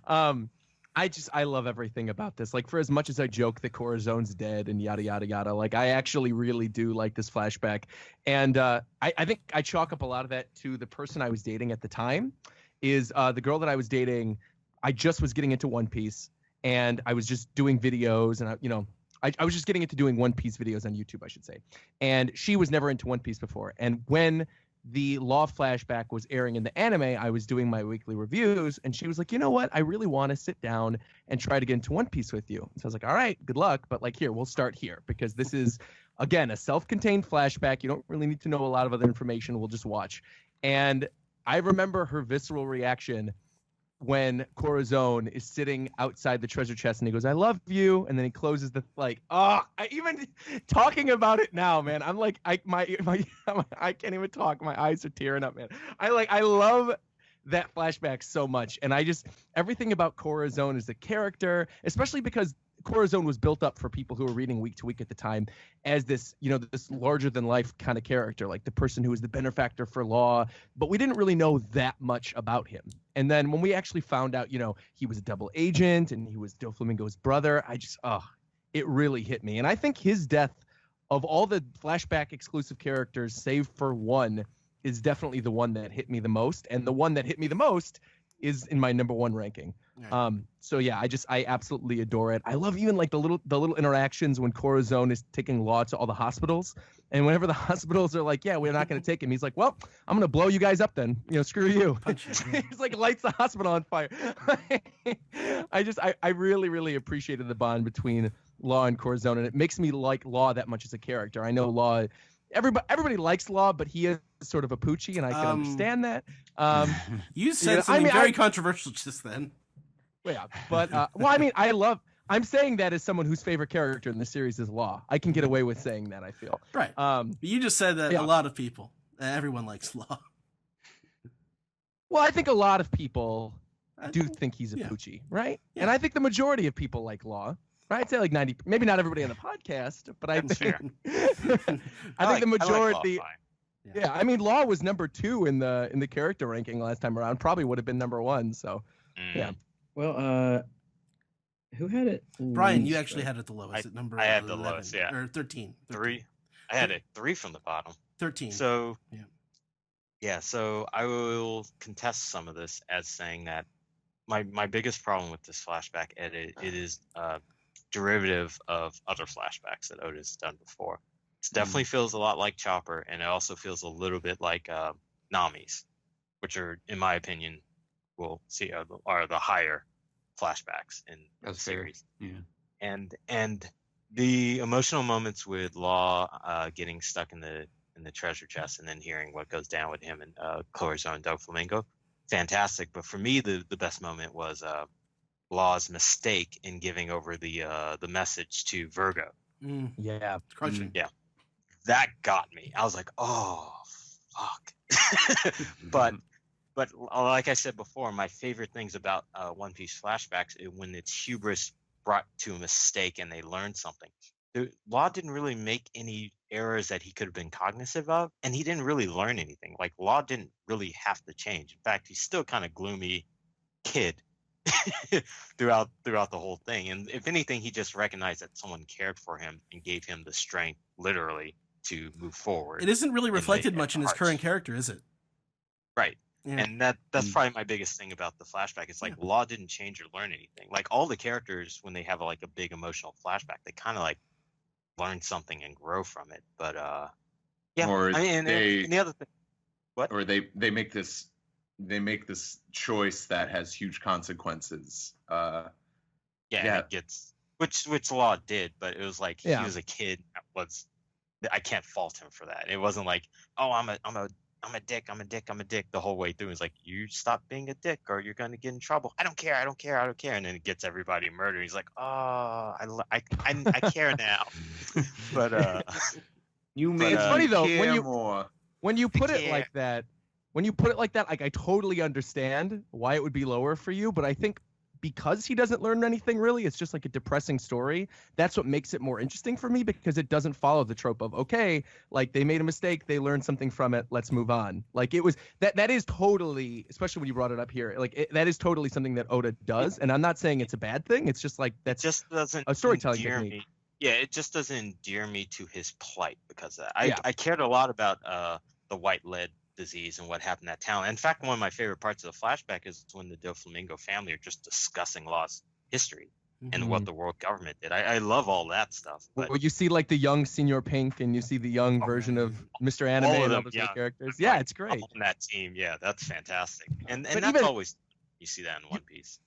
I love everything about this. Like, for as much as I joke that Corazone's dead and yada yada yada, like I actually really do like this flashback, and I think I chalk up a lot of that to the person I was dating at the time. Is the girl that I was dating? I just was getting into One Piece, and I was just doing videos, and I was just getting into doing One Piece videos on YouTube, I should say. And she was never into One Piece before. And when the Law flashback was airing in the anime, I was doing my weekly reviews, and she was like, you know what? I really want to sit down and try to get into One Piece with you. So I was like, all right, good luck. But like, here, we'll start here because this is, again, a self-contained flashback. You don't really need to know a lot of other information. We'll just watch. And I remember her visceral reaction when Corazon is sitting outside the treasure chest and he goes, I love you. And then he closes even talking about it now, man, I'm like, I can't even talk. My eyes are tearing up, man. I love that flashback so much. And everything about Corazon as a character, especially because Corazon was built up for people who were reading week to week at the time as this, this larger than life kind of character, like the person who was the benefactor for Law, but we didn't really know that much about him. And then when we actually found out, he was a double agent and he was Doflamingo's brother, it really hit me. And I think his death, of all the flashback exclusive characters, save for one, is definitely the one that hit me the most. And the one that hit me the most is in my number 1 ranking. So yeah, I absolutely adore it. I love even like the little interactions when Corazon is taking Law to all the hospitals, and whenever the hospitals are like, yeah, we're not going to take him, he's like, well, I'm going to blow you guys up then, screw you. He's like lights the hospital on fire. I really, really appreciated the bond between Law and Corazon, and it makes me like Law that much as a character. I know Law, everybody likes Law, but he is sort of a poochie, and I can understand that. You said something very controversial just then. Yeah, but I'm saying that as someone whose favorite character in the series is Law. I can get away with saying that, I feel. Right. But you just said that a lot of people, everyone likes Law. Well, I think a lot of people do think he's a poochie, right? Yeah. And I think the majority of people like Law. Right? I'd say like 90, maybe not everybody on the podcast, but I think I think the majority. Yeah, I mean, Law was number 2 in the character ranking last time around. Probably would have been number 1. So, yeah. Well, who had it? Brian, you actually had it the lowest at number. I had 11, the lowest, yeah, or 13. 3. I had it 3 from the bottom. 13. So So I will contest some of this as saying that my biggest problem with this flashback, it is derivative of other flashbacks that Oda's done before. It definitely feels a lot like Chopper, and it also feels a little bit like Nami's, which are, in my opinion, we'll see are the higher flashbacks in the series. Yeah. And the emotional moments with Law getting stuck in the treasure chest and then hearing what goes down with him and Corazon and Doflamingo, fantastic. But for me, the best moment was Law's mistake in giving over the message to Virgo. Yeah, crushing. Yeah, that got me. I was like, oh fuck. but like I said before, my favorite things about One Piece flashbacks is when it's hubris brought to a mistake and they learn something. Law didn't really make any errors that he could have been cognizant of, and he didn't really learn anything. Like, Law didn't really have to change. In fact, he's still kind of gloomy kid throughout the whole thing. And if anything, he just recognized that someone cared for him and gave him the strength, literally, to move forward. It isn't really and they- reflected and much in his arcs. current character, is it? Right. Yeah. And that's probably my biggest thing about the flashback. It's like Law didn't change or learn anything. Like all the characters, when they have like a big emotional flashback, they kind of like learn something and grow from it. But yeah, Or I mean, and the other thing, what? Or they make this choice that has huge consequences. Yeah, Yeah. it gets which Law did, but it was like he Yeah. was a kid. I can't fault him for that. It wasn't like, oh, I'm a dick the whole way through. It's like, you stop being a dick or you're gonna get in trouble. I don't care. And then it gets everybody murdered. He's like, oh, I care now. But You But, made It's me funny, though, when care you- more. When you put it Yeah. like that, like I totally understand why it would be lower for you, but I think because he doesn't learn anything really, it's just like a depressing story. That's what makes it more interesting for me, because it doesn't follow the trope of, okay, like they made a mistake, they learned something from it, let's move on. Like it was that is totally, especially when you brought it up here, like that is totally something that Oda does, and I'm not saying it's a bad thing. It's just like that's just doesn't a storytelling endear technique. me. Yeah, it just doesn't endear me to his plight because of that. Yeah. I cared a lot about the white lead disease and what happened in that town. In fact, one of my favorite parts of the flashback is when the Doflamingo family are just discussing Law's history and what the world government did. I love all that stuff. But Well, you see like the young Senior Pink, and you see the young version of Mr. Anime all of and all them, those yeah. other characters. I'm Yeah, like, it's great. on that team, yeah, that's fantastic. And But that's even- always, you see that in One Piece.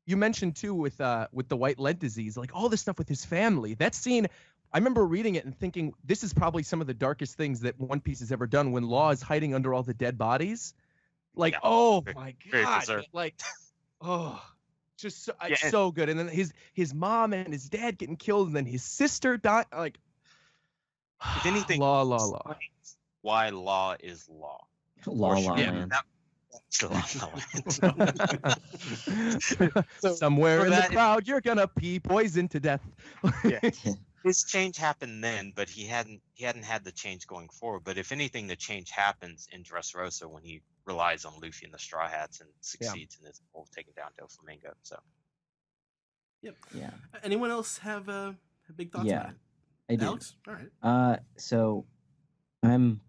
You mentioned too with the white lead disease, like all this stuff with his family. That scene, I remember reading it and thinking this is probably some of the darkest things that One Piece has ever done. When Law is hiding under all the dead bodies, like Yeah. oh Very- my very god, deserved. like oh, just so, Yeah, it's and- so good. And then his mom and his dad getting killed, and then his sister died. Like If anything, Law. explains why Law is Law. La Or La should- Land. That's La La Land. So, Somewhere for in that- the crowd, you're gonna pee poison to death. Yeah. His change happened then, but he hadn't had the change going forward. But if anything, the change happens in Dressrosa when he relies on Luffy and the Straw Hats and succeeds in his goal of taking down Doflamingo. So Yep. Yeah. Anyone else have big thoughts Yeah, on it? I do. Alex? All right. So I'm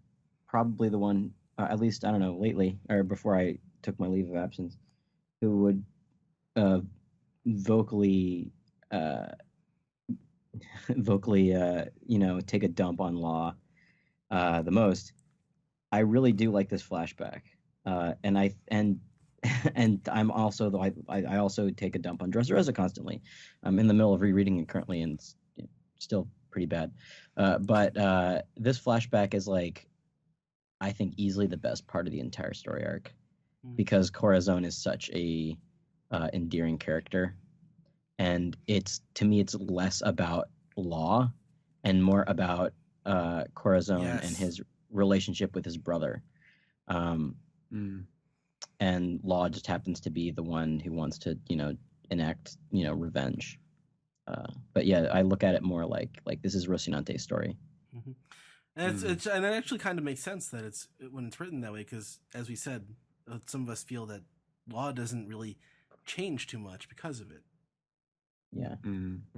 probably the one, at least I don't know, lately or before I took my leave of absence, who would vocally take a dump on Law the most. I really do like this flashback, and I'm also I also take a dump on Dressrosa constantly. I'm in the middle of rereading it currently, and it's still pretty bad. But this flashback is like, I think, easily the best part of the entire story arc, because Corazon is such a endearing character, and to me it's less about Law and more about Corazon and his relationship with his brother. And Law just happens to be the one who wants to, enact, revenge. But yeah, I look at it more like this is Rocinante's story. And and it actually kind of makes sense that it's when it's written that way, because as we said, some of us feel that Law doesn't really change too much because of it. Yeah.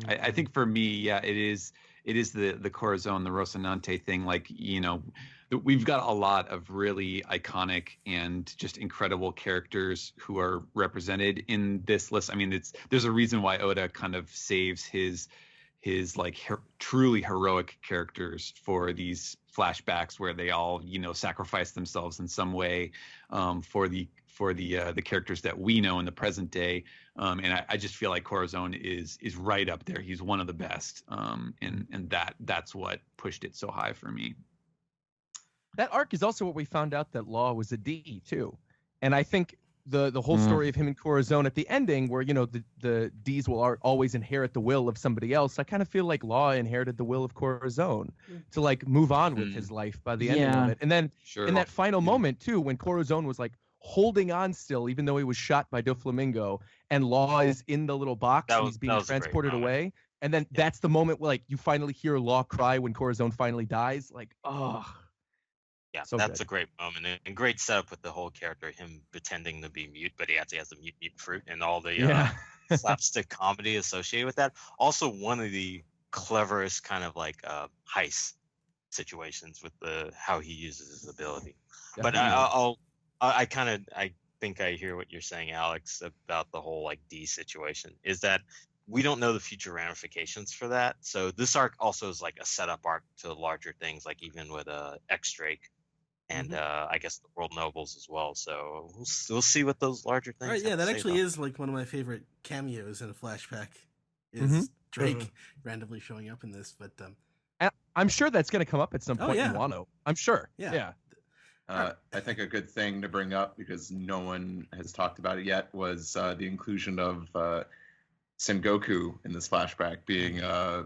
I think for me, yeah, it is the Corazon, the Rocinante thing. Like, we've got a lot of really iconic and just incredible characters who are represented in this list. I mean, there's a reason why Oda kind of saves his like truly heroic characters for these flashbacks where they all sacrifice themselves in some way for the characters that we know in the present day. And I just feel like Corazon is right up there. He's one of the best. And that's what pushed it so high for me. That arc is also what we found out that Law was a D too. And I think the whole story of him and Corazon at the ending, where the D's will always inherit the will of somebody else. I kind of feel like Law inherited the will of Corazon to like move on with his life by the ending of it. And then in that final moment too, when Corazon was like holding on still, even though he was shot by Doflamingo, and Law is in the little box and he's being transported away. And then that's the moment where like you finally hear Law cry when Corazon finally dies. Like, oh. yeah, So that's good. a great moment and great setup with the whole character, him pretending to be mute, but he actually has the mute fruit and all the slapstick comedy associated with that. Also, one of the cleverest kind of like heist situations with how he uses his ability. But Definitely. I think I hear what you're saying, Alex, about the whole like D situation. Is that we don't know the future ramifications for that. So this arc also is like a setup arc to larger things, like even with X Drake and I guess the World Nobles as well. So we'll see what those larger things. All right, have yeah, to that say, actually though. is like one of my favorite cameos in a flashback. Is Drake randomly showing up in this? But I'm sure that's going to come up at some Oh, point yeah. in Wano. I'm sure. Yeah. I think a good thing to bring up, because no one has talked about it yet, was the inclusion of Sengoku in this flashback, being a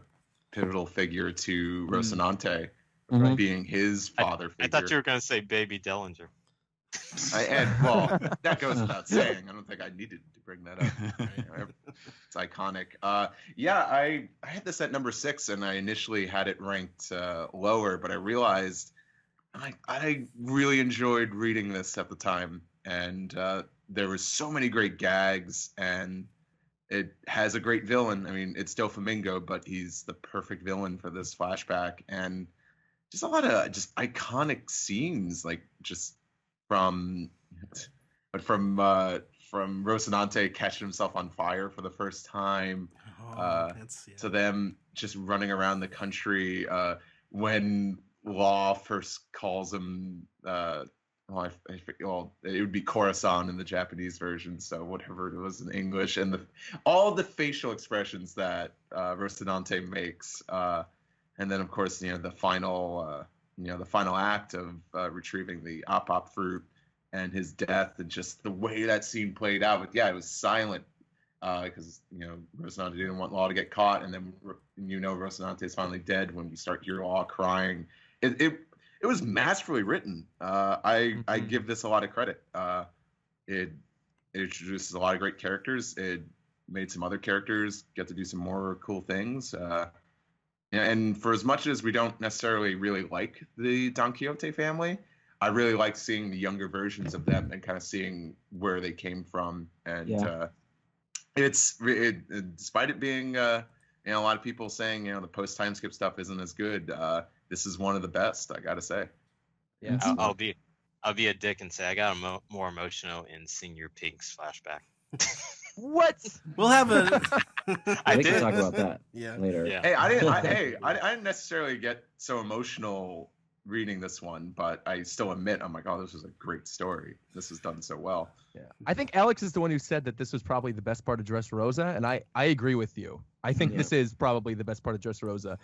pivotal figure to Rocinante, being his father figure. I thought you were going to say Baby Dellinger. Well, that goes without saying. I don't think I needed to bring that up. It's iconic. I had this at number 6, and I initially had it ranked lower, but I realized I really enjoyed reading this at the time, and there was so many great gags, and it has a great villain. I mean, it's Doflamingo, but he's the perfect villain for this flashback, and just a lot of just iconic scenes, like just from Rocinante catching himself on fire for the first time, to them just running around the country when Law first calls him. It would be Coruscant in the Japanese version, so whatever it was in English, and all the facial expressions that Rocinante makes, and then of course the final act of retrieving the op fruit and his death, and just the way that scene played out. But it was silent because Rocinante didn't want Law to get caught, and then Rocinante is finally dead when we start hearing Law crying. It was masterfully written. I give this a lot of credit. It introduces a lot of great characters. It made some other characters get to do some more cool things. And for as much as we don't necessarily really like the Don Quixote family, I really like seeing the younger versions of them and kind of seeing where they came from. And despite it being a lot of people saying the post time skip stuff isn't as good, this is one of the best, I gotta say. Yeah, I'll be a dick and say I got more emotional in Senior Pink's flashback. What? We'll have a. We can talk about that later. Yeah. Hey, I didn't necessarily get so emotional reading this one, but I still admit, I'm like, oh, this was a great story. This was done so well. Yeah, I think Alex is the one who said that this was probably the best part of Dressrosa, and I agree with you. I think this is probably the best part of Dressrosa.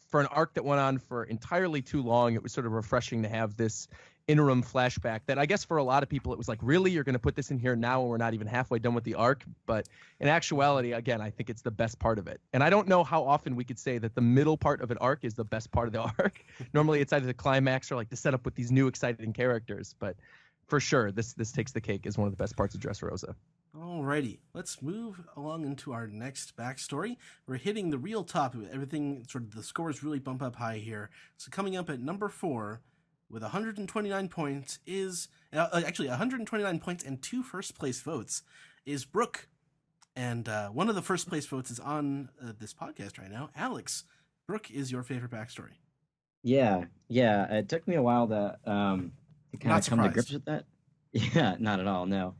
For an arc that went on for entirely too long, it was sort of refreshing to have this interim flashback that I guess for a lot of people it was like, really, you're going to put this in here now and we're not even halfway done with the arc? But in actuality, again, I think it's the best part of it. And I don't know how often we could say that the middle part of an arc is the best part of the arc. Normally it's either the climax or like the setup with these new exciting characters, but for sure this takes the cake as one of the best parts of Dressrosa. Alrighty, let's move along into our next backstory. We're hitting the real top of it. Everything, sort of the scores really bump up high here. So coming up at number 4 with 129 points is, actually 129 points and 2 first place votes, is Brooke. And one of the first place votes is on this podcast right now. Alex, Brooke is your favorite backstory. Yeah. It took me a while to kind of come to grips with that. Yeah, not at all, no.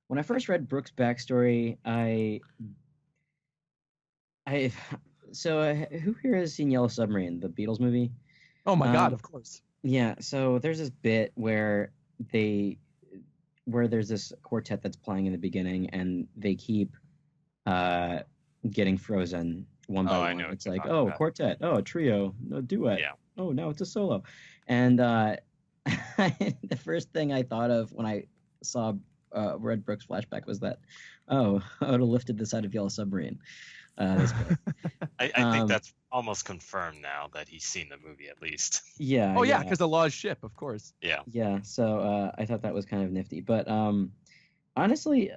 When I first read Brooke's backstory, who here has seen Yellow Submarine, the Beatles movie? Oh my God, of course. Yeah, so there's this bit where there's this quartet that's playing in the beginning, and they keep getting frozen one by one. It's like, a quartet, a trio, a duet. Yeah. Oh, now it's a solo. And the first thing I thought of when I saw read Brooks' flashback was that, I would have lifted the side of Yellow Submarine. I think that's almost confirmed now that he's seen the movie at least. Yeah. Oh yeah, because the Law's ship, of course. Yeah. Yeah. So I thought that was kind of nifty, but honestly,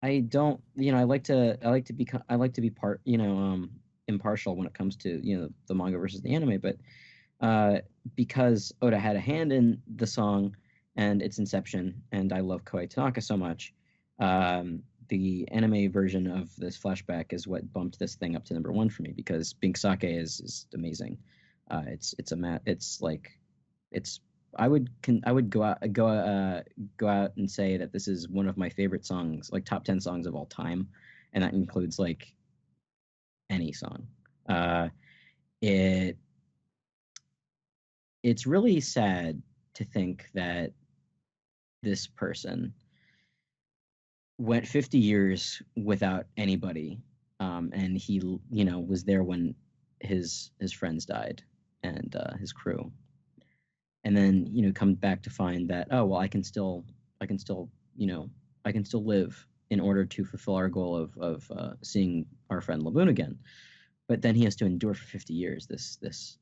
I don't. I like to be part. Impartial when it comes to the manga versus the anime, but because Oda had a hand in the song and its inception, and I love Koei Tanaka so much, the anime version of this flashback is what bumped this thing up to number 1 for me, because Pink Sake is amazing. I would go out and say that this is one of my favorite songs, like top 10 songs of all time, and that includes like any song. It's really sad to think that this person went 50 years without anybody, and he, was there when his friends died and his crew, and then come back to find that, oh well, I can still live in order to fulfill our goal of seeing our friend Laboon again. But then he has to endure for 50 years this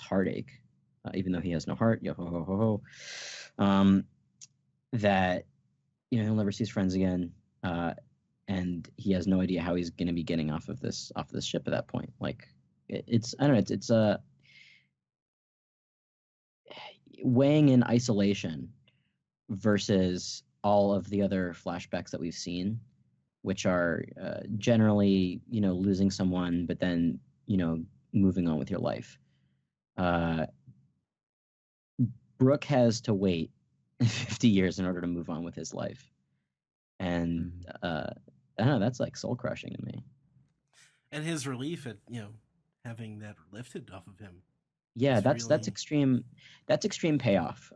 heartache, even though he has no heart. Yo ho ho ho ho. That he'll never see his friends again, and he has no idea how he's going to be getting off of this ship at that point. Like it's I don't know. It's weighing in isolation versus all of the other flashbacks that we've seen, which are generally, losing someone, but then, moving on with your life. Brooke has to wait 50 years in order to move on with his life. And I don't know, that's like soul crushing to me. And his relief at, having that lifted off of him. Yeah, that's extreme. That's extreme payoff.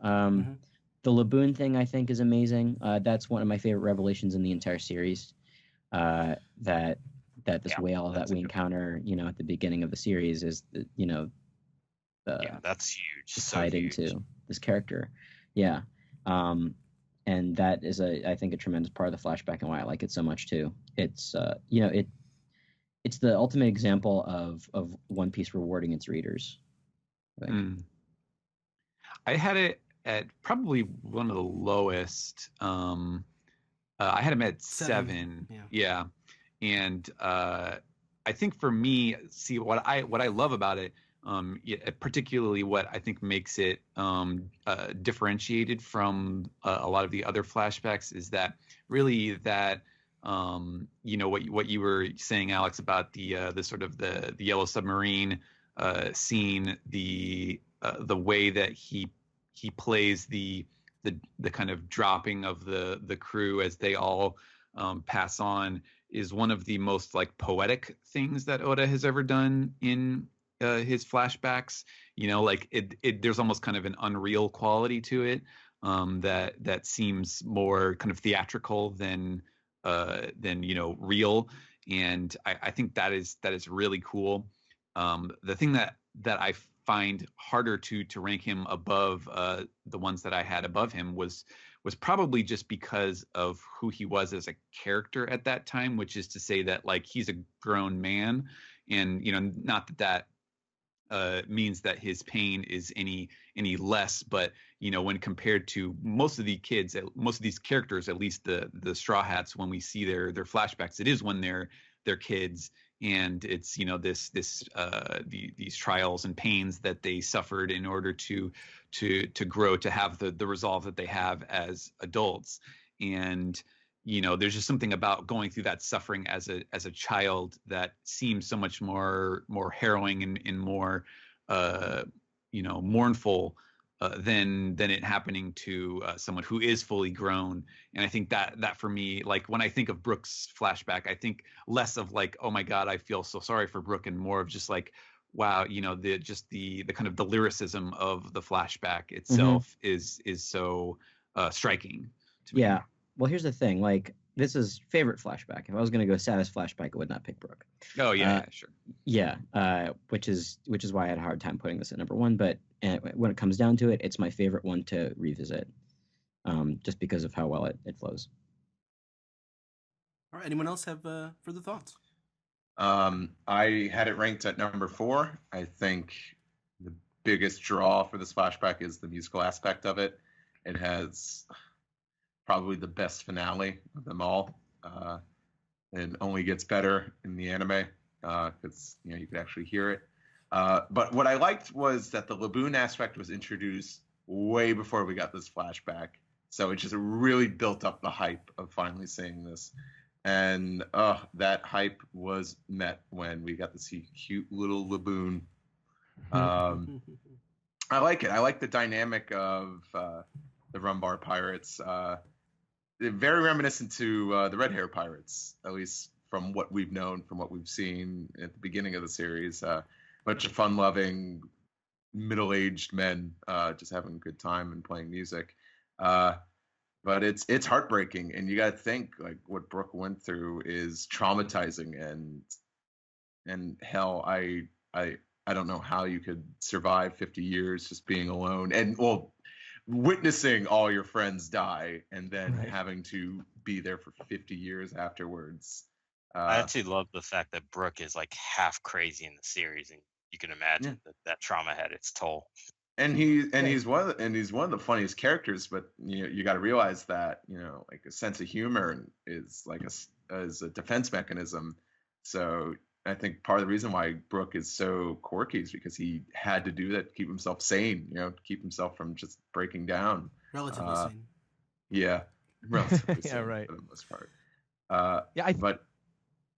The Laboon thing, I think, is amazing. That's one of my favorite revelations in the entire series. That this whale that we encounter, at the beginning of the series is, that's huge. Tied into this character. Yeah. And that is I think a tremendous part of the flashback, and why I like it so much too. It's it's the ultimate example of One Piece rewarding its readers. I had it at probably one of the lowest. I had him at 7. Yeah. And I think for me, see what I love about it, particularly what I think makes it differentiated from a lot of the other flashbacks, is that really that what you were saying, Alex, about the sort of the Yellow Submarine scene, the way that he plays the kind of dropping of the crew as they all pass on, is one of the most like poetic things that Oda has ever done in his flashbacks. Like there's almost kind of an unreal quality to it, that seems more kind of theatrical than real. And I think that is really cool. The thing that I find harder to rank him above the ones that I had above him was probably just because of who he was as a character at that time, which is to say that like he's a grown man, and not that means that his pain is any less, but when compared to most of the kids, most of these characters, at least the Straw Hats, when we see their flashbacks, it is when they're kids, and it's these trials and pains that they suffered in order to grow, to have the resolve that they have as adults. And there's just something about going through that suffering as a child that seems so much more harrowing and more mournful than it happening to someone who is fully grown. And I think that for me, like when I think of Brooke's flashback, I think less of like, oh my God, I feel so sorry for Brooke, and more of just like, wow, the kind of the lyricism of the flashback itself is so striking to me. Yeah. Well, here's the thing. Like, this is favorite flashback. If I was going to go saddest flashback, I would not pick Brooke. Oh yeah, sure. Yeah, which is why I had a hard time putting this at number 1. But when it comes down to it, it's my favorite one to revisit, just because of how well it flows. All right. Anyone else have further thoughts? I had it ranked at number 4. I think the biggest draw for this flashback is the musical aspect of it. It has probably the best finale of them all. It only gets better in the anime because you can actually hear it. But what I liked was that the Laboon aspect was introduced way before we got this flashback. So it just really built up the hype of finally seeing this. And that hype was met when we got to see cute little Laboon. I like it. I like the dynamic of the Rumbar pirates. They're very reminiscent to the Red Hair pirates, at least from what we've known, from what we've seen at the beginning of the series. Bunch of fun-loving, middle-aged men just having a good time and playing music. But it's heartbreaking, and you got to think like what Brooke went through is traumatizing, and hell, I don't know how you could survive 50 years just being alone and witnessing all your friends die and then having to be there for 50 years afterwards. I actually love the fact that Brooke is like half crazy in the series, and you can imagine that trauma had its toll. And he's one of the funniest characters, but you got to realize that like a sense of humor is like a defense mechanism. So I think part of the reason why Brooke is so quirky is because he had to do that to keep himself sane, to keep himself from just breaking down. Relatively sane. Yeah, relatively sane right. for the most part. But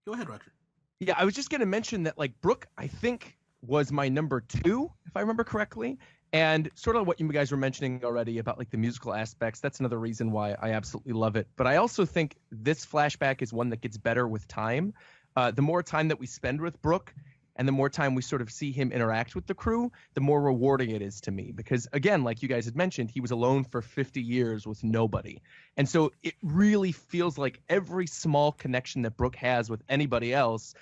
go ahead, Roger. Yeah, I was just going to mention that like Brooke, I think, was my number 2, if I remember correctly. And sort of what you guys were mentioning already about like the musical aspects, that's another reason why I absolutely love it. But I also think this flashback is one that gets better with time. The more time that we spend with Brooke and the more time we sort of see him interact with the crew, the more rewarding it is to me. Because again, like you guys had mentioned, he was alone for 50 years with nobody. And so it really feels like every small connection that Brooke has with anybody else,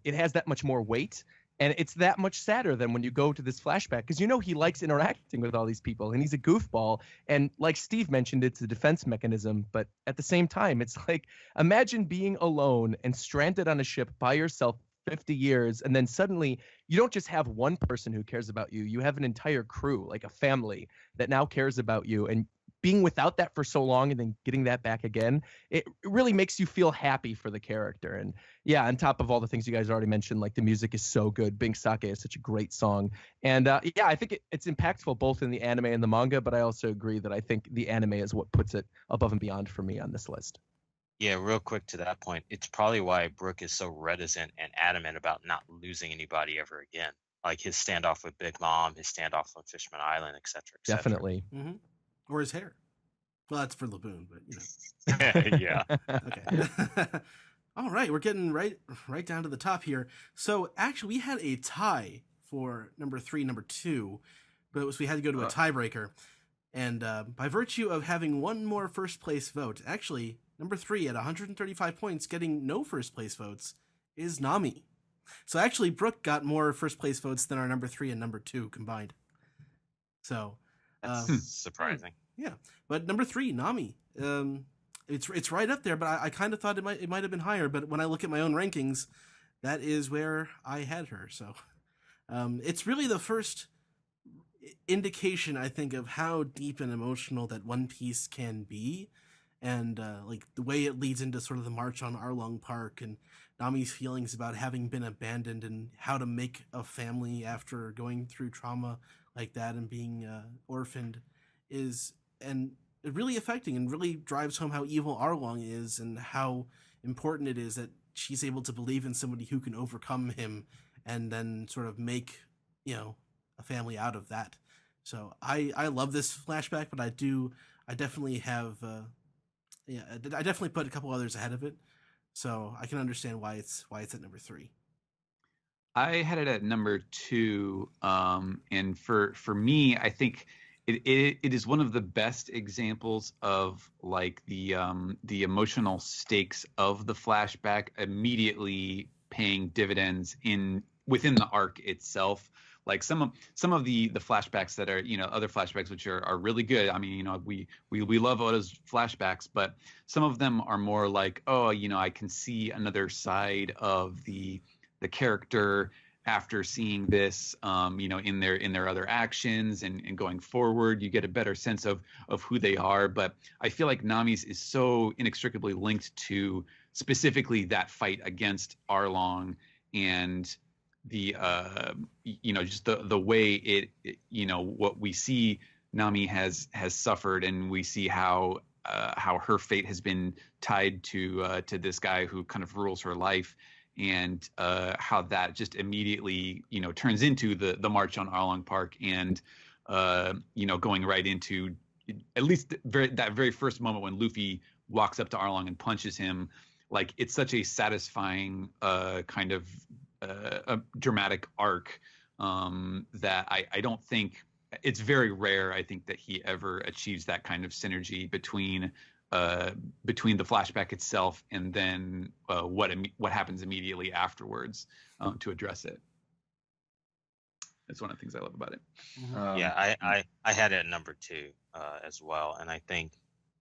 it has that much more weight. And it's that much sadder than when you go to this flashback because he likes interacting with all these people and he's a goofball. And like Steve mentioned, it's a defense mechanism. But at the same time, it's like imagine being alone and stranded on a ship by yourself 50 years. And then suddenly you don't just have one person who cares about you. You have an entire crew, like a family that now cares about you. And being without that for so long and then getting that back again, it really makes you feel happy for the character. And yeah, on top of all the things you guys already mentioned, like the music is so good. Bing Sake is such a great song. And yeah, I think it's impactful both in the anime and the manga, but I also agree that I think the anime is what puts it above and beyond for me on this list. Yeah, real quick to that point, it's probably why Brooke is so reticent and adamant about not losing anybody ever again. Like his standoff with Big Mom, his standoff on Fishman Island, etc. Definitely. Mm-hmm. Or his hair. Well, that's for Laboon, but yeah. Okay. All right, we're getting right down to the top here. So actually, we had a tie for number 3, number 2, but we had to go to a tiebreaker. And by virtue of having one more first place vote, actually number 3 at 135 points, getting no first place votes, is Nami. So actually, Brooke got more first place votes than our number 3 and number 2 combined. So that's surprising. Yeah, but number 3, Nami. It's right up there, but I kind of thought it might have been higher. But when I look at my own rankings, that is where I had her. So it's really the first indication, I think, of how deep and emotional that One Piece can be, and like the way it leads into sort of the march on Arlong Park and Nami's feelings about having been abandoned and how to make a family after going through trauma like that and being orphaned is really affecting and really drives home how evil Arlong is and how important it is that she's able to believe in somebody who can overcome him and then sort of make, a family out of that. So I love this flashback, but I definitely have, I definitely put a couple others ahead of it. So I can understand why it's at number 3. I had it at number 2. And for me, I think it is one of the best examples of like the emotional stakes of the flashback immediately paying dividends within the arc itself. Like some of the flashbacks that are other flashbacks which are really good. I mean we love Oda's flashbacks, but some of them are more like I can see another side of the character after seeing this, in their other actions and going forward, you get a better sense of who they are. But I feel like Nami's is so inextricably linked to specifically that fight against Arlong and the just the way it what we see Nami has suffered, and we see how her fate has been tied to this guy who kind of rules her life, and how that just immediately turns into the march on Arlong Park, and going right into at least that very first moment when Luffy walks up to Arlong and punches him. Like, it's such a satisfying kind of a dramatic arc that I don't think it's very rare. I think that he ever achieves that kind of synergy between the flashback itself and then what happens immediately afterwards to address it. That's one of the things I love about it. Yeah, I had it at number 2 as well, and I think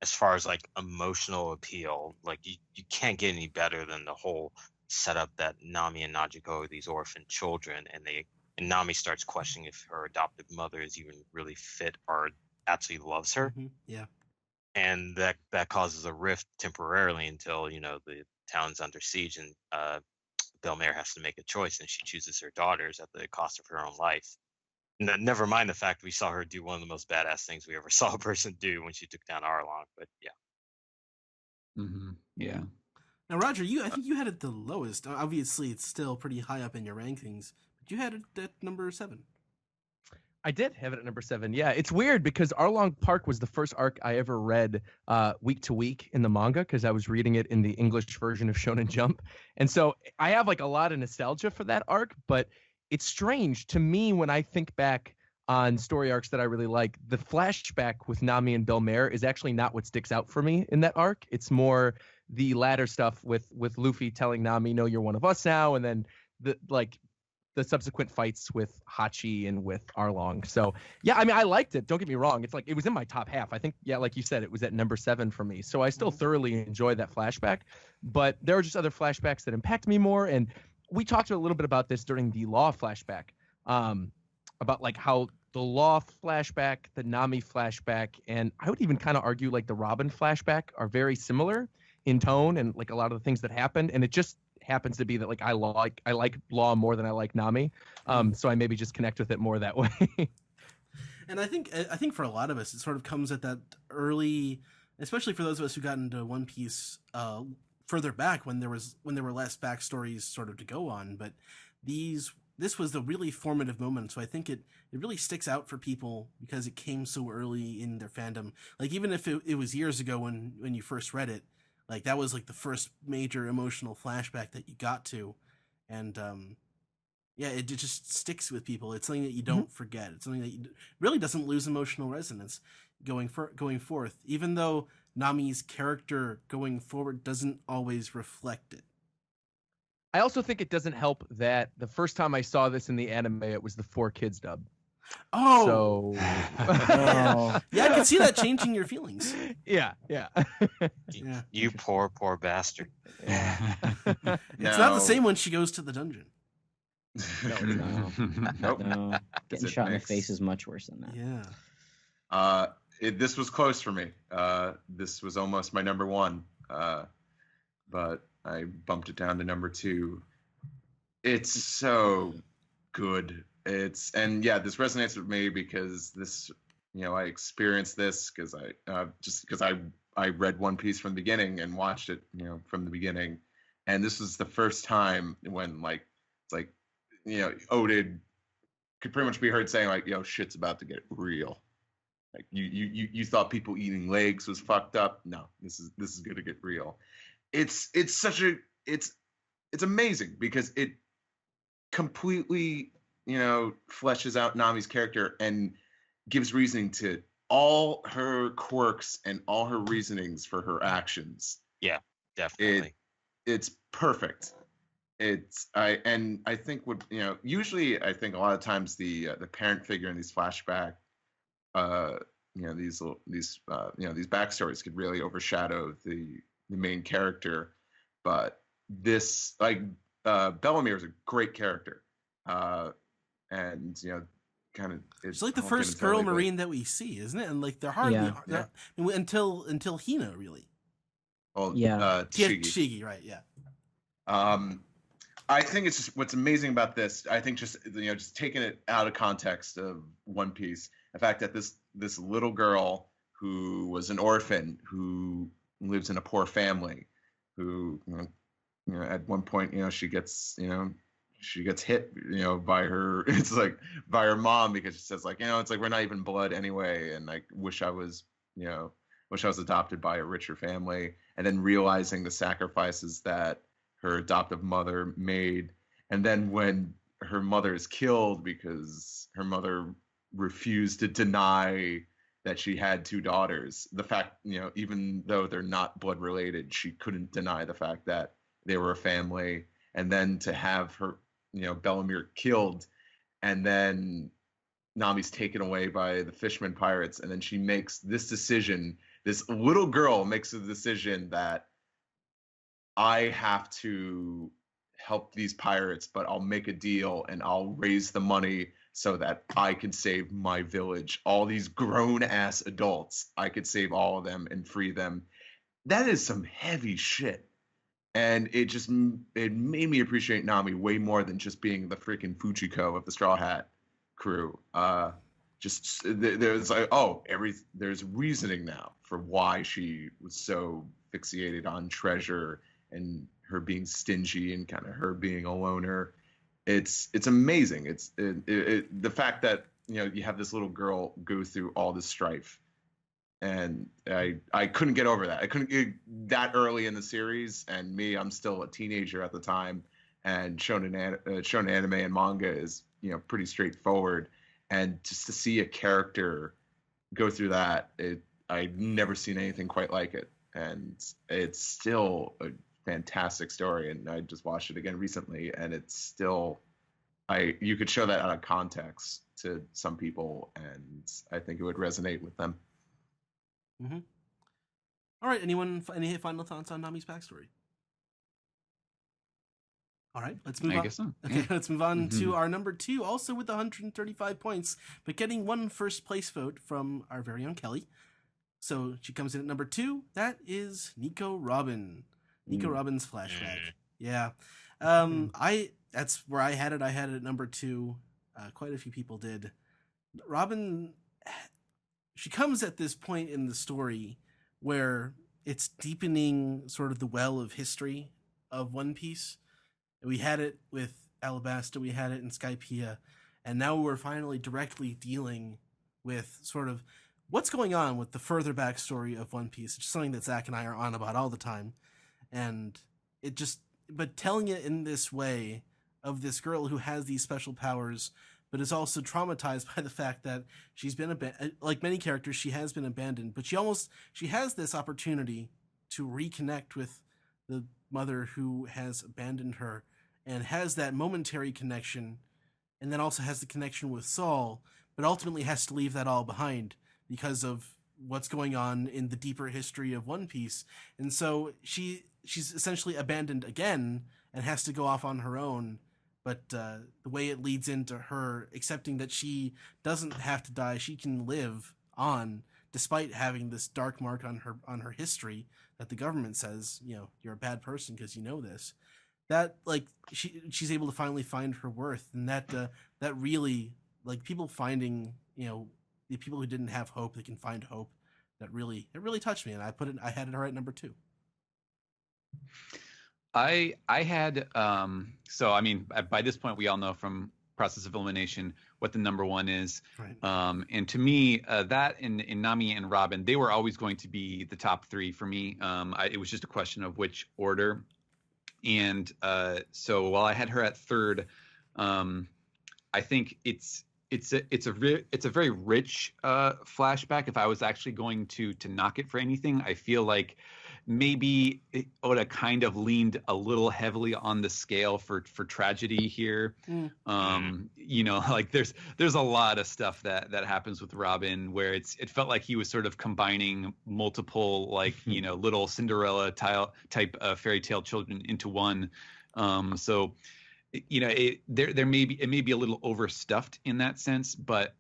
as far as like emotional appeal, like you can't get any better than the whole setup that Nami and Najiko are these orphan children, and Nami starts questioning if her adoptive mother is even really fit or actually loves her. Yeah. And that causes a rift temporarily until the town's under siege, and Belmare has to make a choice, and she chooses her daughters at the cost of her own life. Never mind the fact we saw her do one of the most badass things we ever saw a person do when she took down Arlong. But yeah. Yeah. Now, Roger, I think you had it the lowest. Obviously, it's still pretty high up in your rankings, but you had it at number 7. I did have it at number 7. Yeah, it's weird because Arlong Park was the first arc I ever read week to week in the manga, because I was reading it in the English version of Shonen Jump. And so I have like a lot of nostalgia for that arc, but it's strange to me when I think back on story arcs that I really like. The flashback with Nami and Belmare is actually not what sticks out for me in that arc. It's more the latter stuff with Luffy telling Nami, "No, you're one of us now," and then the subsequent fights with Hachi and with Arlong. So yeah, I mean, I liked it. Don't get me wrong. It's like, it was in my top half. I think, yeah, like you said, it was at number 7 for me. So I still thoroughly enjoyed that flashback, but there are just other flashbacks that impact me more. And we talked a little bit about this during the Law flashback, about like how the Law flashback, the Nami flashback, and I would even kind of argue like the Robin flashback are very similar in tone and like a lot of the things that happened. And it just happens to be that like I like Law more than I like Nami, so I maybe just connect with it more that way. And I think for a lot of us, it sort of comes at that early, especially for those of us who got into One Piece further back when there were less backstories sort of to go on. But this was the really formative moment, so I think it really sticks out for people because it came so early in their fandom. Like, even if it was years ago when you first read it, like, that was like the first major emotional flashback that you got to, and yeah, it just sticks with people. It's something that you don't forget. It's something that really doesn't lose emotional resonance going forth, even though Nami's character going forward doesn't always reflect it. I also think it doesn't help that the first time I saw this in the anime, it was the 4Kids dub. Oh, so yeah, I can see that changing your feelings. Yeah. You poor bastard. It's not the same when she goes to the dungeon. No. Getting shot in the face is much worse than that. Yeah. This was close for me. This was almost my number 1, but I bumped it down to number 2. It's so good. This resonates with me because this, I experienced this because I read One Piece from the beginning and watched it, from the beginning, and this was the first time when Oden could pretty much be heard saying like, shit's about to get real. Like, you thought people eating legs was fucked up. No, this is gonna get real. It's amazing because it completely fleshes out Nami's character and gives reasoning to all her quirks and all her reasonings for her actions. Yeah, definitely. It's perfect. I think usually I think a lot of times the parent figure in these flashback these backstories could really overshadow the main character, but this, like, Bellamere is a great character, and kind of it's like the first girl Marine that we see, isn't it? And like they're hardly until Hina, really. Oh yeah, Shigi. Right? Yeah. I think it's just what's amazing about this. I think just taking it out of context of One Piece, the fact that this this little girl who was an orphan, who lives in a poor family, who at one point she gets hit by her it's like by her mom, because she says like it's like we're not even blood anyway, and I wish I was adopted by a richer family, and then realizing the sacrifices that her adoptive mother made. And then when her mother is killed because her mother refused to deny that she had two daughters, the fact, even though they're not blood related, she couldn't deny the fact that they were a family. And then to have her, Bellamere killed, and then Nami's taken away by the fisherman pirates, and then she makes this decision. This little girl makes a decision that I have to help these pirates, but I'll make a deal and I'll raise the money so that I can save my village. All these grown ass adults, I could save all of them and free them. That is some heavy shit. And it made me appreciate Nami way more than just being the freaking Fujiko of the Straw Hat crew. There's like, there's reasoning now for why she was so fixated on treasure and her being stingy and kind of her being a loner. It's amazing. It's the fact that you have this little girl go through all this strife, and I couldn't get over that. I couldn't get that early in the series, and I'm still a teenager at the time, and shonen anime and manga is pretty straightforward, and just to see a character go through that, I've never seen anything quite like it, and it's still a fantastic story. And I just watched it again recently, and it's still you could show that out of context to some people, and I think it would resonate with them. Mm-hmm. All right, anyone, any final thoughts on Nami's backstory? All right, let's move on. I guess so. Okay, let's move on to our number 2, also with 135 points, but getting one first place vote from our very own Kelly. So she comes in at number 2. That is Nico Robin. Nico Robin's flashback. Yeah. That's where I had it. I had it at number 2. Quite a few people did. Robin, she comes at this point in the story where it's deepening sort of the well of history of One Piece. We had it with Alabasta, we had it in Skypiea, and now we're finally directly dealing with sort of what's going on with the further backstory of One Piece. It's something that Zach and I are on about all the time. And but telling it in this way of this girl who has these special powers, but is also traumatized by the fact that she's been like many characters, she has been abandoned, but she has this opportunity to reconnect with the mother who has abandoned her, and has that momentary connection, and then also has the connection with Saul, but ultimately has to leave that all behind because of what's going on in the deeper history of One Piece. And so she's essentially abandoned again and has to go off on her own. But the way it leads into her accepting that she doesn't have to die, she can live on despite having this dark mark on her history that the government says, you're a bad person because you know this. That she's able to finally find her worth, and that really, like, people finding the people who didn't have hope, they can find hope. It really touched me, and I had it right at number 2. I had so I mean, by this point we all know from Process of Elimination what the number 1 is, right. And to me that in Nami and Robin, they were always going to be the top 3 for me. It was just a question of which order, and so while I had her at 3rd, I think it's a very rich flashback. If I was actually going to knock it for anything, I feel like maybe Oda kind of leaned a little heavily on the scale for tragedy here. Like there's a lot of stuff that happens with Robin where it felt like he was sort of combining multiple little Cinderella type fairy tale children into one. So it may be a little overstuffed in that sense, but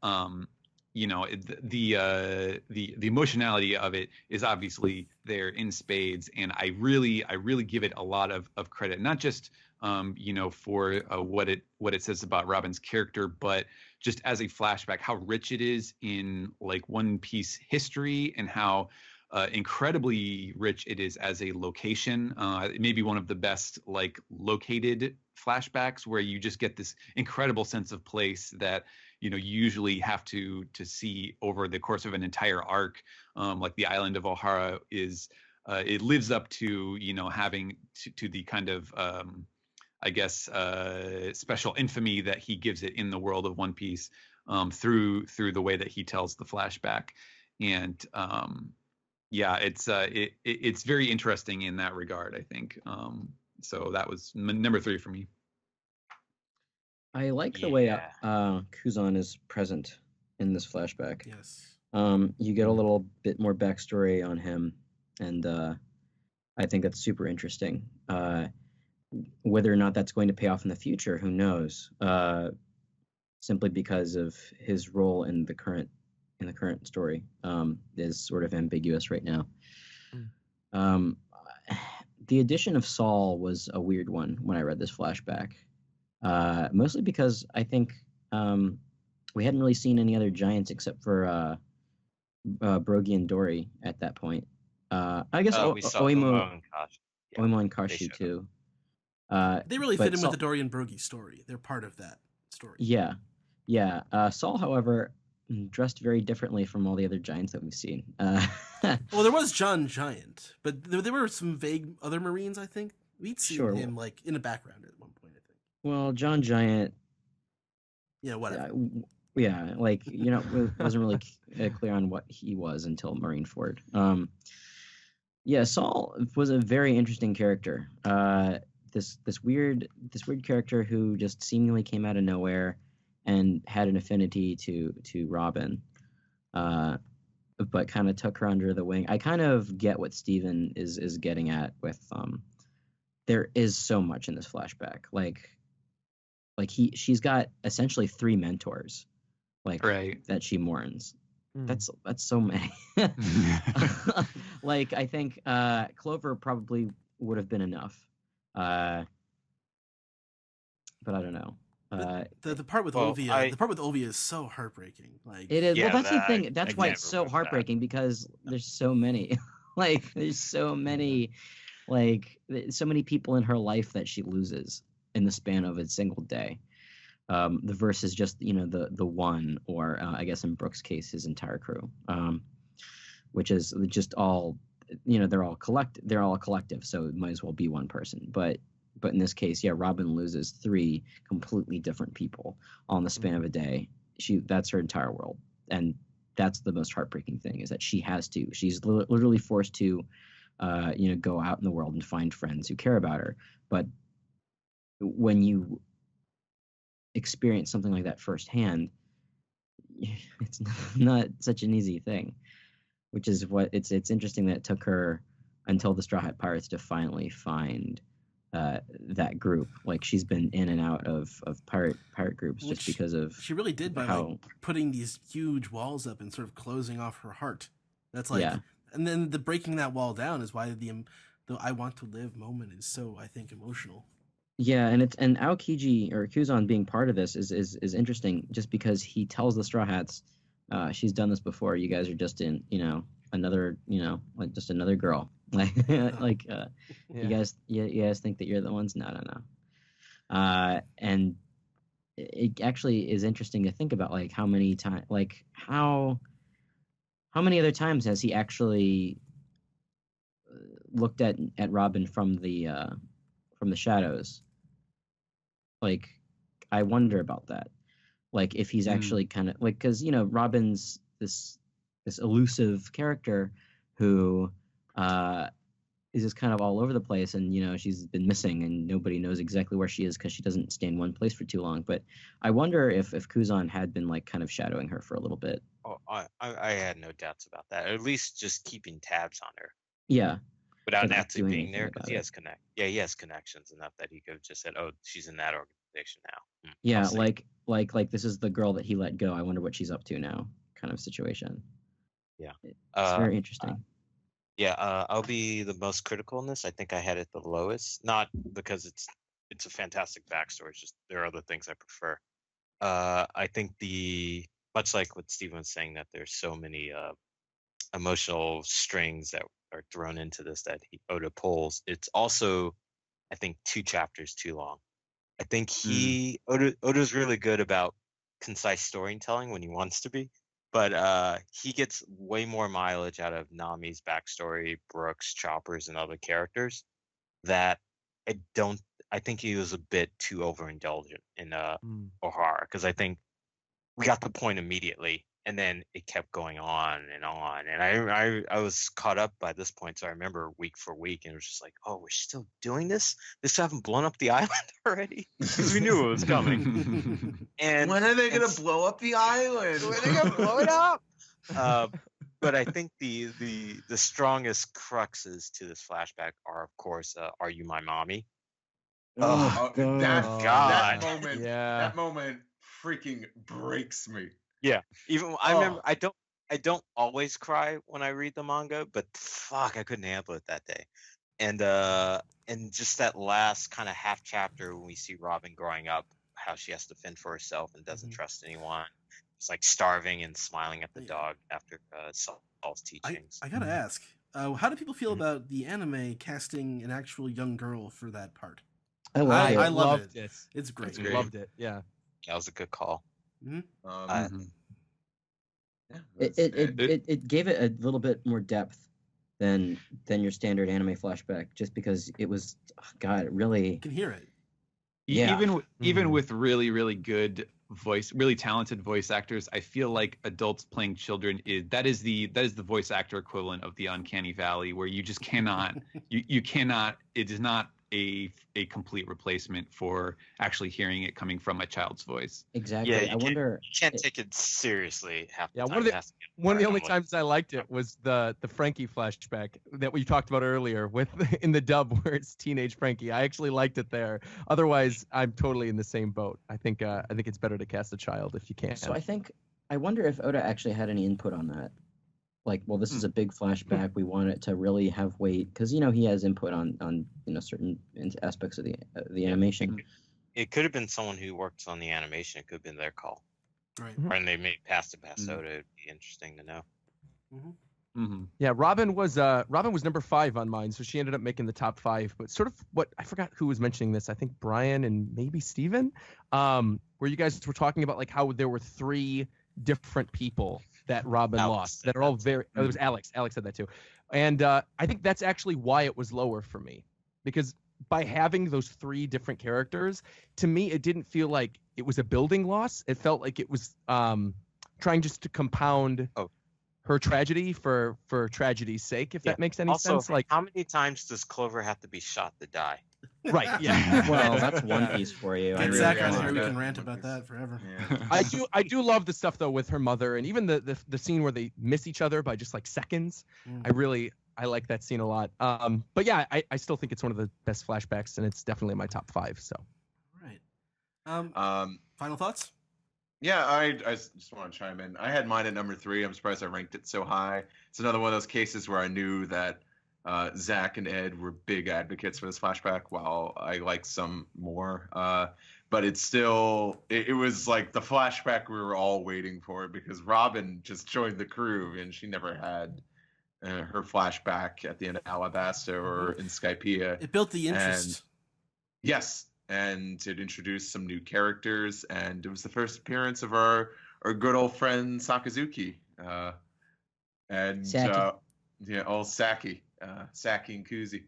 the emotionality of it is obviously there in spades, and I really give it a lot of credit, not just for what it says about Robin's character, but just as a flashback, how rich it is in like One Piece history and how incredibly rich it is as a location. Maybe one of the best like located flashbacks where you just get this incredible sense of place that you usually have to see over the course of an entire arc. Like the island of Ohara is it lives up to having to the kind of I guess special infamy that he gives it in the world of One Piece through the way that he tells the flashback. And yeah, it's very interesting in that regard, I think. So that was number 3 for me. I like the way Kuzan is present in this flashback. Yes. You get a little bit more backstory on him, and I think that's super interesting. Whether or not that's going to pay off in the future, who knows? Simply because of his role in the current story is sort of ambiguous right now. The addition of Saul was a weird one when I read this flashback, mostly because I think we hadn't really seen any other giants except for Brogy and Dory at that point. I guess we saw Oimo and Kashi too. They really fit in with the Dory and Brogy story. They're part of that story. Yeah. Saul, however, dressed very differently from all the other giants that we've seen. Well, there was John Giant, but there were some vague other Marines, I think. We'd seen him like in the background at one point, I think. Well, John Giant... Yeah, whatever. Yeah, like, wasn't really clear on what he was until Marineford. Yeah, Saul was a very interesting character. This weird character who just seemingly came out of nowhere and had an affinity to Robin, but kind of took her under the wing. I kind of get what Steven is getting at with there is so much in this flashback. Like she's got essentially 3 mentors, that she mourns. That's so many. Like I think Clover probably would have been enough, but I don't know. The part with Olvia is so heartbreaking. Like it is. Yeah, well, that's the thing. That's why it's so heartbreaking because there's so many. There's so many, so many people in her life that she loses in the span of a single day. The versus just the one, or I guess in Brooke's case, his entire crew, which is just all they're all a collective, so it might as well be one person. But in this case, yeah, Robin loses 3 completely different people on the span of a day. That's her entire world, and that's the most heartbreaking thing, is that she's literally forced to go out in the world and find friends who care about her. But when you experience something like that firsthand, it's not such an easy thing, which is what it's interesting that it took her until the Straw Hat Pirates to finally find that group. Like, she's been in and out of pirate groups just because of she really did by putting these huge walls up and sort of closing off her heart. That's and then the breaking that wall down is why the I want to live moment is so, I think, emotional. Yeah, and Aokiji or Kuzan being part of this is interesting, just because he tells the Straw Hats, she's done this before. You guys are just in another just another girl. You guys think that you're the ones? No. And it actually is interesting to think about, how many times, how many other times has he actually looked at Robin from the shadows? I wonder about that. If he's actually kind of because Robin's this elusive character who is just kind of all over the place, and she's been missing and nobody knows exactly where she is because she doesn't stay in one place for too long. But I wonder if Kuzan had been kind of shadowing her for a little bit. Oh, I had no doubts about that. Or at least just keeping tabs on her. Yeah. Without actually being there, because he has connections enough that he could have just said, "Oh, she's in that organization now." Yeah, like this is the girl that he let go. I wonder what she's up to now, kind of situation. Yeah, it's very interesting. I'll be the most critical in this. I think I had it the lowest, not because it's it's a fantastic backstory. It's just there are other things I prefer. I think much like what Steven was saying, that there's so many emotional strings that are thrown into this that Oda pulls. It's also, I think, 2 chapters too long. I think Oda's really good about concise storytelling when he wants to be, but he gets way more mileage out of Nami's backstory, Brooks, Choppers, and other characters that I think he was a bit too overindulgent in Ohara, because I think we got the point immediately, and then it kept going on, and I was caught up by this point, so I remember week for week, and it was just like, oh, we're still doing this? They still haven't blown up the island already? Because we knew it was coming. And when are they gonna blow up the island? when are they gonna blow it up? But I think the strongest cruxes to this flashback are, of course, "Are You My Mommy?" Oh, That moment, Yeah. that moment freaking breaks me. Yeah, even I remember. I don't always cry when I read the manga, but fuck, I couldn't handle it that day. And just that last kind of half chapter when we see Robin growing up, how she has to fend for herself and doesn't trust anyone. It's like starving and smiling at the dog after Saul's teachings. I gotta ask, how do people feel about the anime casting an actual young girl for that part? I love it. I love Loved it. it. It's great. It's great. Loved it. Yeah. That was a good call. It gave it a little bit more depth than your standard anime flashback, just because it was, God, it really. You can hear it. Yeah. Even with really, really good really talented voice actors, I feel like adults playing children that is the voice actor equivalent of the uncanny valley, where you just cannot you cannot, it is not a complete replacement for actually hearing it coming from a child's voice. Exactly. Yeah, I wonder. You can't take it seriously half the Yeah, time. one of the only times I liked it was the Frankie flashback that we talked about earlier with in the dub where it's teenage Frankie. I actually liked it there. Otherwise, I'm totally in the same boat. I think it's better to cast a child if you can. So I wonder if Oda actually had any input on that. Like, well, this is a big flashback. We want it to really have weight because he has input on certain aspects of the animation. It could have been someone who works on the animation. It could have been their call. Right. And they may pass it past Oda. It'd be interesting to know. Yeah, Robin was number 5 on mine, so she ended up making the top 5. But sort of what I forgot who was mentioning this. I think Brian and maybe Steven, where you guys were talking about like how there were 3 different people that Robin lost that are all very. Oh, it was Alex. Alex said that too, and I think that's actually why it was lower for me, because by having those 3 different characters, to me it didn't feel like it was a building loss. It felt like it was trying just to compound her tragedy for tragedy's sake, if that makes any sense. Like, how many times does Clover have to be shot to die? Right. Yeah. Well, that's One Piece for you. Get Zach on here. We can rant about that forever. Yeah. I do love the stuff though with her mother, and even the scene where they miss each other by just like seconds. I like that scene a lot. But yeah, I still think it's one of the best flashbacks, and it's definitely in my top 5. So. Right. Final thoughts? Yeah, I just want to chime in. I had mine at number 3. I'm surprised I ranked it so high. It's another one of those cases where I knew that Zach and Ed were big advocates for this flashback, while I like some more. But it's still, it was like the flashback we were all waiting for, because Robin just joined the crew and she never had her flashback at the end of Alabasta or in Skypiea. It built the interest. Yes. And it introduced some new characters, and it was the first appearance of our good old friend Sakazuki, and Saki. Old Saki, Saki and Kuzi,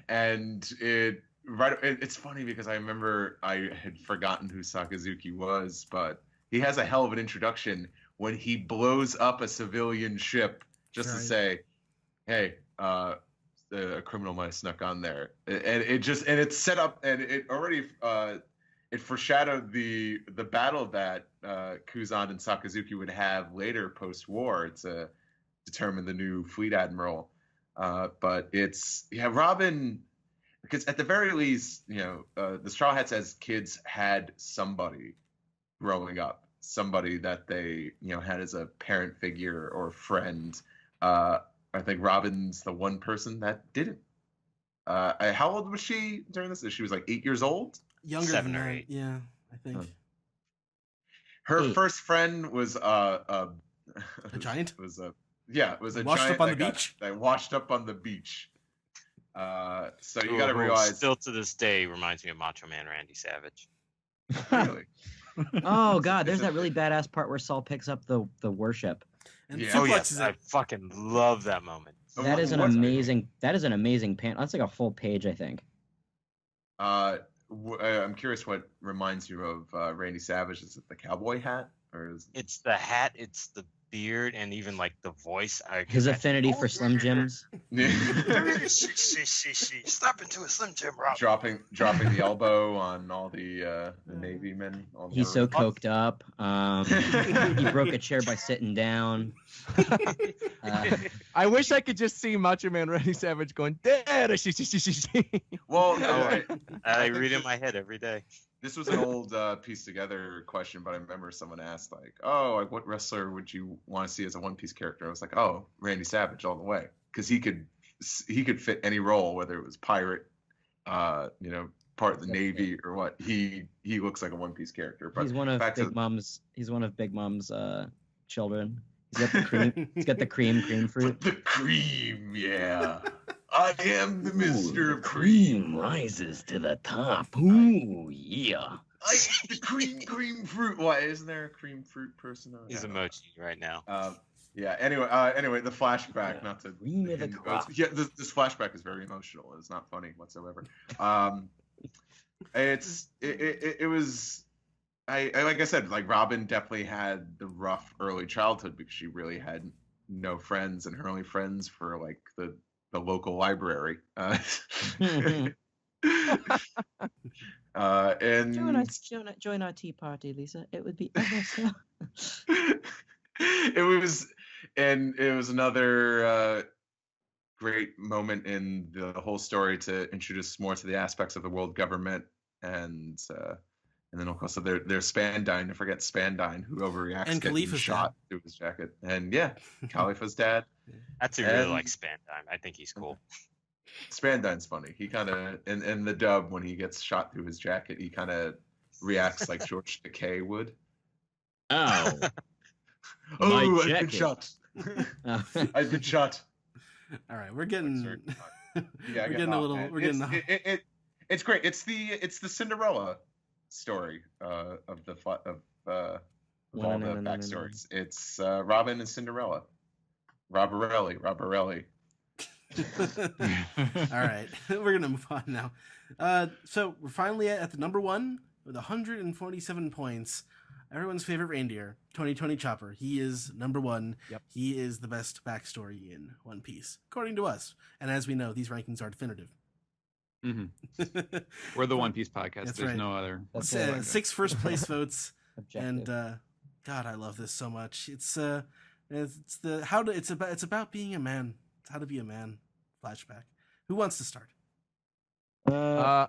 and it's funny because I remember I had forgotten who Sakazuki was, but he has a hell of an introduction when he blows up a civilian ship just to say, "Hey, a criminal might have snuck on there," and it's set up, and it already it foreshadowed the battle that Kuzan and Sakazuki would have later post-war to determine the new fleet admiral. But it's Robin, because at the very least, the Straw Hats as kids had somebody growing up, somebody that they had as a parent figure or friend. I think Robin's the one person that didn't. How old was she during this? She was like 8 years old. Younger 7 than or that, 8. yeah, I think. Her 8. first friend was A giant? It was a Washed giant up on the that beach? That washed up on the beach. So you Who- got to who realize. Still to this day reminds me of Macho Man Randy Savage. Really. Oh God, there's It's a- that really badass part where Saul picks up the worship. And Yeah. Oh suplexes yes, it. I fucking love that moment. That is an What- amazing. That is an amazing panel. That's like a full page, I think. I'm curious what reminds you of Randy Savage. Is it the cowboy hat or is It's the hat, it's the beard, and even like the voice. His affinity for Slim Jims. Step into a Slim Jim, Rob. dropping the elbow on all the Navy men? On He's so the coked up. He broke a chair by sitting down. I wish I could just see Macho Man Randy Savage going, "Dad, she." Well, I think read in that- my head every day. This was an old piece together question, but I remember someone asked like, "Oh, like what wrestler would you want to see as a One Piece character?" I was like, "Oh, Randy Savage all the way," because he could fit any role, whether it was pirate, part of the Navy or what. He looks like a One Piece character. But He's one of back to Big Mom's. He's one of Big Mom's children. He's got the cream. He's got the cream fruit. the cream, yeah. I am the Mister of Cream. rises to the top. Ooh, yeah. I eat the cream fruit. Why isn't there a cream fruit person? He's emoji right now. Yeah. Anyway, the flashback. Not to. Cream of the crop. Yeah, this flashback is very emotional. It's not funny whatsoever. It was. I like I said, like Robin definitely had the rough early childhood because she really had no friends, and her only friends for like the local library. And Join our tea party, Lisa. It would be ever so. it was another great moment in the whole story to introduce more to the aspects of the world government and then of course there's Spandine. I forget Spandine who overreacts And getting Khalifa's shot through his jacket. And yeah, Khalifa's dad. Actually, really And- like Spandime. I think he's cool. Spandine's funny. He kind of in the dub when he gets shot through his jacket, he kind of reacts like George Takei would. Oh. Oh, My I've been jacket. shot. Oh. I've been shot. All right, we're getting Yeah, we're getting a little. We're getting. It's great. It's the Cinderella story of all the backstories. It's Robin and Cinderella. Robberelli. All right, we're gonna move on now. So we're finally at the number one with 147 points. Everyone's favorite reindeer, Tony Chopper. He is number one. Yep. He is the best backstory in One Piece, according to us. And as we know, these rankings are definitive. Mhm. We're the One Piece podcast. That's There's right. no other. That's It's, right. 6 first place votes, Objective. and God, I love this so much. It's about being a man. It's how to be a man. Flashback. Who wants to start? I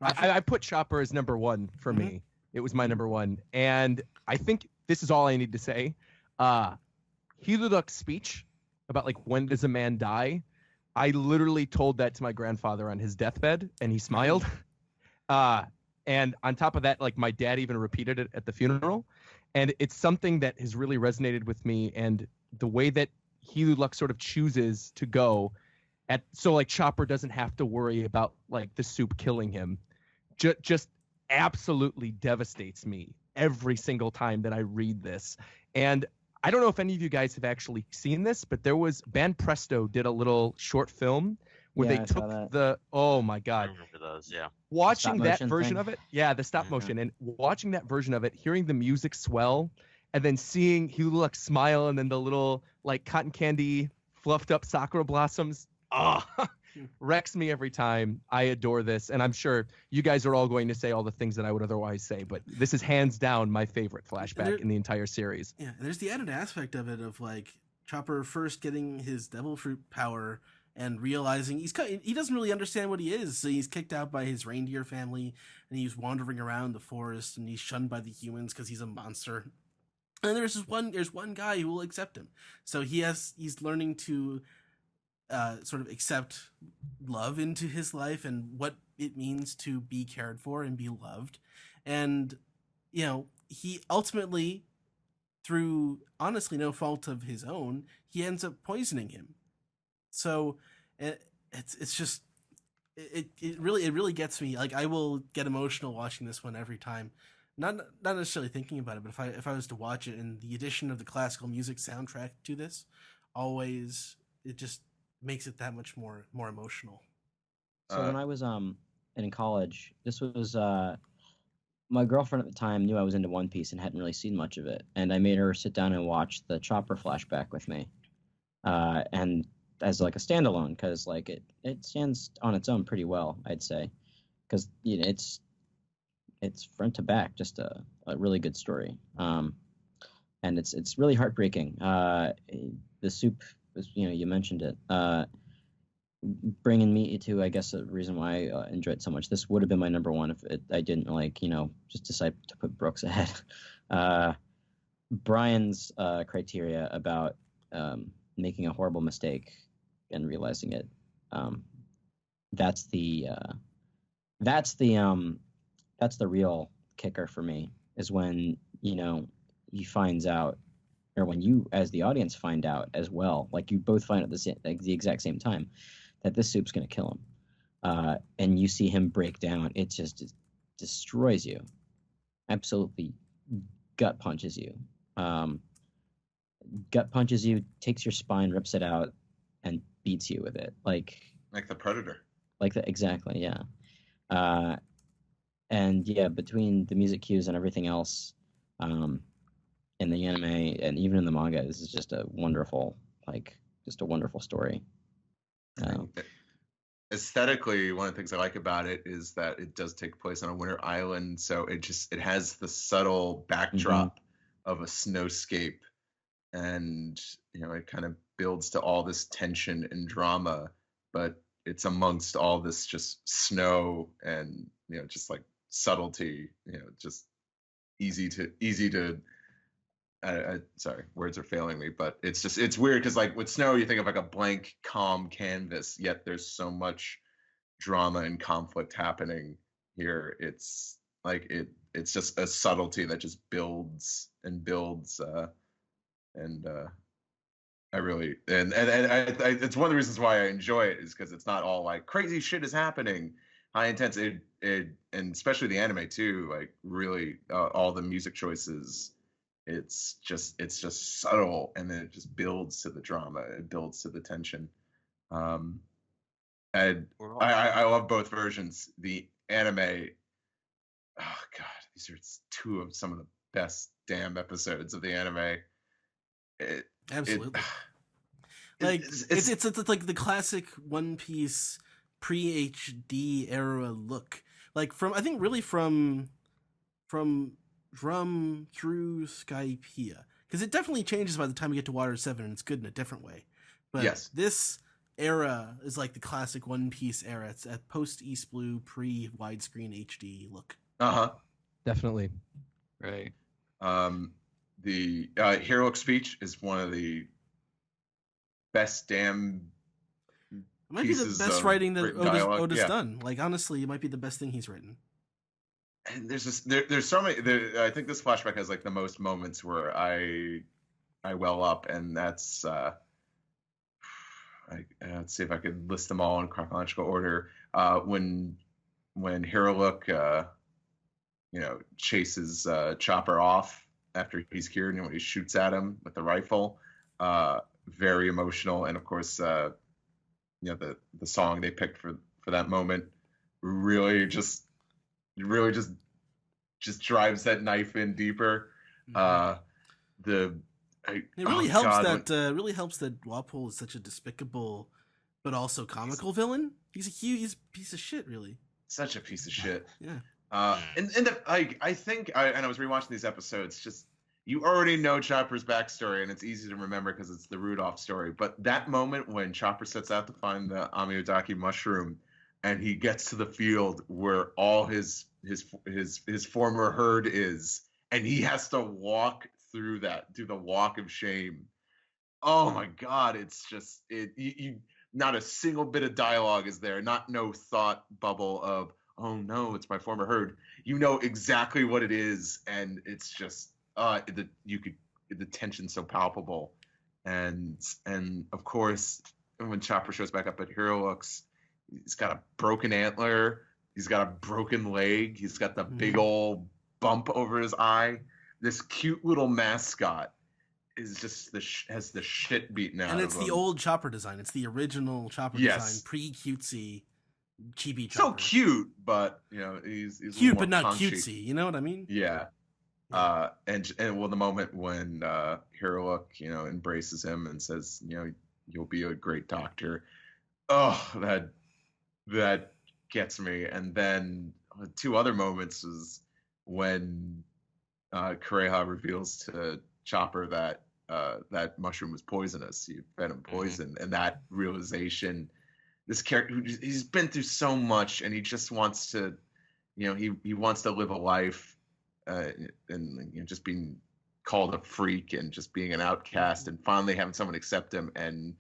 Roger? put Chopper as number one for Mhm. me. It was my number one, and I think this is all I need to say. Hiluluk's speech about like when does a man die? I literally told that to my grandfather on his deathbed, and he smiled. And on top of that, like my dad even repeated it at the funeral, and it's something that has really resonated with me. And the way that Hiluluk sort of chooses to go so like Chopper doesn't have to worry about like the soup killing him, just absolutely devastates me every single time that I read this. And I don't know if any of you guys have actually seen this, but Band Presto did a little short film where Yeah, they I saw took that. oh my I God, remember those. Yeah. watching that stop-motion version thing? of it, yeah, the stop Mhm. motion, and watching that version of it, hearing the music swell, and then seeing Hiluluk smile, and then the little like cotton candy fluffed up sakura blossoms, wrecks me every time. I adore this, and I'm sure you guys are all going to say all the things that I would otherwise say, but this is hands down my favorite flashback in the entire series. Yeah, and there's the added aspect of it of like Chopper first getting his devil fruit power and realizing he doesn't really understand what he is. So he's kicked out by his reindeer family, and he's wandering around the forest, and he's shunned by the humans because he's a monster. And there's one guy who will accept him. So he's learning to sort of accept love into his life and what it means to be cared for and be loved. And, you know, he ultimately, through honestly no fault of his own, he ends up poisoning him. So it's just it really gets me. Like, I will get emotional watching this one every time. Not necessarily thinking about it, but if I was to watch it, and the addition of the classical music soundtrack to this, always, it just makes it that much more emotional. So when I was in college, this was my girlfriend at the time knew I was into One Piece and hadn't really seen much of it, and I made her sit down and watch the Chopper flashback with me, and as like a standalone, because like it stands on its own pretty well, I'd say, because you know it's front to back just a really good story, and it's really heartbreaking. The soup, you know, you mentioned it. Bringing me to, I guess, a reason why I enjoyed it so much. This would have been my number one if I didn't, like, you know, just decide to put Brooks ahead. Brian's criteria about making a horrible mistake and realizing it. That's the real kicker for me, is when, you know, he finds out, or when you as the audience find out as well, like you both find out the exact same time, that this soup's going to kill him, and you see him break down. It just destroys you, absolutely gut punches you, takes your spine, rips it out, and beats you with it, like the Predator. Like that, exactly, yeah. And yeah, between the music cues and everything else, in the anime and even in the manga, this is just a wonderful story. Aesthetically, one of the things I like about it is that it does take place on a winter island, so it has the subtle backdrop of a snowscape, and you know, it kind of builds to all this tension and drama, but it's amongst all this just snow and, you know, just like subtlety, you know, just easy to sorry, words are failing me, but it's weird because, like, with snow, you think of like a blank, calm canvas, yet there's so much drama and conflict happening here. It's like it's just a subtlety that just builds and builds, and I really and I it's one of the reasons why I enjoy it, is because it's not all like crazy shit is happening, high intensity, and especially the anime too, like really all the music choices. It's just subtle, and then it just builds to the drama. It builds to the tension. And I love both versions. The anime, oh god, these are two of some of the best damn episodes of the anime. Absolutely. It's like the classic One Piece pre-HD era look. Like from Drum through Skypiea, because it definitely changes by the time you get to Water 7, and it's good in a different way. But yes, this era is like the classic One Piece era. It's at post East Blue, pre widescreen HD look. Definitely. Right. The Heroic speech is one of the best damn. It might be the best writing that Oda's done. Like, honestly, it might be the best thing he's written. And there's so many. I think this flashback has like the most moments where I well up, and that's let's see if I could list them all in chronological order. When Heroic you know, chases Chopper off after he's cured, and when he shoots at him with the rifle, very emotional. And of course, you know, the song they picked for that moment really just drives that knife in deeper. It really helps that Walpole is such a despicable but also comical villain. He's a piece of shit, really. Such a piece of shit. Yeah. I think I was rewatching these episodes, just, you already know Chopper's backstory, and it's easy to remember because it's the Rudolph story. But that moment when Chopper sets out to find the Amiodaki mushroom, and he gets to the field where all his former herd is, and he has to walk through the walk of shame. Oh my God, it's just you not a single bit of dialogue is there, no thought bubble of, oh no, it's my former herd. You know exactly what it is, and it's just the tension's so palpable, and of course when Chopper shows back up at Hero Looks, he's got a broken antler, he's got a broken leg, he's got the big old bump over his eye. This cute little mascot is just has the shit beaten out of him. And it's the old Chopper design. It's the original Chopper design, pre-cutesy, chibi Chopper. So cute, but he's cute, but not punchy. cutesy. You know what I mean? Yeah. And the moment when Hero Look, embraces him and says, you'll be a great doctor. Oh, that gets me. And then two other moments is when Kureha reveals to Chopper that that mushroom was poisonous. He fed him poison, and that realization. This character, he's been through so much, and he just wants to, he wants to live a life, and just being called a freak and just being an outcast, and finally having someone accept him, and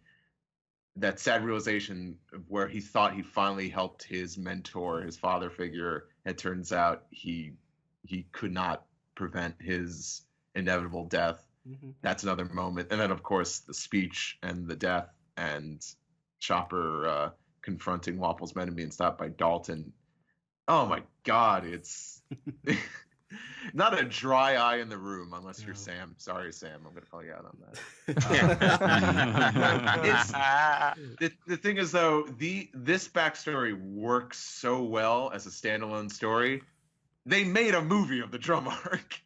that sad realization of where he thought he finally helped his mentor, his father figure, and it turns out he could not prevent his inevitable death. That's another moment, and then of course the speech and the death and Chopper confronting Wapple's men and being stopped by Dalton. Oh my God, it's not a dry eye in the room unless you're Sam. Sorry, Sam, I'm going to call you out on that. The thing is, though, this backstory works so well as a standalone story. They made a movie of the drum arc.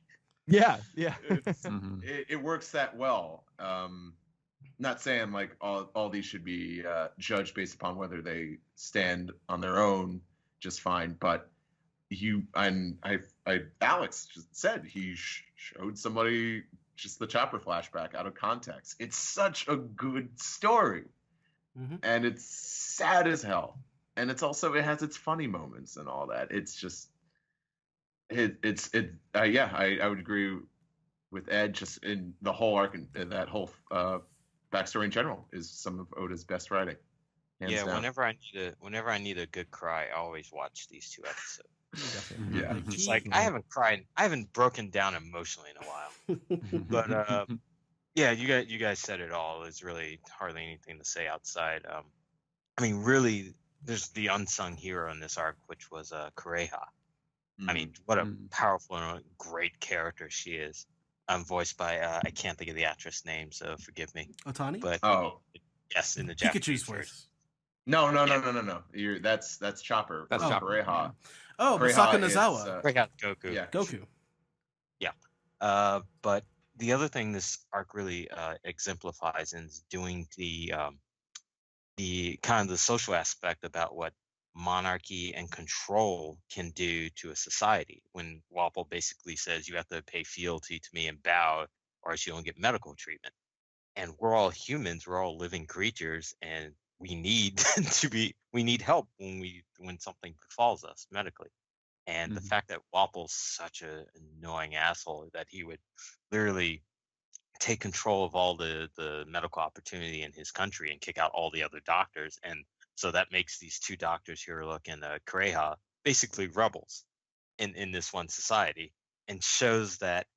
Yeah. It works that well. Not saying like all these should be judged based upon whether they stand on their own just fine, but Alex just said he showed somebody just the Chopper flashback out of context. It's such a good story, and it's sad as hell, and it has its funny moments and all that. It's just I would agree with Ed. Just in the whole arc and that whole backstory in general is some of Oda's best writing. Yeah, down. whenever I need a good cry, I always watch these two episodes. Yeah, it's like I haven't broken down emotionally in a while. But yeah, you guys said it all. There's really hardly anything to say outside. I mean, really, there's the unsung hero in this arc, which was Kureha. I mean, what a powerful and great character she is. Voiced by I can't think of the actress name, so forgive me. Otani? But yes, in the Pikachu's Japanese voice. No. That's Chopper. That's Chopper. Kureha. Oh, Masaka Nozawa. Kureha Goku. Yeah. Goku. Yeah. But the other thing this arc really exemplifies is doing the kind of the social aspect about what monarchy and control can do to a society. When Wapple basically says you have to pay fealty to me and bow, or else you don't get medical treatment. And we're all humans, we're all living creatures, and we need we need help when something befalls us medically. And the fact that Wapple's such an annoying asshole that he would literally take control of all the medical opportunity in his country and kick out all the other doctors, and so that makes these two doctors here, Look and Kureha, basically rebels in this one society, and shows that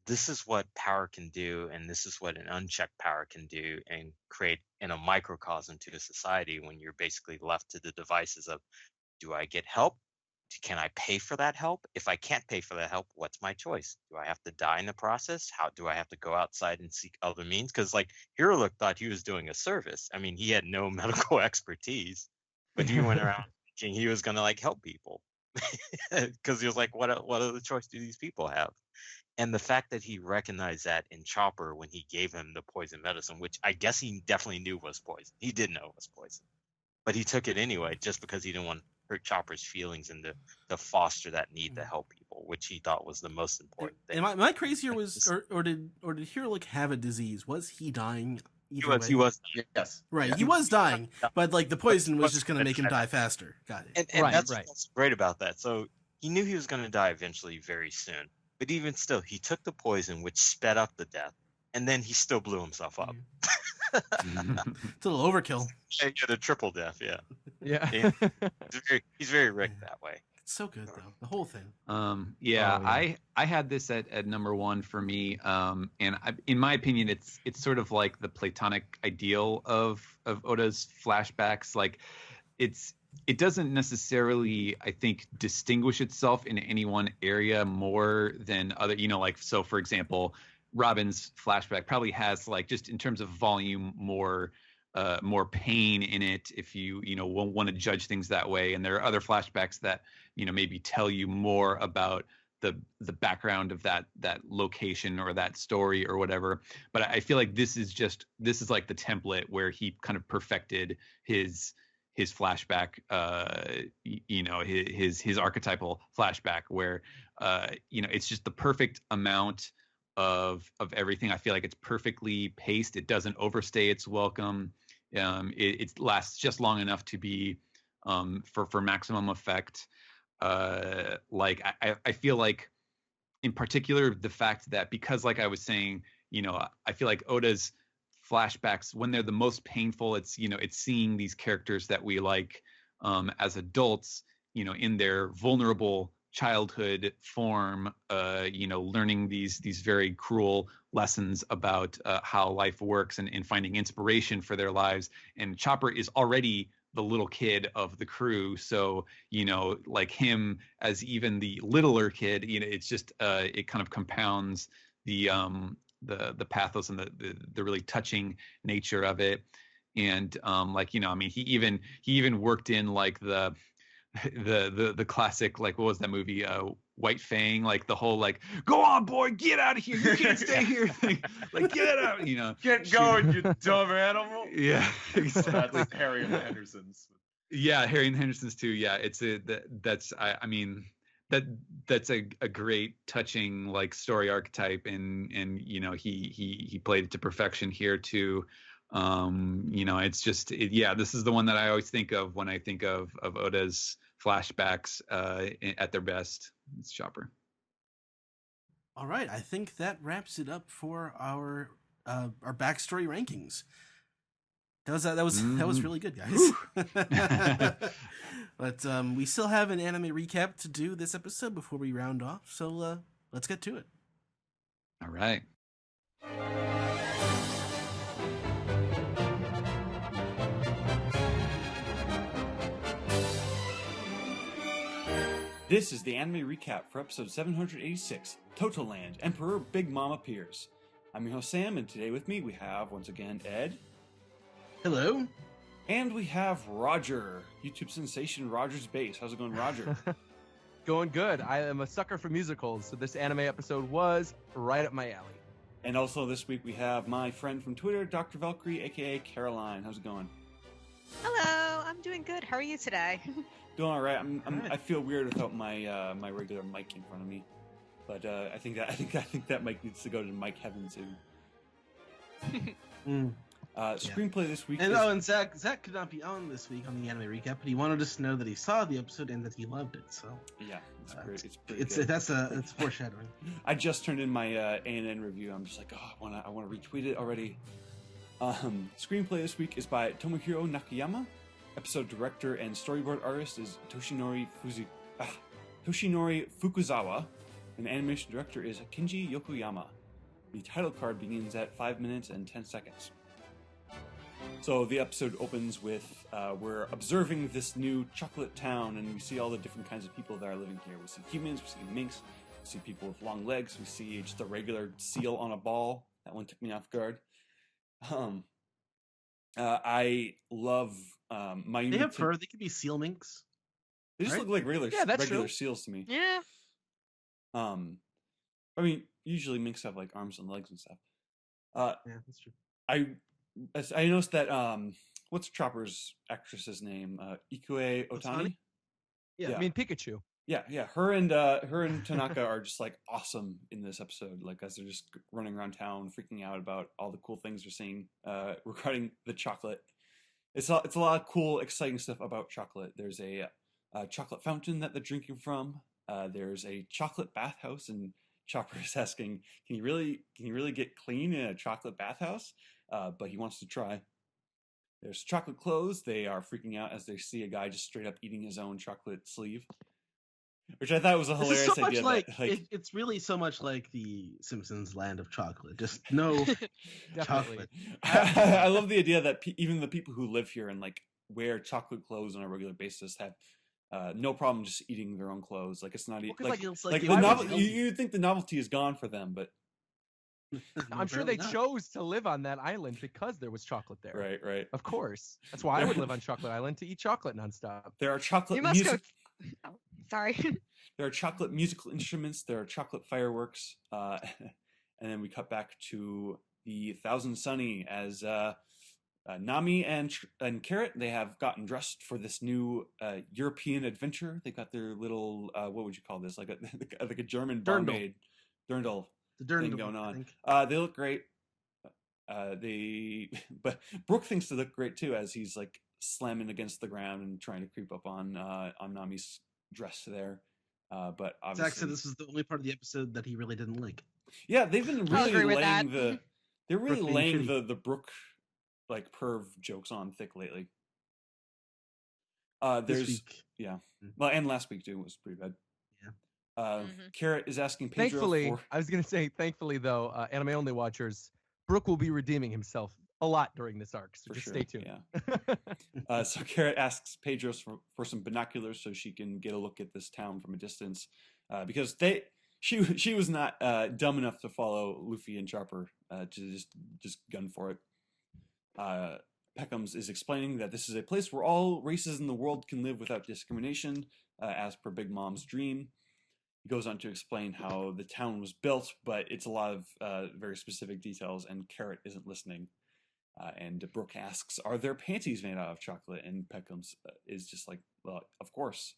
this is what power can do, and this is what an unchecked power can do, and create in a microcosm to a society when you're basically left to the devices of, do I get help? Can I pay for that help? If I can't pay for that help, what's my choice? Do I have to die in the process? How do I have to go outside and seek other means? Because like Hiruluk thought he was doing a service. I mean, he had no medical expertise, but he went around thinking he was going to like help people because he was like, what other choice do these people have? And the fact that he recognized that in Chopper when he gave him the poison medicine, which I guess he definitely knew was poison. He did know it was poison, but he took it anyway just because he didn't want to hurt Chopper's feelings and to foster that need to help people, which he thought was the most important thing. Am I crazy, or did Hiruluk have a disease? Was he dying? He was. Yes. Right, Yeah. he was dying, but like the poison was just going to make him die faster. Got it. And that's what's great about that. So he knew he was going to die eventually, very soon. But even still, he took the poison, which sped up the death, and then he still blew himself up. It's a little overkill. And get a triple death, yeah. Yeah. He's very Rick that way. It's so good though, the whole thing. Yeah, Oh, yeah. I had this at number one for me, and in my opinion, it's sort of like the platonic ideal of Oda's flashbacks. Like, it doesn't necessarily, I think, distinguish itself in any one area more than other. Like, so for example, Robin's flashback probably has, like, just in terms of volume, more pain in it, if you want to judge things that way. And there are other flashbacks that maybe tell you more about the background of that location or that story or whatever. But I feel like this is like the template where he kind of perfected his flashback, his archetypal flashback, where it's just the perfect amount of everything. I feel like it's perfectly paced. It doesn't overstay its welcome. It lasts just long enough to be for maximum effect. Like I feel like, in particular, the fact that, because, like I was saying, I feel like Oda's flashbacks, when they're the most painful, it's seeing these characters that we like as adults, in their vulnerable childhood form, learning these very cruel lessons about how life works, and finding inspiration for their lives. And Chopper is already the little kid of the crew, so like him as even the littler kid, it's just it kind of compounds the pathos and the really touching nature of it. And he even worked in, like, the classic, like, what was that movie, White Fang, like the whole, like, go on boy, get out of here, you can't stay here thing. Like, get out, Get going, you dumb animal. Yeah, exactly. That's Harry and the Hendersons. Yeah, Harry and the Hendersons too. Yeah, that's a great, touching, like, story archetype, and he played it to perfection here too. It's just this is the one that I always think of when I think of Oda's flashbacks at their best. It's Chopper. All right, I think that wraps it up for our backstory rankings. That was really good, guys. But we still have an anime recap to do this episode before we round off, so let's get to it. All right. This is the anime recap for episode 786, Total Land, Emperor Big Mom Appears. I'm your host Sam, and today with me we have, once again, Ed. Hello. And we have Roger, YouTube sensation Roger's Base. How's it going, Roger? Going good. I am a sucker for musicals, so this anime episode was right up my alley. And also this week we have my friend from Twitter, Dr. Valkyrie, aka Caroline. How's it going? Hello, I'm doing good. How are you today? Doing all right. I feel weird without my my regular mic in front of me, but I think that mic needs to go to Mike Heaven soon. Screenplay this week. And Zach could not be on this week on the anime recap, but he wanted us to know that he saw the episode and that he loved it. So yeah, it's great. It's pretty good. That's foreshadowing. I just turned in my ANN review. I'm just like, oh, I want to retweet it already. Screenplay this week is by Tomohiro Nakayama. Episode director and storyboard artist is Toshinori Fukuzawa, and animation director is Kenji Yokoyama. The title card begins at 5 minutes and 10 seconds. So the episode opens with we're observing this new chocolate town, and we see all the different kinds of people that are living here. We see humans, we see minks, we see people with long legs, we see just a regular seal on a ball. That one took me off guard. I love they have fur. They could be seal minks. They just look like regular seals to me. Yeah. I mean, usually minks have like arms and legs and stuff. Yeah, that's true. I noticed that what's Chopper's actress's name? Ikue Otani? Yeah, I mean Pikachu. Yeah. Her and Tanaka are just like awesome in this episode. Like, as they're just running around town, freaking out about all the cool things they're seeing regarding the chocolate. It's a lot of cool, exciting stuff about chocolate. There's a chocolate fountain that they're drinking from. There's a chocolate bathhouse, and Chopper is asking, can you really get clean in a chocolate bathhouse? But he wants to try. There's chocolate clothes. They are freaking out as they see a guy just straight up eating his own chocolate sleeve, which I thought was a This is hilarious so much idea. like, That, it's really so much like the Simpsons Land of Chocolate. Just no chocolate. I love the idea that even the people who live here and like wear chocolate clothes on a regular basis have no problem just eating their own clothes. Like it's not like the novelty. You'd think the novelty is gone for them, but I'm sure they chose to live on that island because there was chocolate there. Right. Of course. That's why I would live on Chocolate Island, to eat chocolate nonstop. There are chocolate You must go. Oh, sorry. There are chocolate musical instruments. There are chocolate fireworks. And then we cut back to the Thousand Sunny as Nami and Carrot, they have gotten dressed for this new European adventure. They've got their little, what would you call this? Like a German barmaid. Dirndl. The thing going on. They look great. But Brooke thinks they look great too, as he's like slamming against the ground and trying to creep up on Nami's dress there. But obviously, Zach said this is the only part of the episode that he really didn't like. Yeah, they've been really laying Brooke the Brooke like perv jokes on thick lately. This week. Yeah, well, and last week too was pretty bad. Carrot is asking Pedro Thankfully though, anime only watchers, Brooke will be redeeming himself a lot during this arc, so just stay tuned. Yeah. So Carrot asks Pedro for some binoculars so she can get a look at this town from a distance, because she was not dumb enough to follow Luffy and Chopper to just gun for it. Peckham's is explaining that this is a place where all races in the world can live without discrimination, as per Big Mom's dream. He goes on to explain how the town was built, but it's a lot of very specific details, and Carrot isn't listening. And Brooke asks, "Are there panties made out of chocolate?" And Peckham's is just like, "Well, of course."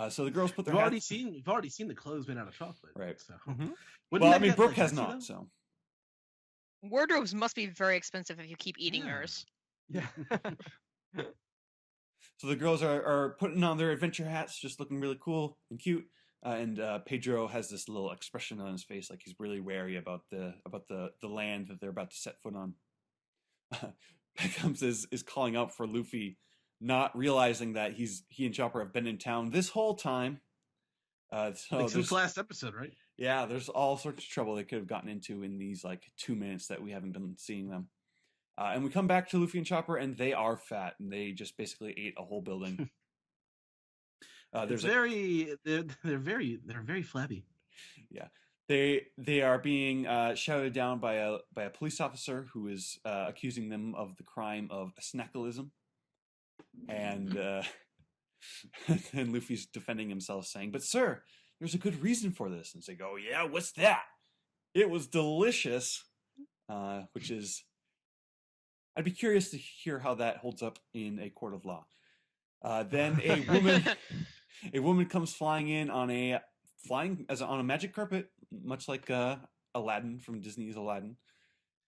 So the girls put their We've already seen the clothes made out of chocolate, right? So, well, I mean, Brooke has not. So wardrobes must be very expensive if you keep eating yours. Yeah. So the girls are putting on their adventure hats, just looking really cool and cute. And Pedro has this little expression on his face, like he's really wary about the land that they're about to set foot on. Peckham's is calling out for Luffy, not realizing that he and Chopper have been in town this whole time. So since last episode, right? Yeah, there's all sorts of trouble they could have gotten into in these like 2 minutes that we haven't been seeing them. And we come back to Luffy and Chopper, and they are fat, and they just basically ate a whole building. They're very flabby. Yeah, they are being shouted down by a police officer who is accusing them of the crime of snackalism, and and Luffy's defending himself, saying, "But sir, there's a good reason for this." And they go, "Yeah, what's that? It was delicious," which is. I'd be curious to hear how that holds up in a court of law. Then a woman comes flying in on a magic carpet, much like Aladdin from Disney's Aladdin.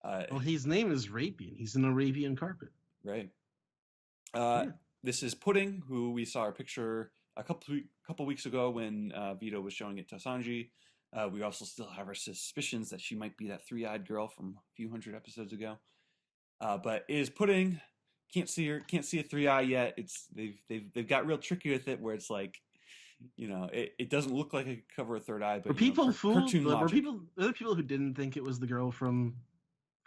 Well, his name is Rapian. He's an Arabian carpet. Right. This is Pudding, who we saw a picture a couple weeks ago when Vito was showing it to Sanji. We also still have our suspicions that she might be that three-eyed girl from a few hundred episodes ago. But it is Pudding. Can't see her. Can't see a 3-eye yet. They've got real tricky with it, where it's like, it doesn't look like it could cover a third eye. But were people fooled? Were there people who didn't think it was the girl from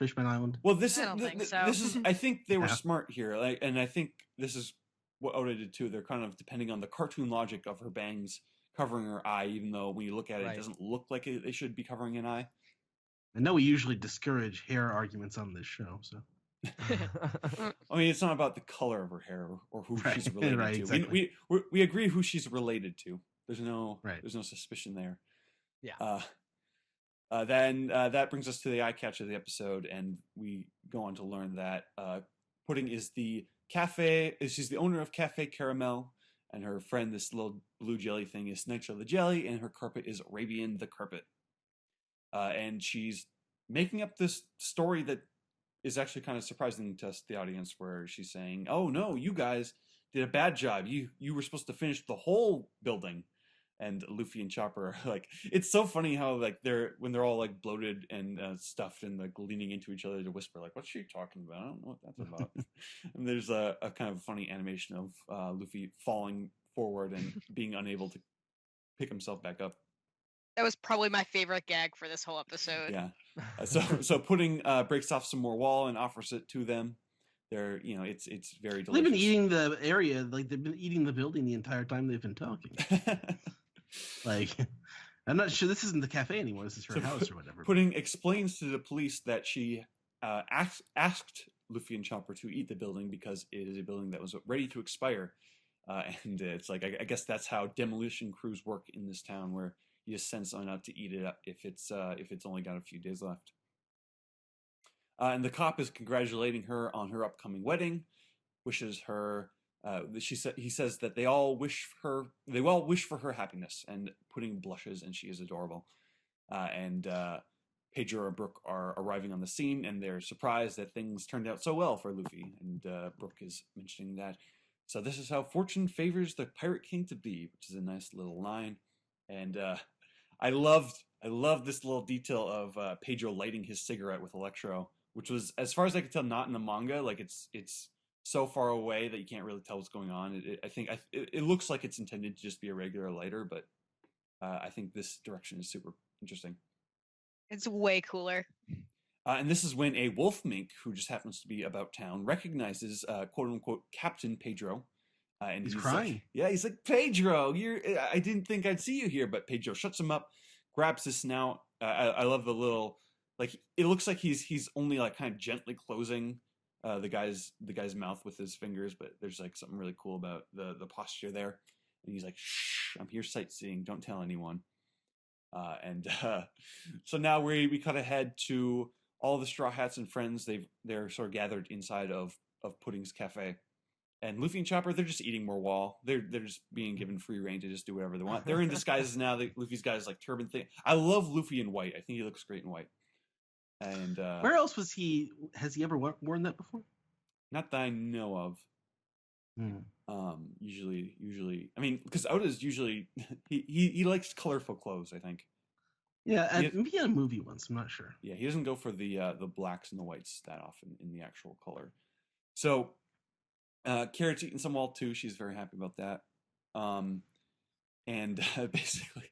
Fishman Island? Well, I think they were smart here, and I think this is what Oda did too. They're kind of depending on the cartoon logic of her bangs covering her eye, even though when you look at it, it doesn't look like they should be covering an eye. I know we usually discourage hair arguments on this show, so. I mean, it's not about the color of her hair or who she's related to. Exactly. We agree who she's related to. There's no suspicion there. Yeah. Then that brings us to the eye catch of the episode, and we go on to learn that Pudding is she's the owner of Cafe Caramel, and her friend, this little blue jelly thing, is Nitro the Jelly, and her carpet is Arabian the Carpet. And she's making up this story that is actually kind of surprising to us, the audience, where she's saying, "Oh no, you guys did a bad job. You were supposed to finish the whole building." and Luffy and Chopper are like, it's so funny how like when they're all like bloated and stuffed and like leaning into each other to whisper like, what's she talking about? I don't know what that's about. And there's a kind of funny animation of Luffy falling forward and being unable to pick himself back up. That was probably my favorite gag for this whole episode. Yeah. So Pudding breaks off some more wall and offers it to them. They're, it's very delicious. They've been eating the area, like they've been eating the building the entire time they've been talking. Like, I'm not sure this isn't the cafe anymore. This is her house or whatever. Pudding explains to the police that she asked Luffy and Chopper to eat the building because it is a building that was ready to expire. And it's like, I guess that's how demolition crews work in this town, where you just send someone out to eat it up if it's only got a few days left. And the cop is congratulating her on her upcoming wedding, wishes her. He says that they all wish for her happiness, and Pudding blushes, and she is adorable. And Pedro and Brook are arriving on the scene, and they're surprised that things turned out so well for Luffy. And Brook is mentioning that. So this is how fortune favors the Pirate King to be, which is a nice little line. And I loved this little detail of Pedro lighting his cigarette with Electro, which was, as far as I could tell, not in the manga. Like it's so far away that you can't really tell what's going on. I think it looks like it's intended to just be a regular lighter, but I think this direction is super interesting. It's way cooler. And this is when a wolf mink, who just happens to be about town, recognizes "quote unquote" Captain Pedro, and he's crying. Like, he's like, Pedro, I didn't think I'd see you here, but Pedro shuts him up, grabs his snout. I love the little, like, it looks like he's only like kind of gently closing the guy's mouth with his fingers, but there's like something really cool about the posture there. And he's like, shh, I'm here sightseeing, don't tell anyone. So now we cut ahead to all the Straw Hats and friends. They're sort of gathered inside of Pudding's cafe, and Luffy and Chopper, they're just eating more wall. They're just being given free reign to just do whatever they want. They're in disguises now. Luffy's got his like turban thing. I love Luffy in white. I think he looks great in white. And where else was he? Has he ever worn that before? Not that I know of. Usually, I mean, because Oda's usually he likes colorful clothes, I think. Yeah, maybe in a movie once. I'm not sure. Yeah, he doesn't go for the blacks and the whites that often in the actual color. So, Carrot's eating some wall too. She's very happy about that. And basically,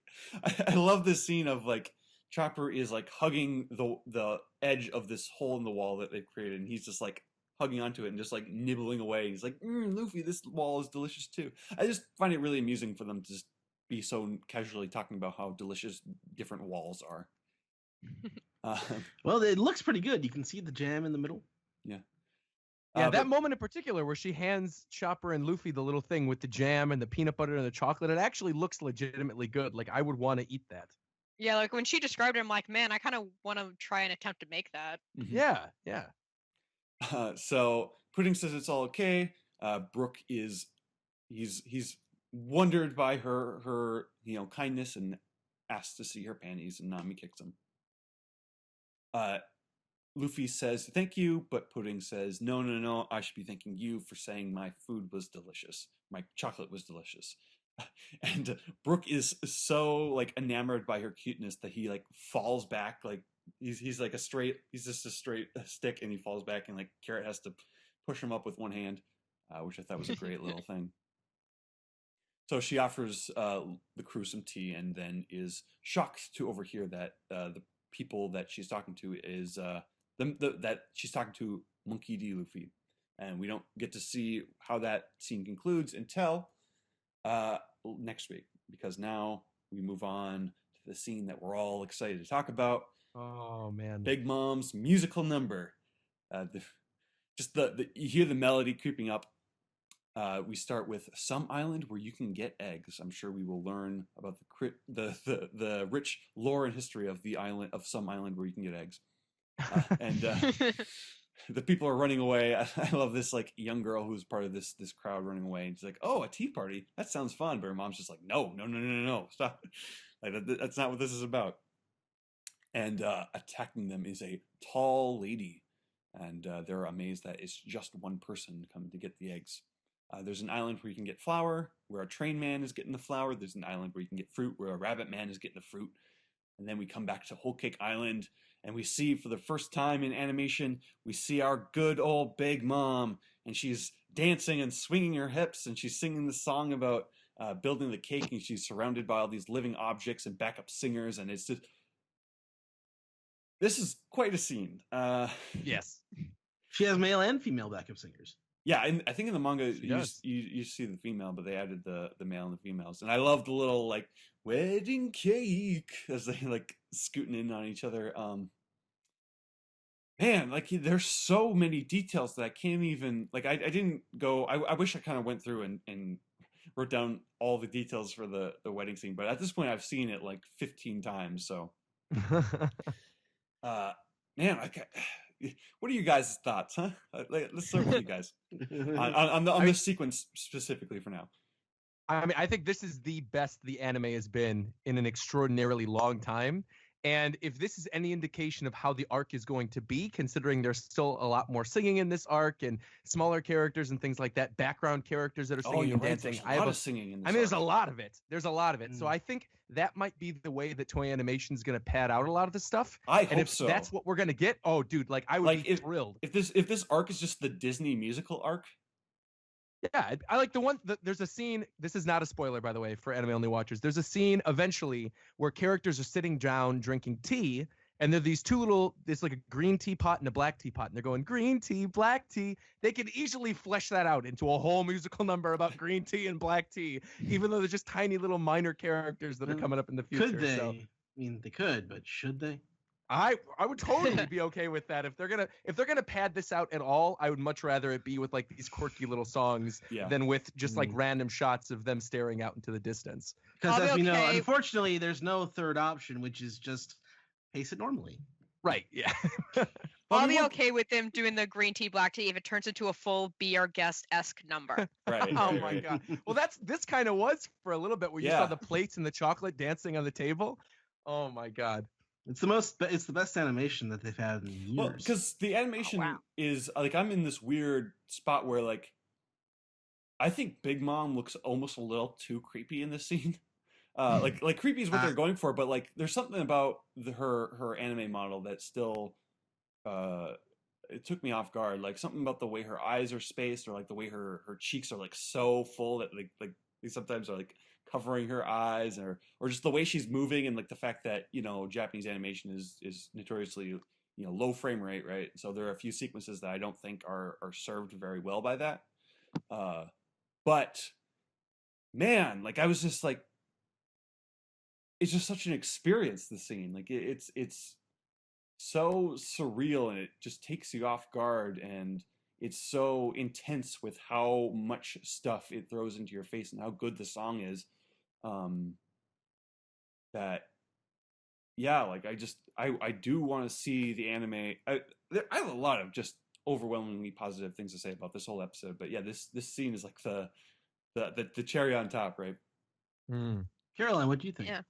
I love this scene of like Chopper is like hugging the edge of this hole in the wall that they've created, and he's just like hugging onto it and just like nibbling away. He's like, Luffy, this wall is delicious too. I just find it really amusing for them to just be so casually talking about how delicious different walls are. Well, it looks pretty good. You can see the jam in the middle. Yeah. Yeah, that moment in particular where she hands Chopper and Luffy the little thing with the jam and the peanut butter and the chocolate, it actually looks legitimately good. Like, I would want to eat that. Yeah, like when she described it, I'm like, man, I kind of want to try and attempt to make that. Mm-hmm. Yeah. So Pudding says it's all okay. Brook he's wondered by her kindness and asks to see her panties, and Nami kicks him. Luffy says thank you, but Pudding says no, I should be thanking you for saying my food was delicious, my chocolate was delicious. And Brook is so like enamored by her cuteness that he like falls back, like he's just a straight stick, and he falls back, and like Carrot has to push him up with one hand, which I thought was a great little thing. So she offers the crew some tea, and then is shocked to overhear that the people that she's talking to is that she's talking to Monkey D. Luffy, and we don't get to see how that scene concludes until next week, because now we move on to the scene that we're all excited to talk about. Oh man, Big Mom's musical number. You hear the melody creeping up. We start with Some Island Where You Can Get Eggs. I'm sure we will learn about the rich lore and history of the island of Some Island Where You Can Get Eggs. And the people are running away. I love this like young girl who's part of this crowd running away. And she's like, "Oh, a tea party? That sounds fun." But her mom's just like, "No, stop! Like that's not what this is about." And attacking them is a tall lady, and they're amazed that it's just one person coming to get the eggs. There's an island where you can get flour, where a train man is getting the flour. There's an island where you can get fruit, where a rabbit man is getting the fruit. And then we come back to Whole Cake Island, and we see for the first time in animation, we see our good old Big Mom, and she's dancing and swinging her hips, and she's singing the song about building the cake, and she's surrounded by all these living objects and backup singers, and it's just... This is quite a scene. Yes. She has male and female backup singers. Yeah, and I think in the manga you see the female, but they added the male and the females. And I love the little like wedding cake as they like scooting in on each other. Man, like there's so many details that I can't even like I didn't go I wish I kind of went through and wrote down all the details for the wedding scene, but at this point I've seen it like 15 times, so man, what are you guys' thoughts, huh? Let's start with you guys on this sequence specifically for now. I mean, I think this is the best the anime has been in an extraordinarily long time. And if this is any indication of how the arc is going to be, considering there's still a lot more singing in this arc and smaller characters and things like that, background characters that are singing and dancing. There's a lot of singing in this there's arc. a lot of it. There's a lot of it. So I think that might be the way that Toei Animation is going to pad out a lot of this stuff. I and hope if so. that's what we're going to get, oh, dude, like I would be thrilled. If this arc is just the Disney musical arc. Yeah, I like the one. There's a scene. This is not a spoiler, by the way, for anime only watchers. There's a scene eventually where characters are sitting down drinking tea, and there are these two little. There's like a green teapot and a black teapot, and they're going green tea, black tea. They could easily flesh that out into a whole musical number about green tea and black tea, even though they're just tiny little minor characters that are coming up in the future. Could they? So, I mean, they could, but should they? I would totally be okay with that. If they're gonna pad this out at all, I would much rather it be with like these quirky little songs than with just like random shots of them staring out into the distance. Because as we know, unfortunately, there's no third option, which is just pace it normally. Right. Yeah. I'll be okay with them doing the green tea, black tea if it turns into a full Be Our Guest-esque number. Right. Oh my god. Well, this kind of was for a little bit where you saw the plates and the chocolate dancing on the table. Oh my god. It's the best animation that they've had in years. Well, because the animation is like I'm in this weird spot where like I think Big Mom looks almost a little too creepy in this scene. Like creepy is what they're going for, but like there's something about her anime model that still it took me off guard. Like something about the way her eyes are spaced, or like the way her cheeks are like so full that like they sometimes are like covering her eyes, or just the way she's moving, and like the fact that Japanese animation is notoriously low frame rate, right? So there are a few sequences that I don't think are served very well by that. But man, like I was just like, it's just such an experience. The scene, like it's so surreal, and it just takes you off guard, and it's so intense with how much stuff it throws into your face and how good the song is. That like I do want to see the anime. I have a lot of just overwhelmingly positive things to say about this whole episode, but yeah, this scene is like the cherry on top, right? Caroline, what do you think? Yeah.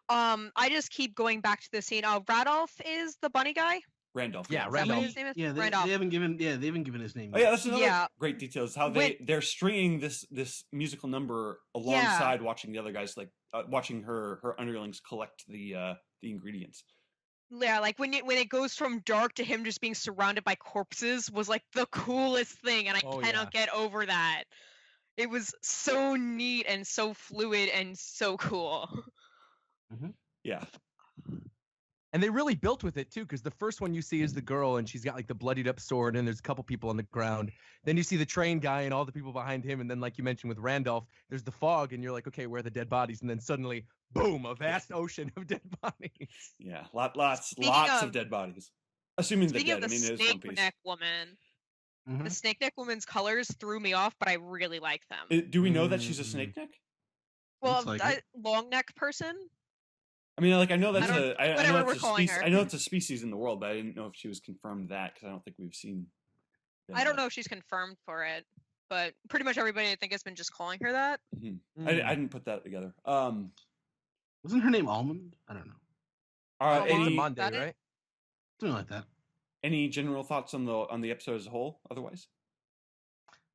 I just keep going back to the scene. Radolf is the bunny guy. Randolph. Yeah, Is Randolph. his name is? Yeah, they Randolph. haven't given his name. Oh yeah, that's another Yeah. great detail is how they're stringing this musical number alongside watching the other guys, like watching her underlings collect the ingredients. Yeah, like when it goes from dark to him just being surrounded by corpses was like the coolest thing, and I cannot get over that. It was so neat and so fluid and so cool. Mm-hmm. Yeah. And they really built with it too, because the first one you see is the girl, and she's got like the bloodied up sword, and there's a couple people on the ground. Then you see the train guy and all the people behind him, and then like you mentioned with Randolph, there's the fog, and you're like, okay, where are the dead bodies? And then suddenly, boom, a vast ocean of dead bodies. Yeah, lots of dead bodies. Assuming they're dead. I mean, there's one piece. Snake neck woman. The snake neck woman's colors threw me off, but I really like them. Do we know that she's a snake neck? Well, long neck person. I mean, like I know that's I know it's a species in the world, but I didn't know if she was confirmed that, because I don't think we've seen. I don't know if she's confirmed for it, but pretty much everybody I think has been just calling her that. Mm-hmm. I didn't put that together. Wasn't her name Almond? I don't know. Any Monday, right? Something like that. Any general thoughts on the episode as a whole? Otherwise,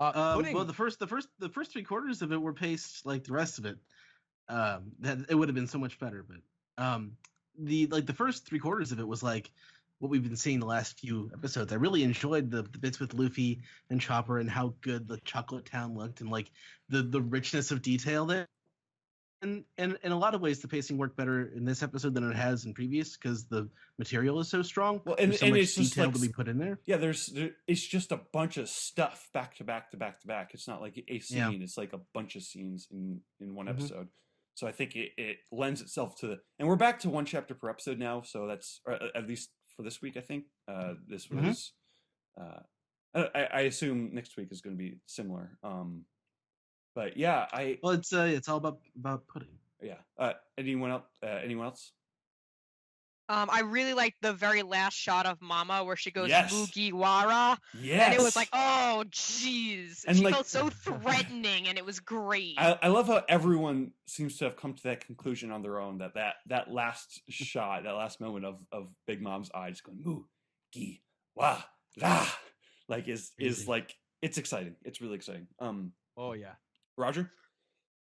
Well, the first 3/4 of it were paced like the rest of it. That it would have been so much better, but the first 3/4 of it was like what we've been seeing the last few episodes. I really enjoyed the bits with Luffy and Chopper and how good the Chocolate Town looked and like the richness of detail there. And in a lot of ways, the pacing worked better in this episode than it has in previous because the material is so strong. Well, and, there's so and much it's just detail like to be put in there. Yeah, it's just a bunch of stuff back to back to back to back. It's not like a scene; Yeah. it's like a bunch of scenes in one Mhm. episode. So I think it lends itself to the. And we're back to one chapter per episode now, so that's or at least for this week. I think this Mhm. was. I assume next week is going to be similar. But yeah, Well, it's all about pudding. yeah. Anyone else? Anyone else? I really liked the very last shot of Mama where she goes Yes. Mugiwara. Yes. And it was like, oh, jeez. And She like- felt so threatening, and it was great. I love how everyone seems to have come to that conclusion on their own. That last shot, that last moment of Big Mom's eyes going moo, gi, wa, la, like is Crazy. like it's exciting. It's really exciting. Oh yeah. Roger.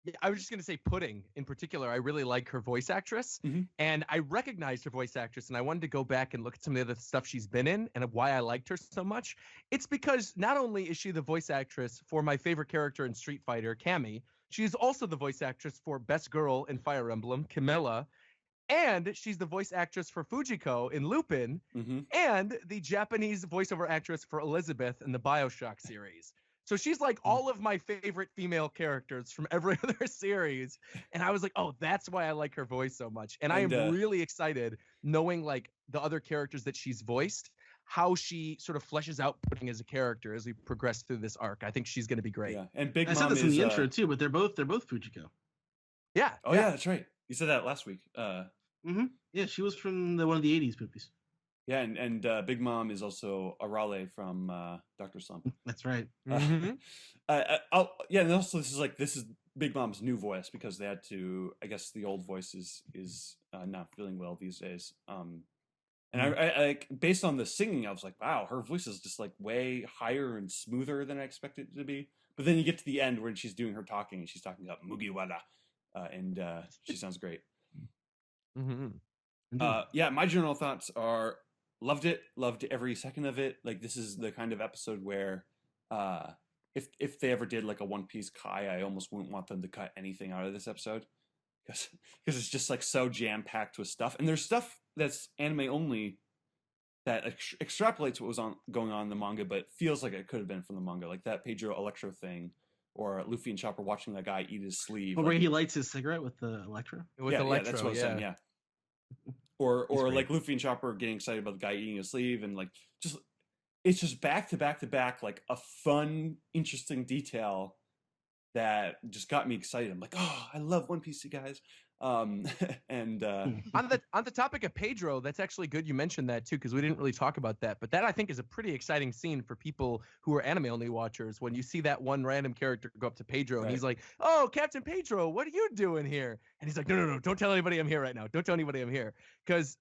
Yeah, I was just gonna say Pudding in particular. I really like her voice actress, Mhm. and I recognized her voice actress, and I wanted to go back and look at some of the other stuff she's been in, and why I liked her so much. It's because not only is she the voice actress for my favorite character in Street Fighter, Cammy, she is also the voice actress for Best Girl in Fire Emblem, Camilla, and she's the voice actress for Fujiko in Lupin, Mm-hmm. and the Japanese voiceover actress for Elizabeth in the BioShock series. So she's like Hmm. all of my favorite female characters from every other series. And I was like, oh, that's why I like her voice so much. And I am And, really excited knowing like the other characters that she's voiced, how she sort of fleshes out Pudding as a character as we progress through this arc. I think she's going to be great. Yeah, and Big I Mom said this in is. the intro too, but they're both Fujiko. Yeah. Oh yeah, that's right. You said that last week. Yeah, she was from one of the '80s movies. Yeah, and Big Mom is also Arale from Dr. Slump. That's right. Mhm. Yeah, and also this is Big Mom's new voice because they had to. I guess the old voice is not feeling well these days. And I based on the singing, I was like, wow, her voice is just like way higher and smoother than I expected it to be. But then you get to the end when she's doing her talking, and she's talking about Mugiwara, and she sounds great. Mhm. Yeah, my general thoughts are loved every second of it. Like this is the kind of episode where if they ever did like a One Piece Kai, I almost wouldn't want them to cut anything out of this episode because it's just like so jam packed with stuff, and there's stuff that's anime only that extrapolates what was going on in the manga, but feels like it could have been from the manga, like that Pedro Electro thing, or Luffy and Chopper watching that guy eat his sleeve. But where like, he lights his cigarette with the Electro. With yeah, Electro, that's what I'm saying. Yeah. Or like Luffy and Chopper getting excited about the guy eating his sleeve, and like it's just back to back to back, like a fun, interesting detail that just got me excited. I'm like, oh, I love One Piece, you guys. And on the topic of Pedro, that's actually good you mentioned that too, because we didn't really talk about that. But that I think is a pretty exciting scene for people who are anime only watchers. When you see that one random character go up to Pedro and he's like, "Oh, Captain Pedro, what are you doing here?" And he's like, "No, don't tell anybody I'm here right now. Don't tell anybody I'm here." Because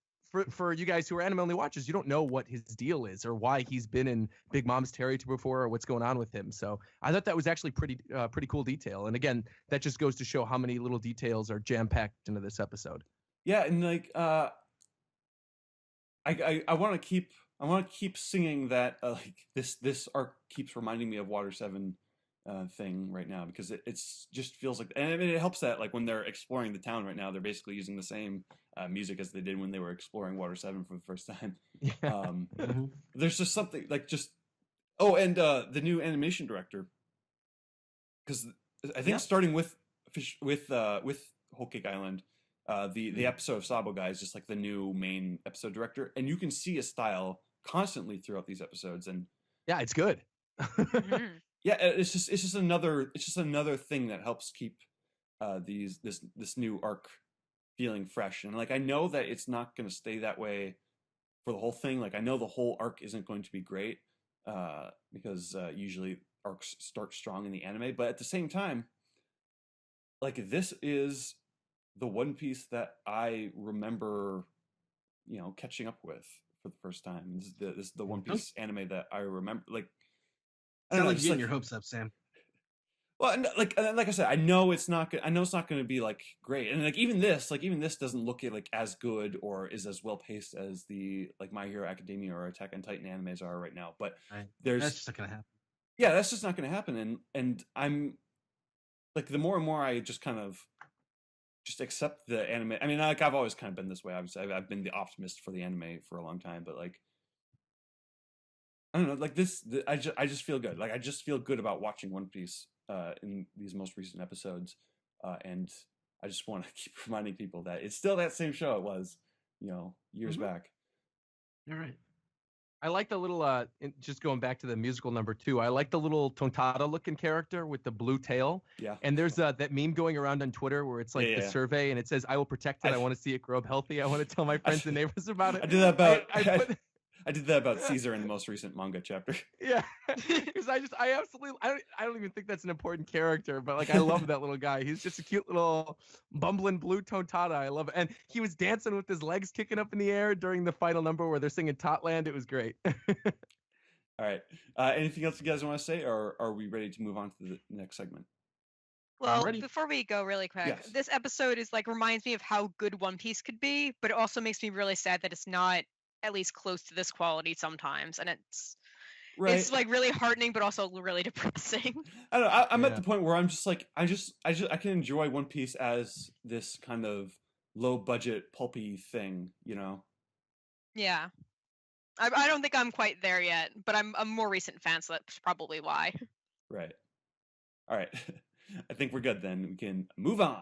for you guys who are anime only watchers, you don't know what his deal is or why he's been in Big Mom's territory before or what's going on with him. So I thought that was actually pretty cool detail. And again, that just goes to show how many little details are jam packed into this episode. yeah, and like I want to keep singing that like this arc keeps reminding me of Water 7 thing right now, because it's just feels like, and I mean, it helps that like when they're exploring the town right now, they're basically using the same music as they did when they were exploring Water 7 for the first time. There's just something like and the new animation director, because I think starting with Whole Cake Island, the episode of Sabo Guy is just like the new main episode director, and you can see a style constantly throughout these episodes, and yeah, it's good. yeah, it's just another thing that helps keep this new arc feeling fresh. And like I know that it's not going to stay that way for the whole thing. Like I know the whole arc isn't going to be great because usually arcs start strong in the anime, but at the same time, like this is the One Piece that I remember, catching up with for the first time. This is the One Piece anime that I remember. Like I don't know, like just you're getting your hopes up, Sam. Well, and like I said, I know it's not going to be like great, and like even this doesn't look like as good or is as well paced as the like My Hero Academia or Attack on Titan animes are right now. But that's just not gonna happen. Yeah, that's just not going to happen, and I'm like the more and more I just kind of just accept the anime. I mean, like I've always kind of been this way. Obviously, I've been the optimist for the anime for a long time, but like I don't know, like I just feel good. Like I just feel good about watching One Piece in these most recent episodes, and I just want to keep reminding people that it's still that same show it was, years back. You're right. I like the little, just going back to the musical number 2, I like the little Tontada-looking character with the blue tail. Yeah. And there's that meme going around on Twitter where it's like the survey and it says, I will protect it. I want to see it grow up healthy. I want to tell my friends and neighbors about it. I did that about I did that about Caesar in the most recent manga chapter. Yeah, because I don't even think that's an important character, but like I love that little guy. He's just a cute little bumbling blue Tontada. I love it, and he was dancing with his legs kicking up in the air during the final number where they're singing Totland. It was great. All right, anything else you guys want to say, or are we ready to move on to the next segment? Well, before we go really quick, Yes. This episode is like reminds me of how good One Piece could be, but it also makes me really sad that it's not at least close to this quality sometimes, and it's like really heartening but also really depressing. I don't know, I'm at the point where I'm just like I can enjoy One Piece as this kind of low budget pulpy thing, Yeah, I don't think I'm quite there yet, but I'm a more recent fan, so that's probably why. Right. All right. I think we're good then. We can move on.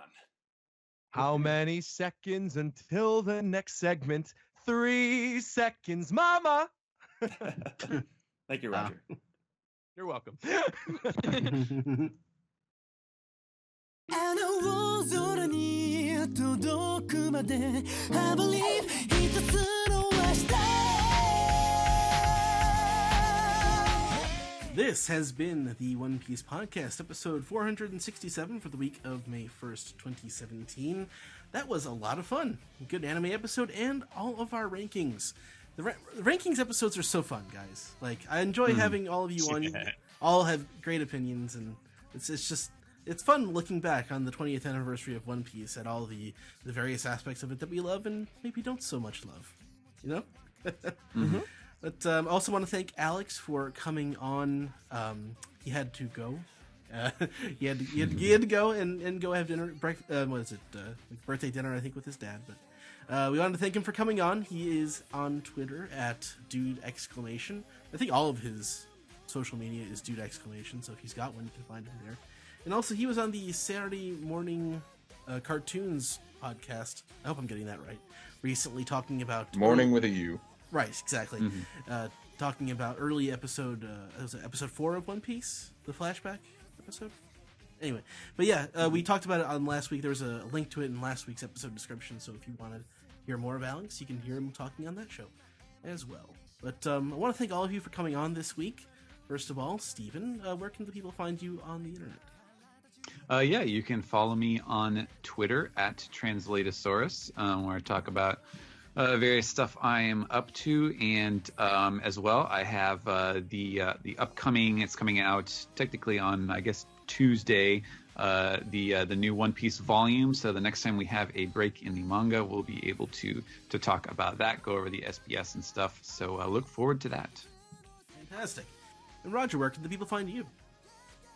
How many seconds until the next segment? 3 seconds, mama. Thank you, Roger. You're welcome. あの大空に届くまで I believe 一つの明日 This has been the One Piece Podcast, episode 467 for the week of May 1st, 2017. That was a lot of fun. Good anime episode and all of our rankings. The rankings episodes are so fun, guys. Like, I enjoy having all of you on. You all have great opinions, and it's fun looking back on the 20th anniversary of One Piece at all the various aspects of it that we love and maybe don't so much love. But I also want to thank Alex for coming on. He had to go. He had to go and go have dinner. Birthday dinner, I think, with his dad. But we wanted to thank him for coming on. He is on Twitter at Dude!! I think all of his social media is Dude!! So if he's got one, you can find him there. And also, he was on the Saturday Mourning Cartoons podcast. I hope I'm getting that right. Recently, talking about Morning with a U. Right, exactly. Talking about early episode, was it episode 4 of One Piece, the flashback episode? Anyway, but yeah, we talked about it on last week. There was a link to it in last week's episode description, so if you want to hear more of Alex, you can hear him talking on that show as well. But I want to thank all of you for coming on this week. First of all, Steven, where can the people find you on the internet? Yeah, you can follow me on Twitter at Translatosaurus, where I talk about various stuff I am up to, and as well, I have the upcoming. It's coming out technically on, I guess, Tuesday. The new One Piece volume. So the next time we have a break in the manga, we'll be able to talk about that, go over the SBS and stuff. So look forward to that. Fantastic. And Roger, where can the people find you?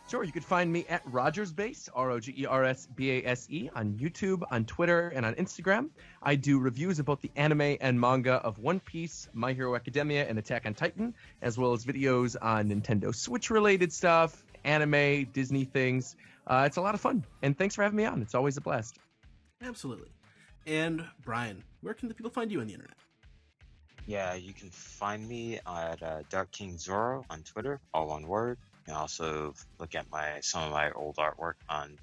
Sure, you can find me at RogersBase, RogersBase, on YouTube, on Twitter, and on Instagram. I do reviews about the anime and manga of One Piece, My Hero Academia, and Attack on Titan, as well as videos on Nintendo Switch-related stuff, anime, Disney things. It's a lot of fun, and thanks for having me on. It's always a blast. Absolutely. And Brian, where can the people find you on the internet? Yeah, you can find me at Dark King Zoro on Twitter, all one word. You can also look at some of my old artwork on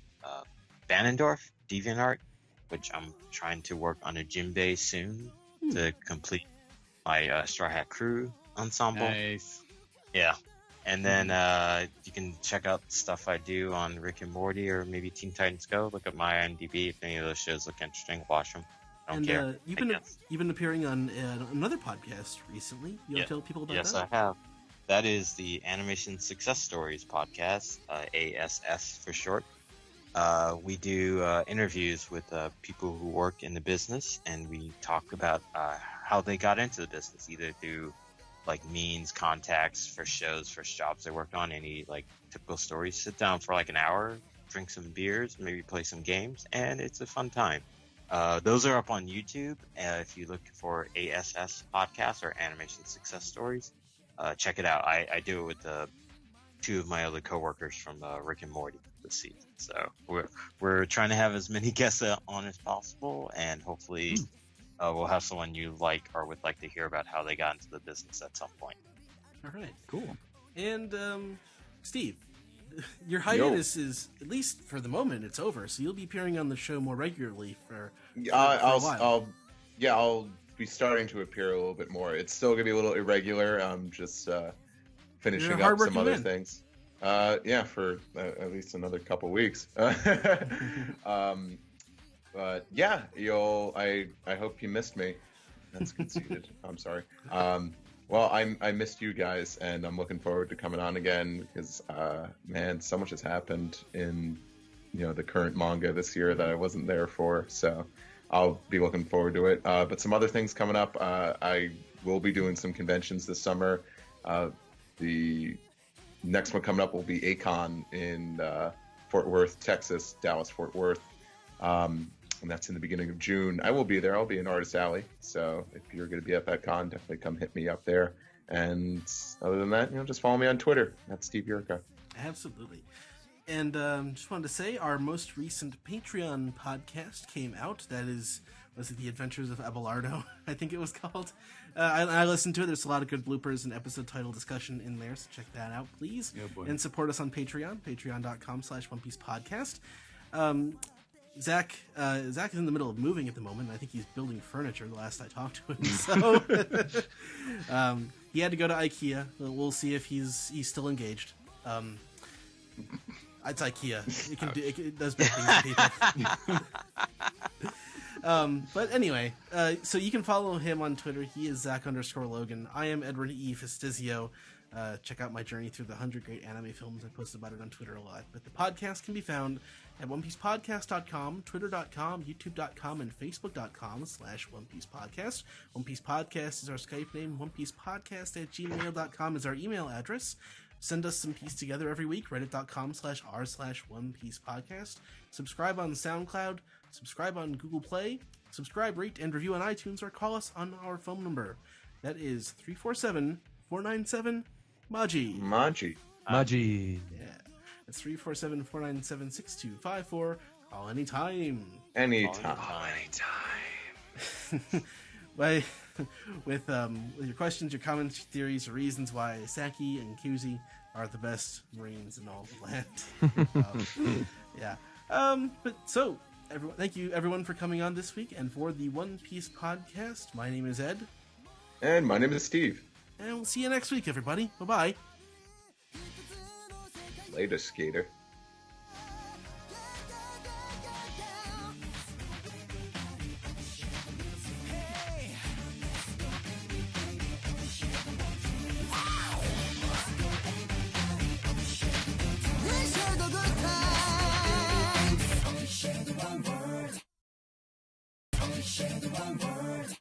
Banendorf, DeviantArt, which I'm trying to work on a Jinbei soon to complete my Straw Hat Crew ensemble. Nice. Yeah. And then you can check out stuff I do on Rick and Morty or maybe Teen Titans Go. Look at my IMDb. If any of those shows look interesting, watch them. I don't care. You've been appearing on another podcast recently. You want to tell people about that? Yes, I have. That is the Animation Success Stories podcast, ASS for short. We do interviews with people who work in the business, and we talk about how they got into the business, either through like means, contacts, first shows, first jobs they worked on, any like typical stories. Sit down for like an hour, drink some beers, maybe play some games, and it's a fun time. Those are up on YouTube. If you look for ASS podcast or Animation Success Stories, check it out. I do it with two of my other coworkers from Rick and Morty this season. So we're trying to have as many guests on as possible, and hopefully we'll have someone you like or would like to hear about how they got into the business at some point. All right. Cool. And Steve, your hiatus is, at least for the moment, it's over. So you'll be appearing on the show more regularly for a while. I'll be starting to appear a little bit more. It's still gonna be a little irregular. I'm just finishing up some other things. For at least another couple weeks. But yeah, I hope you missed me. That's conceited. I'm sorry. Well, I missed you guys, and I'm looking forward to coming on again because, man, so much has happened in, the current manga this year that I wasn't there for. So I'll be looking forward to it. But some other things coming up. I will be doing some conventions this summer. The next one coming up will be A-Kon in Fort Worth, Texas, Dallas, Fort Worth. And that's in the beginning of June. I will be there. I'll be in Artist Alley. So if you're going to be at that con, definitely come hit me up there. And other than that, just follow me on Twitter. That's Steve Yurka. Absolutely. And just wanted to say, our most recent Patreon podcast came out. That was it The Adventures of Abelardo? I think it was called. I listened to it. There's a lot of good bloopers and episode title discussion in there, so check that out, please. Oh, and support us on Patreon, patreon.com/OnePiecePodcast. Zach is in the middle of moving at the moment. I think he's building furniture the last I talked to him. So he had to go to IKEA. We'll see if he's still engaged. It's IKEA. It does big things to people. But anyway, so you can follow him on Twitter. He is Zach_Logan. I am Edward E. Festizio. Check out my journey through the 100 great anime films. I post about it on Twitter a lot. But the podcast can be found at OnePiecePodcast.com, Twitter.com, YouTube.com, and Facebook.com/OnePiecePodcast. One Piece Podcast is our Skype name. OnePiecePodcast@gmail.com is our email address. Send us some piece together every week. Reddit.com/r/OnePiecePodcast. Subscribe on SoundCloud. Subscribe on Google Play. Subscribe, rate, and review on iTunes, or call us on our phone number. That is 347-497-MAJI. Maji. Yeah. It's 347-497-6254. Call anytime. With your questions, your comments, your theories, your reasons why Saki and Kuzi are the best Marines in all the land. Yeah. But so, everyone, thank you everyone for coming on this week, and for the One Piece podcast. My name is Ed. And my name is Steve. And we'll see you next week, everybody. Bye-bye. Later, skater. Share the one word.